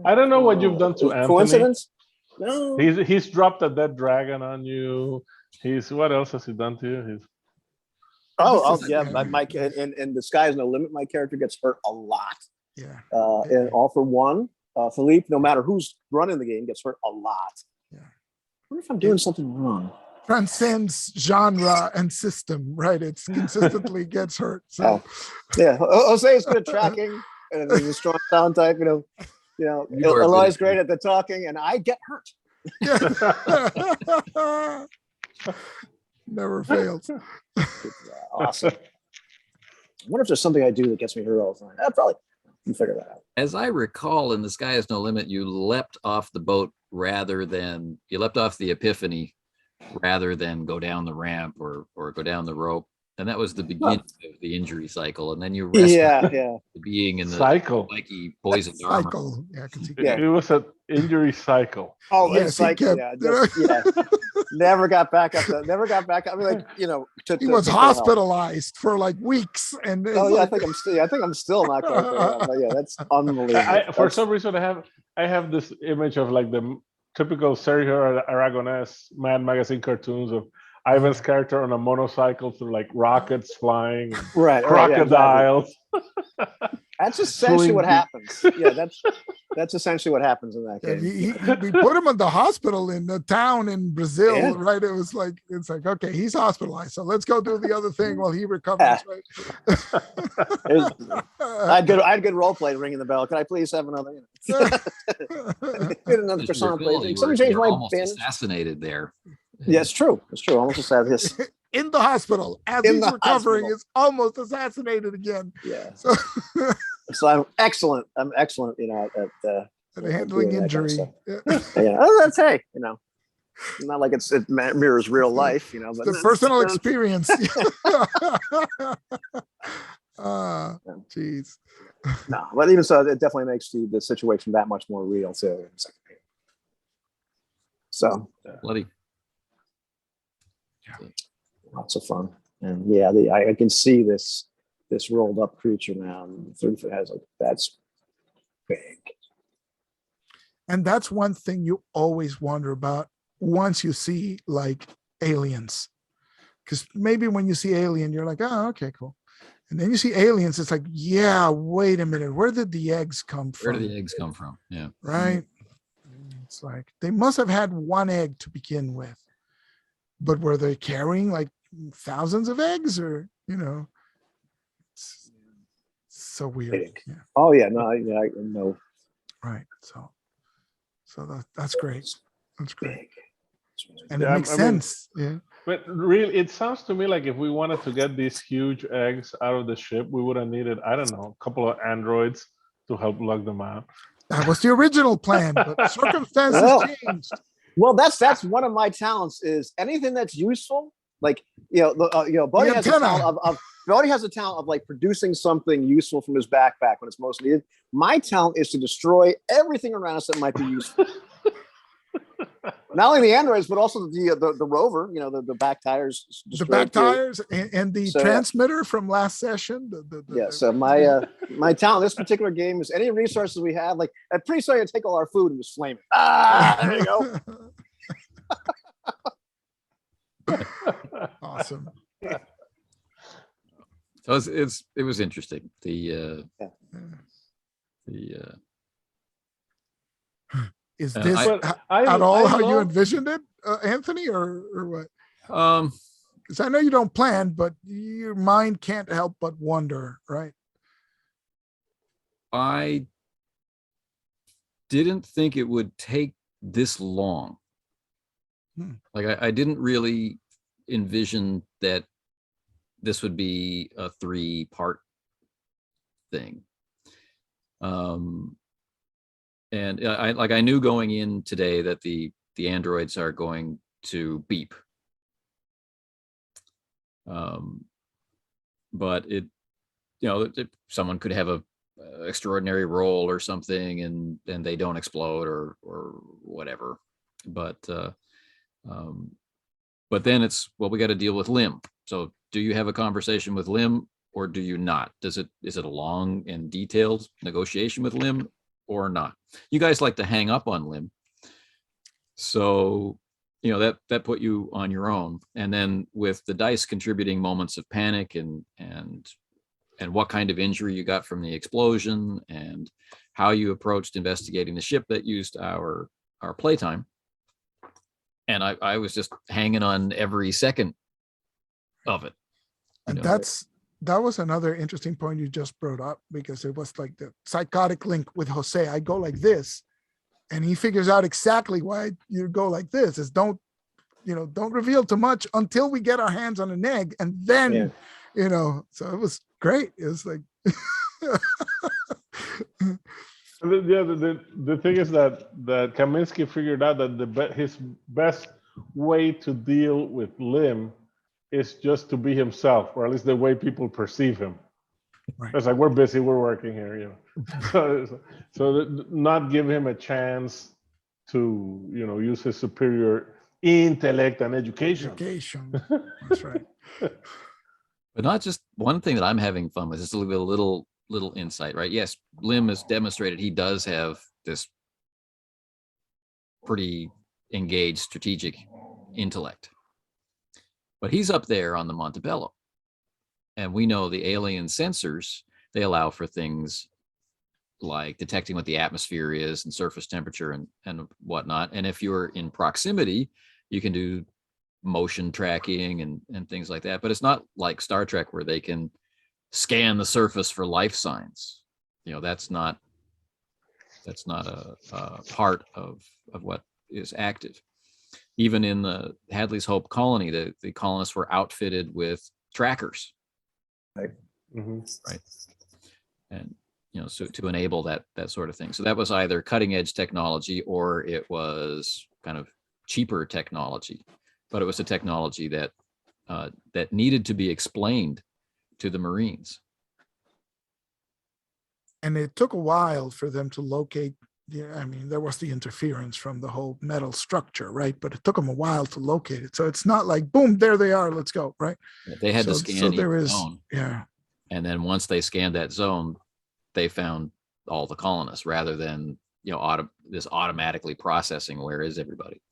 I don't know what you've done to Anthony. Coincidence? No. He's dropped a dead dragon on you. What else has he done to you? In the Sky's No Limit, my character gets hurt a lot. Yeah. And All for One, Philippe, no matter who's running the game, gets hurt a lot. Yeah. I wonder if I'm doing something wrong. Transcends genre and system, right? It's consistently gets hurt. So yeah, Jose is good at tracking, and he's a strong sound type. Eloy's great at the talking, and I get hurt. Never fails. Awesome. I wonder if there's something I do that gets me hurt all the time. Probably can figure that out. As I recall, in The Sky Is No Limit, you leapt off the boat you leapt off the Epiphany rather than go down the ramp or go down the rope. And that was the beginning of the injury cycle. And then you rescued the being in the cycle, spiky poisoned armor. Cycle. Yeah, it was an injury cycle. Oh, yes, cycle. Never got back up. I mean, he was hospitalized for like weeks. And I think I'm still not quite there. But yeah, that's unbelievable. For some reason, I have this image of like the typical Sergio Aragonés Mad Magazine cartoons of Ivan's character on a motorcycle through like rockets flying, crocodiles. That's essentially what happens. Yeah, that's essentially what happens in that game. We put him in the hospital in the town in Brazil, right? It's like okay, he's hospitalized, so let's go do the other thing while he recovers. Right? I had good role play ringing the bell. Can I please have another? Get another persona play. Somebody change my bandage. Assassinated there. Yeah, it's true. It's true. Almost assassinated. In the hospital as he's recovering, is almost assassinated again. Yeah. So I'm excellent. I'm excellent. At handling injury. That's not like it mirrors real life. But the personal experience. Jeez. No, but even so, it definitely makes the situation that much more real too. So bloody. Yeah. Lots of fun, and I can see this rolled up creature now. And 3 foot has that's big, and that's one thing you always wonder about once you see like aliens, because maybe when you see alien, you're like, oh, okay, cool, and then you see aliens, it's like, yeah, wait a minute, where did the eggs come from? Where did the eggs come from? Yeah, right. It's like they must have had one egg to begin with. But were they carrying like thousands of eggs, or it's so weird. Yeah. Oh yeah, no, I know. Right. So that's great. That's great. And Yeah, it makes I mean, sense. Yeah. But really, it sounds to me like if we wanted to get these huge eggs out of the ship, we would have needed, I don't know, a couple of androids to help lug them out. That was the original plan, but circumstances Well, changed. Well, that's one of my talents is anything that's useful. Like Buddy has a antenna. talent of Buddy has a talent of like producing something useful from his backpack when it's most needed. My talent is to destroy everything around us that might be useful. Not only the androids, but also the rover. The back tires. The back tires and the So, transmitter from last session. So my talent in this particular game is any resources we have. Like I'm pretty sure you take all our food and just flame it. There you go. Awesome. So it was interesting. Is this I at all how you love- envisioned it, Anthony, or what? Um, Because I know you don't plan, but your mind can't help but wonder, right? I didn't think it would take this long. Like I didn't really envision that this would be a 3-part thing. And I knew going in today that the androids are going to beep. But someone could have a extraordinary roll or something and they don't explode or whatever. But then it's, well, we got to deal with Lim. So do you have a conversation with Lim or do you not? Is it a long and detailed negotiation with Lim or not? You guys like to hang up on Lim. So, that put you on your own. And then with the dice contributing moments of panic and what kind of injury you got from the explosion and how you approached investigating the ship that used our playtime. And I was just hanging on every second of it. And that was another interesting point you just brought up, because it was like the psychotic link with Jose. I go like this, and he figures out exactly why you go like this. Is don't reveal too much until we get our hands on an egg, and then so it was great. It was like the thing is that Kaminski figured out that his best way to deal with Lim is just to be himself, or at least the way people perceive him. Right. It's like, we're busy, we're working here, so not give him a chance to use his superior intellect and education. That's right. But not just one thing that I'm having fun with, just a little insight, right? Yes, Lim has demonstrated he does have this pretty engaged strategic intellect. But he's up there on the Montebello. And we know the alien sensors, they allow for things like detecting what the atmosphere is and surface temperature and whatnot. And if you're in proximity, you can do motion tracking and things like that. But it's not like Star Trek where they can scan the surface for life signs. That's not a part of what is active. Even in the Hadley's Hope colony, the colonists were outfitted with trackers. Right. Mm-hmm. Right. And, so to enable that sort of thing. So that was either cutting edge technology or it was kind of cheaper technology, but it was a technology that needed to be explained to the Marines. And it took a while for them to locate. There was the interference from the whole metal structure, right? But it took them a while to locate it. So it's not like, boom, there they are, let's go, right? They had to scan each there is, zone. yeah. And then once they scanned that zone, they found all the colonists rather than, this automatically processing where is everybody.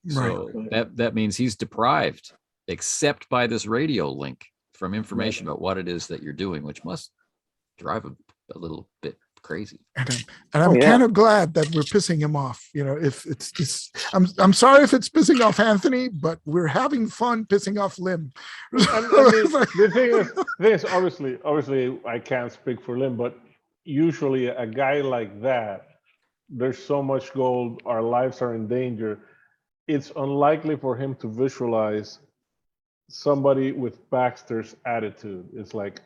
So that means he's deprived, except by this radio link, from information about what it is that you're doing, which must drive a little bit crazy. And I'm kind of glad that we're pissing him off. If it's just, I'm sorry if it's pissing off Anthony, but we're having fun pissing off Lim. The thing is, obviously, I can't speak for Lim, but usually a guy like that, there's so much gold, our lives are in danger. it's unlikely for him to visualize somebody with Baxter's attitude. It's like,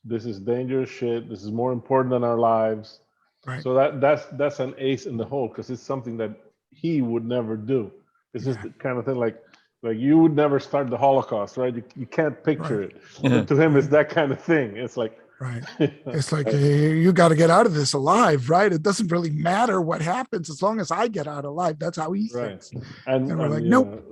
this is dangerous shit. This is more important than our lives. Right. So that's an ace in the hole, because it's something that he would never do. It's just the kind of thing like you would never start the Holocaust, right? You can't picture it. But to him, it's that kind of thing. It's like, right. It's like, you got to get out of this alive, right? It doesn't really matter what happens as long as I get out alive. That's how he right. thinks. And we're like, you nope.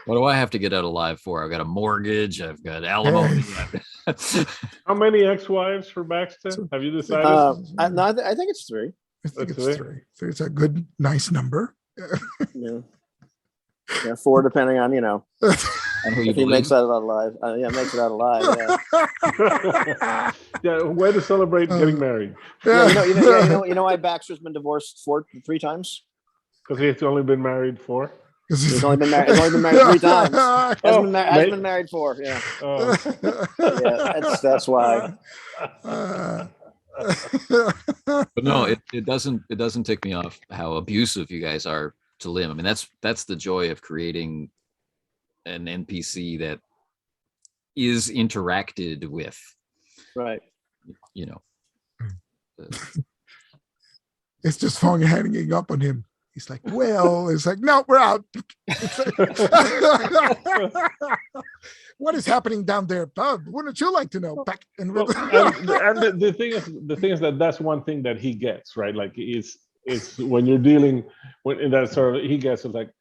What do I have to get out alive for? I've got a mortgage. I've got alimony. How many ex-wives for Baxter? Have you decided? No, I think it's 3. I think That's it's it. 3. 3 is a good, nice number. Yeah. 4 depending on, And who you if he believe. makes that out alive. Makes it out alive. Yeah. Yeah, way to celebrate getting married. Yeah, you know why Baxter's been divorced 3 times? Because he's only been married 4. He's only been married 3 times. Hasn't been married 4. Yeah. Oh. Yeah, that's why. But no, it doesn't tick me off how abusive you guys are to Lim. I mean, that's the joy of creating an NPC that is interacted with. Right. It's just fun hanging up on him. He's like, well, it's like, no, we're out. What is happening down there, Bub? Wouldn't you like to know? Back and the thing is that that's one thing that he gets, right? Like it's when you're dealing in that sort of, he gets, it's like,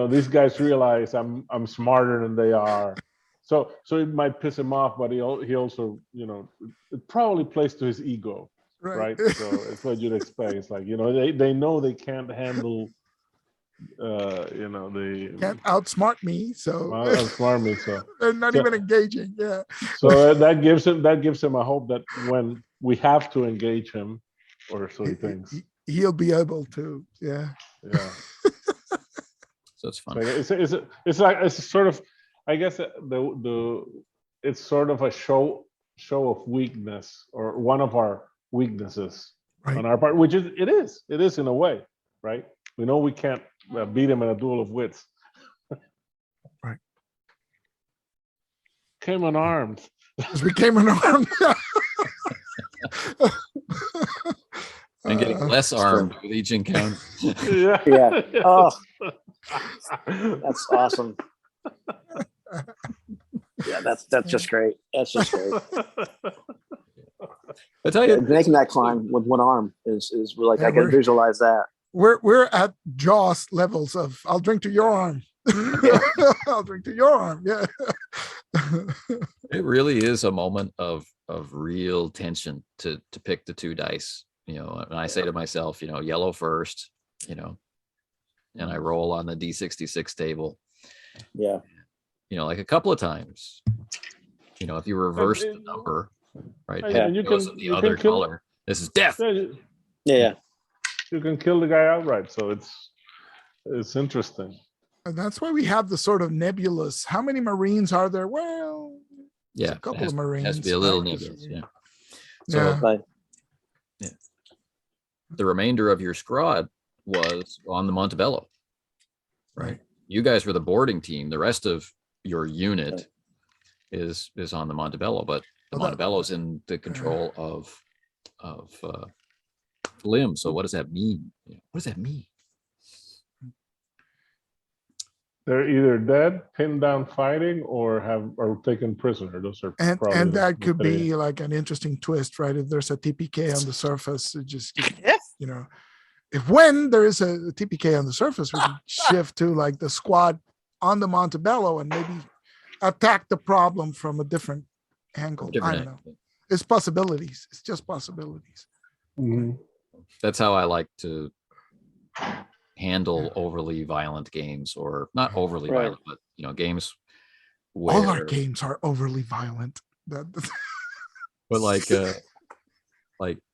these guys realize I'm smarter than they are. So it might piss him off, but he also, it probably plays to his ego. Right. So it's what you'd expect. It's like, they know they can't handle, they can't outsmart me. So outsmart me. So they're not even engaging. Yeah. So that gives him a hope that when we have to engage him, or so he thinks, he'll be able to. Yeah. Yeah. So it's fun. It's sort of, I guess it's sort of a show of weakness, or one of our weaknesses on our part, which it is in a way, right? We know we can't beat him in a duel of wits. Right. Came unarmed. As we came unarmed. And getting less armed with each encounter. Yeah. Oh, that's awesome. Yeah, that's just great. That's just great. I tell you, making that climb with one arm is like, I can visualize that. We're at Jaws levels of I'll drink to your arm. I'll drink to your arm. Yeah. It really is a moment of real tension to pick the 2 dice. And I say to myself, yellow first, and I roll on the D66 table. Yeah. Like a couple of times, if you reverse the number, right? Yeah. And the other color. This is death. Yeah. You can kill the guy outright. So it's interesting. And that's why we have the sort of nebulous. How many Marines are there? Well, yeah, a couple of Marines. Has to be a little nebulous. Yeah. So the remainder of your squad was on the Montebello. Right. You guys were the boarding team. The rest of your unit is on the Montebello, but the Montebello is in the control of Lim. So what does that mean? What does that mean? They're either dead, pinned down fighting, or taken prisoner. Those are and that could be like an interesting twist, right? If there's a TPK on the surface, it just if when there is a TPK on the surface, we can shift to like the squad on the Montebello and maybe attack the problem from a different angle. I don't know. It's possibilities. It's just possibilities. Mm-hmm. That's how I like to handle overly violent games, or not overly violent, but games where all our games are overly violent. But like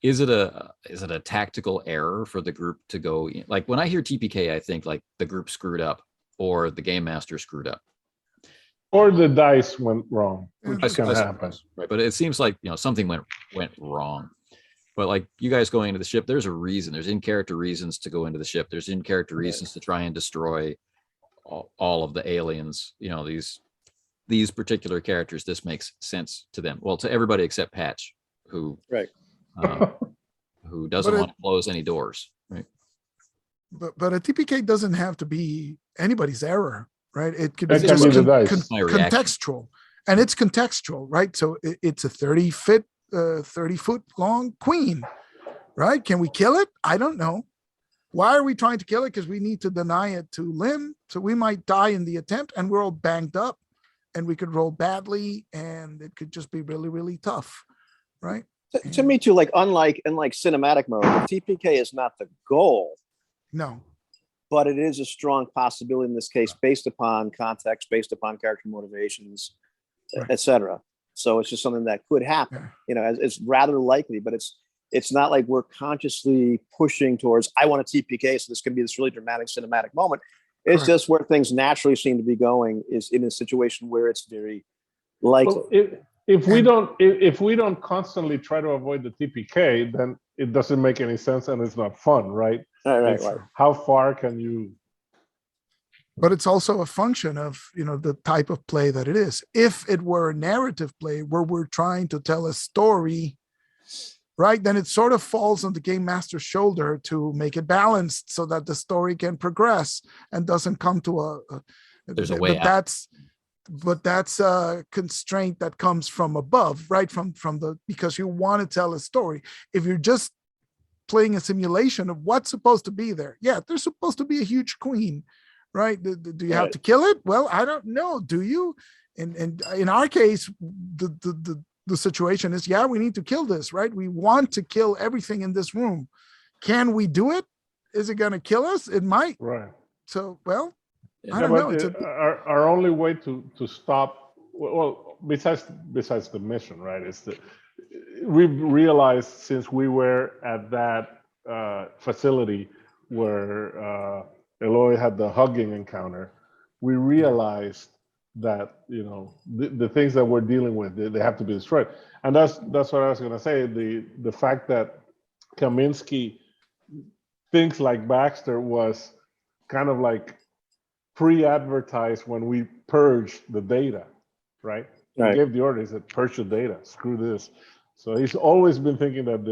is it a tactical error for the group to go in? Like when I hear TPK, I think like the group screwed up or the game master screwed up. Or the dice went wrong, which can happen. Right, but it seems like something went wrong. But like you guys going into the ship, there's a reason. There's in-character reasons to go into the ship. There's in-character reasons to try and destroy all of the aliens. You know, these particular characters. This makes sense to them. Well, to everybody except Patch, who who doesn't want to close any doors. Right. But a TPK doesn't have to be anybody's error, right? It could be That can just be the dice. contextual, and it's contextual, right? So it's a 30-foot long queen, right? Can we kill it? I don't know. Why are we trying to kill it? Because we need to deny it to Lim, so we might die in the attempt, and we're all banged up, and we could roll badly, and it could just be really, really tough, right? To me too, like unlike cinematic mode, the TPK is not the goal. No. But it is a strong possibility in this case, based upon context, based upon character motivations, Right. etc. So it's just something that could happen. Yeah. You know, it's rather likely, but it's not like we're consciously pushing towards, I want a TPK, so this can be this really dramatic cinematic moment. It's Correct. just where things naturally seem to be going is in a situation where it's very likely. Well, if we don't constantly try to avoid the TPK, then it doesn't make any sense and it's not fun, right? Right. How far can you? But it's also a function of, you know, the type of play that it is. If it were a narrative play where we're trying to tell a story, right, then it sort of falls on the game master's shoulder to make it balanced so that the story can progress and doesn't come to There's a way out. But that's a constraint that comes from above, right? From because you want to tell a story. If you're just playing a simulation of what's supposed to be there, yeah, there's supposed to be a huge queen, right? Do you have to kill it? Well, I don't know. Do you? And in our case, the situation is, yeah, we need to kill this, right? We want to kill everything in this room. Can we do it? Is it going to kill us? It might. Right. So, well, I Yeah, don't but know. our only way to stop, well, besides the mission, right, is that we've realized since we were at that facility where Eloy had the hugging encounter, we realized that, you know, the things that we're dealing with, they have to be destroyed. And that's what I was going to say. The fact that Kaminski thinks like Baxter was kind of like pre-advertised when we purged the data, right? He gave the order, he said, purge the data, screw this. So he's always been thinking that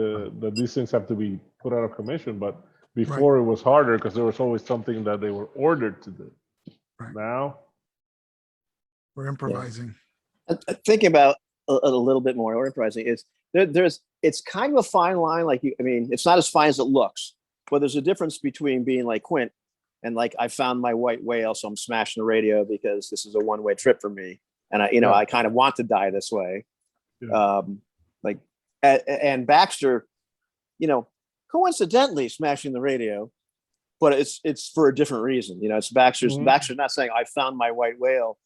these things have to be put out of commission, but before it was harder because there was always something that they were ordered to do. Right. Now We're improvising. Thinking about a little bit more, we're improvising, is it's kind of a fine line. Like, it's not as fine as it looks, but there's a difference between being like Quint and like, I found my white whale, so I'm smashing the radio because this is a one-way trip for me. And I kind of want to die this way. Yeah. And Baxter, coincidentally smashing the radio, but it's for a different reason. It's Baxter's not saying I found my white whale,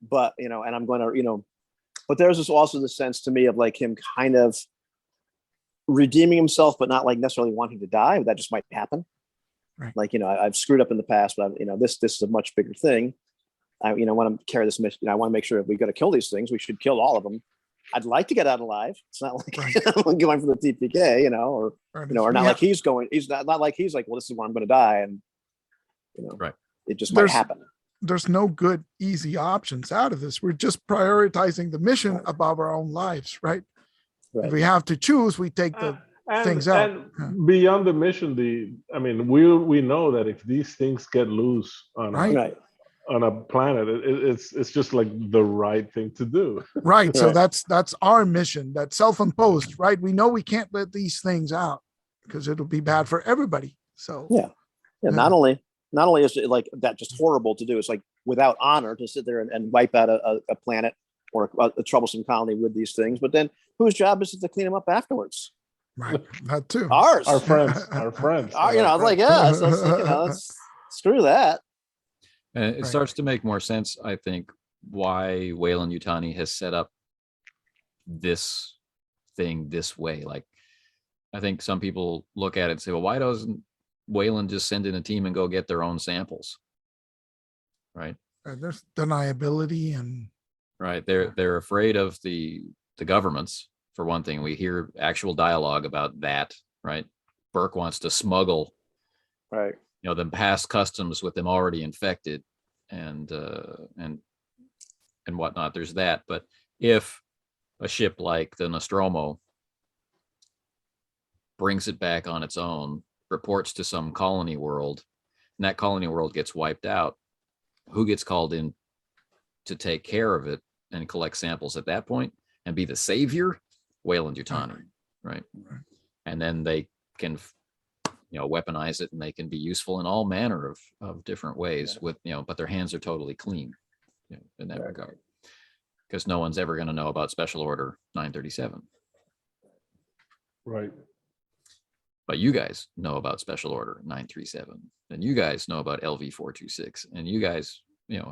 but, and I'm going to, but there's also the sense to me of like him kind of redeeming himself, but not like necessarily wanting to die. That just might happen. Right. Like, I've screwed up in the past, but this is a much bigger thing. I want to carry this mission. I want to make sure if we're going to kill these things, we should kill all of them. I'd like to get out alive. It's not like I'm going for the TPK, or not like he's going. He's not like he's like, well, this is where I'm going to die, and it just might happen. There's no good, easy options out of this. We're just prioritizing the mission above our own lives, right? If we have to choose, we take the things out. And beyond the mission, we know that if these things get loose on a planet, it's just like the right thing to do. Right. So that's our mission, that's self-imposed, right? We know we can't let these things out because it'll be bad for everybody. So not only is it like that just horrible to do, it's like without honor to sit there and wipe out a planet or a troublesome colony with these things, but then whose job is it to clean them up afterwards? Right. That too. Ours. Our friends. Let's screw that. And it starts to make more sense, I think, why Weyland-Yutani has set up this thing this way. Like, I think some people look at it and say, well, why doesn't Weyland just send in a team and go get their own samples? Right. There's deniability and they're afraid of the governments for one thing. We hear actual dialogue about that, right? Burke wants to smuggle, Right. them past customs with them already infected, and whatnot. There's that. But if a ship like the Nostromo brings it back on its own, reports to some colony world, and that colony world gets wiped out, who gets called in to take care of it and collect samples at that point and be the savior? Weyland-Yutani, right? And then they can weaponize it, and they can be useful in all manner of different ways with but their hands are totally clean in that regard, because no one's ever going to know about Special Order 937. Right. But you guys know about Special Order 937, and you guys know about LV 426, and you guys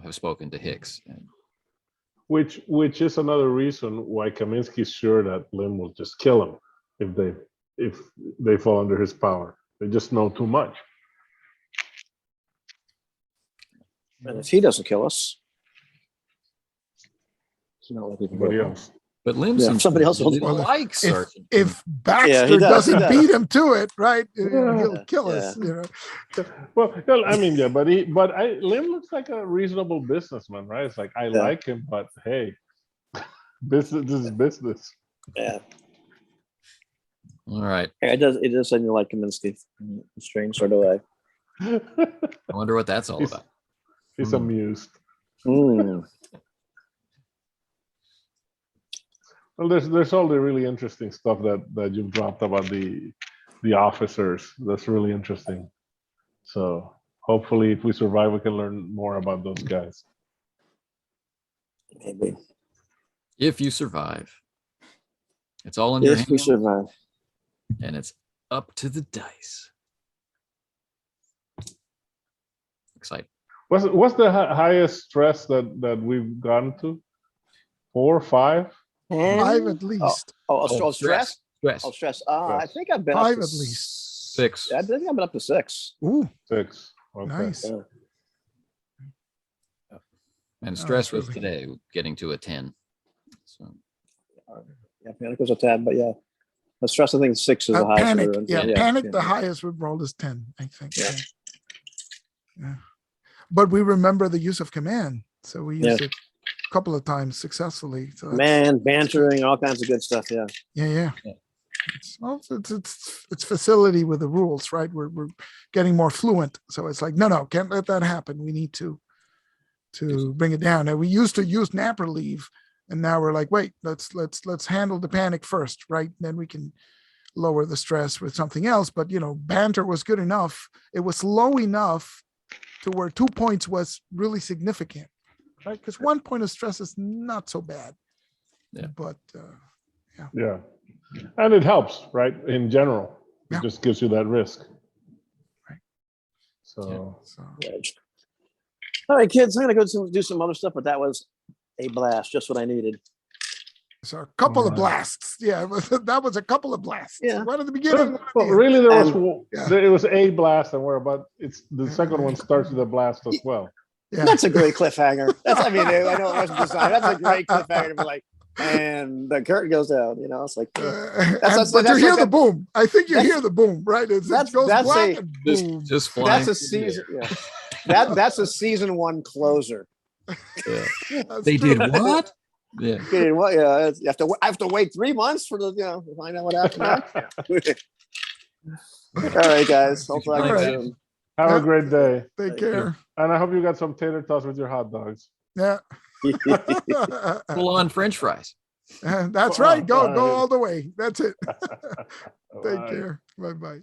have spoken to Hicks, and Which is another reason why Kaminski's sure that Lim will just kill him if they fall under his power. They just know too much. And if he doesn't kill us, it's not like we can go Somebody home. else. but Lim Yeah, seems somebody else will- really like Sergeant. If Baxter Yeah, he does, he doesn't does. beat him to it, right? Yeah. He'll kill us. Yeah. Well, I mean, yeah, but Lim looks like a reasonable businessman, right? It's like I like him, but hey, business this is business. Yeah. All right. It does seem like Kaminski in a strange sort of way. I wonder what that's all He's- about. He's amused. Mm. Well, there's all the really interesting stuff that you've dropped about the officers. That's really interesting. So hopefully, if we survive, we can learn more about those guys. Maybe. If you survive, it's all in your If we hands, survive. and it's up to the dice. Exciting. What's the highest stress that we've gotten to? 4, 5? 5 at least. Stress? Stress. Oh, stress. I think I've been 5 up to at least. 6. I think I've been up to 6. Ooh, 6. Okay. nice. Yeah. And stress was really- today getting to a 10. So Yeah, panic was a 10, but yeah. The stress, I think 6 is the highest. Panic, we're in. yeah, panic. The highest we've rolled is 10, I think. Yeah. Yeah. But we remember the use of command, so we used Yeah. it a couple of times successfully. So that's- Man, bantering, all kinds of good stuff. Yeah. yeah. Yeah. It's facility with the rules, right? We're getting more fluent, so it's like no, can't let that happen. We need to bring it down. And we used to use napper leave, and now we're like, wait, let's handle the panic first, right? Then we can lower the stress with something else. But banter was good enough. It was low enough to where 2 points was really significant, right? Because 1 point of stress is not so bad. Yeah. But Yeah. And it helps, right? In general, Yeah. it just gives you that risk. Right. So, so All right, kids, I'm going to go do some other stuff, but that was a blast. Just what I needed. So a couple of Right. blasts. Yeah, that was a couple of blasts. Yeah. One at the beginning. One at the well, end. really, Yeah. it was a blast, and we're about. It's the second one starts with a blast as well. Yeah. That's a great cliffhanger. I know it wasn't designed. That's a great cliffhanger to be like, and the curtain goes down. It's like, But that's you hear like the a- boom. I think you that's- hear the boom, right? It goes that's black a- and just, boom. just flying. that's a through the season. Yeah. That's a season 1 closer. air. Yeah. That's They true. did what? Yeah. Okay, well, yeah, you have to wait 3 months for to find out what happened. All right, guys. Hopefully, I All can right. soon. Have Yeah. a great day, Take care. and I hope you got some tater tots with your hot dogs. Yeah. Full on French fries. That's right. Go Bye. all the way. That's it. Take Bye. care. Bye bye.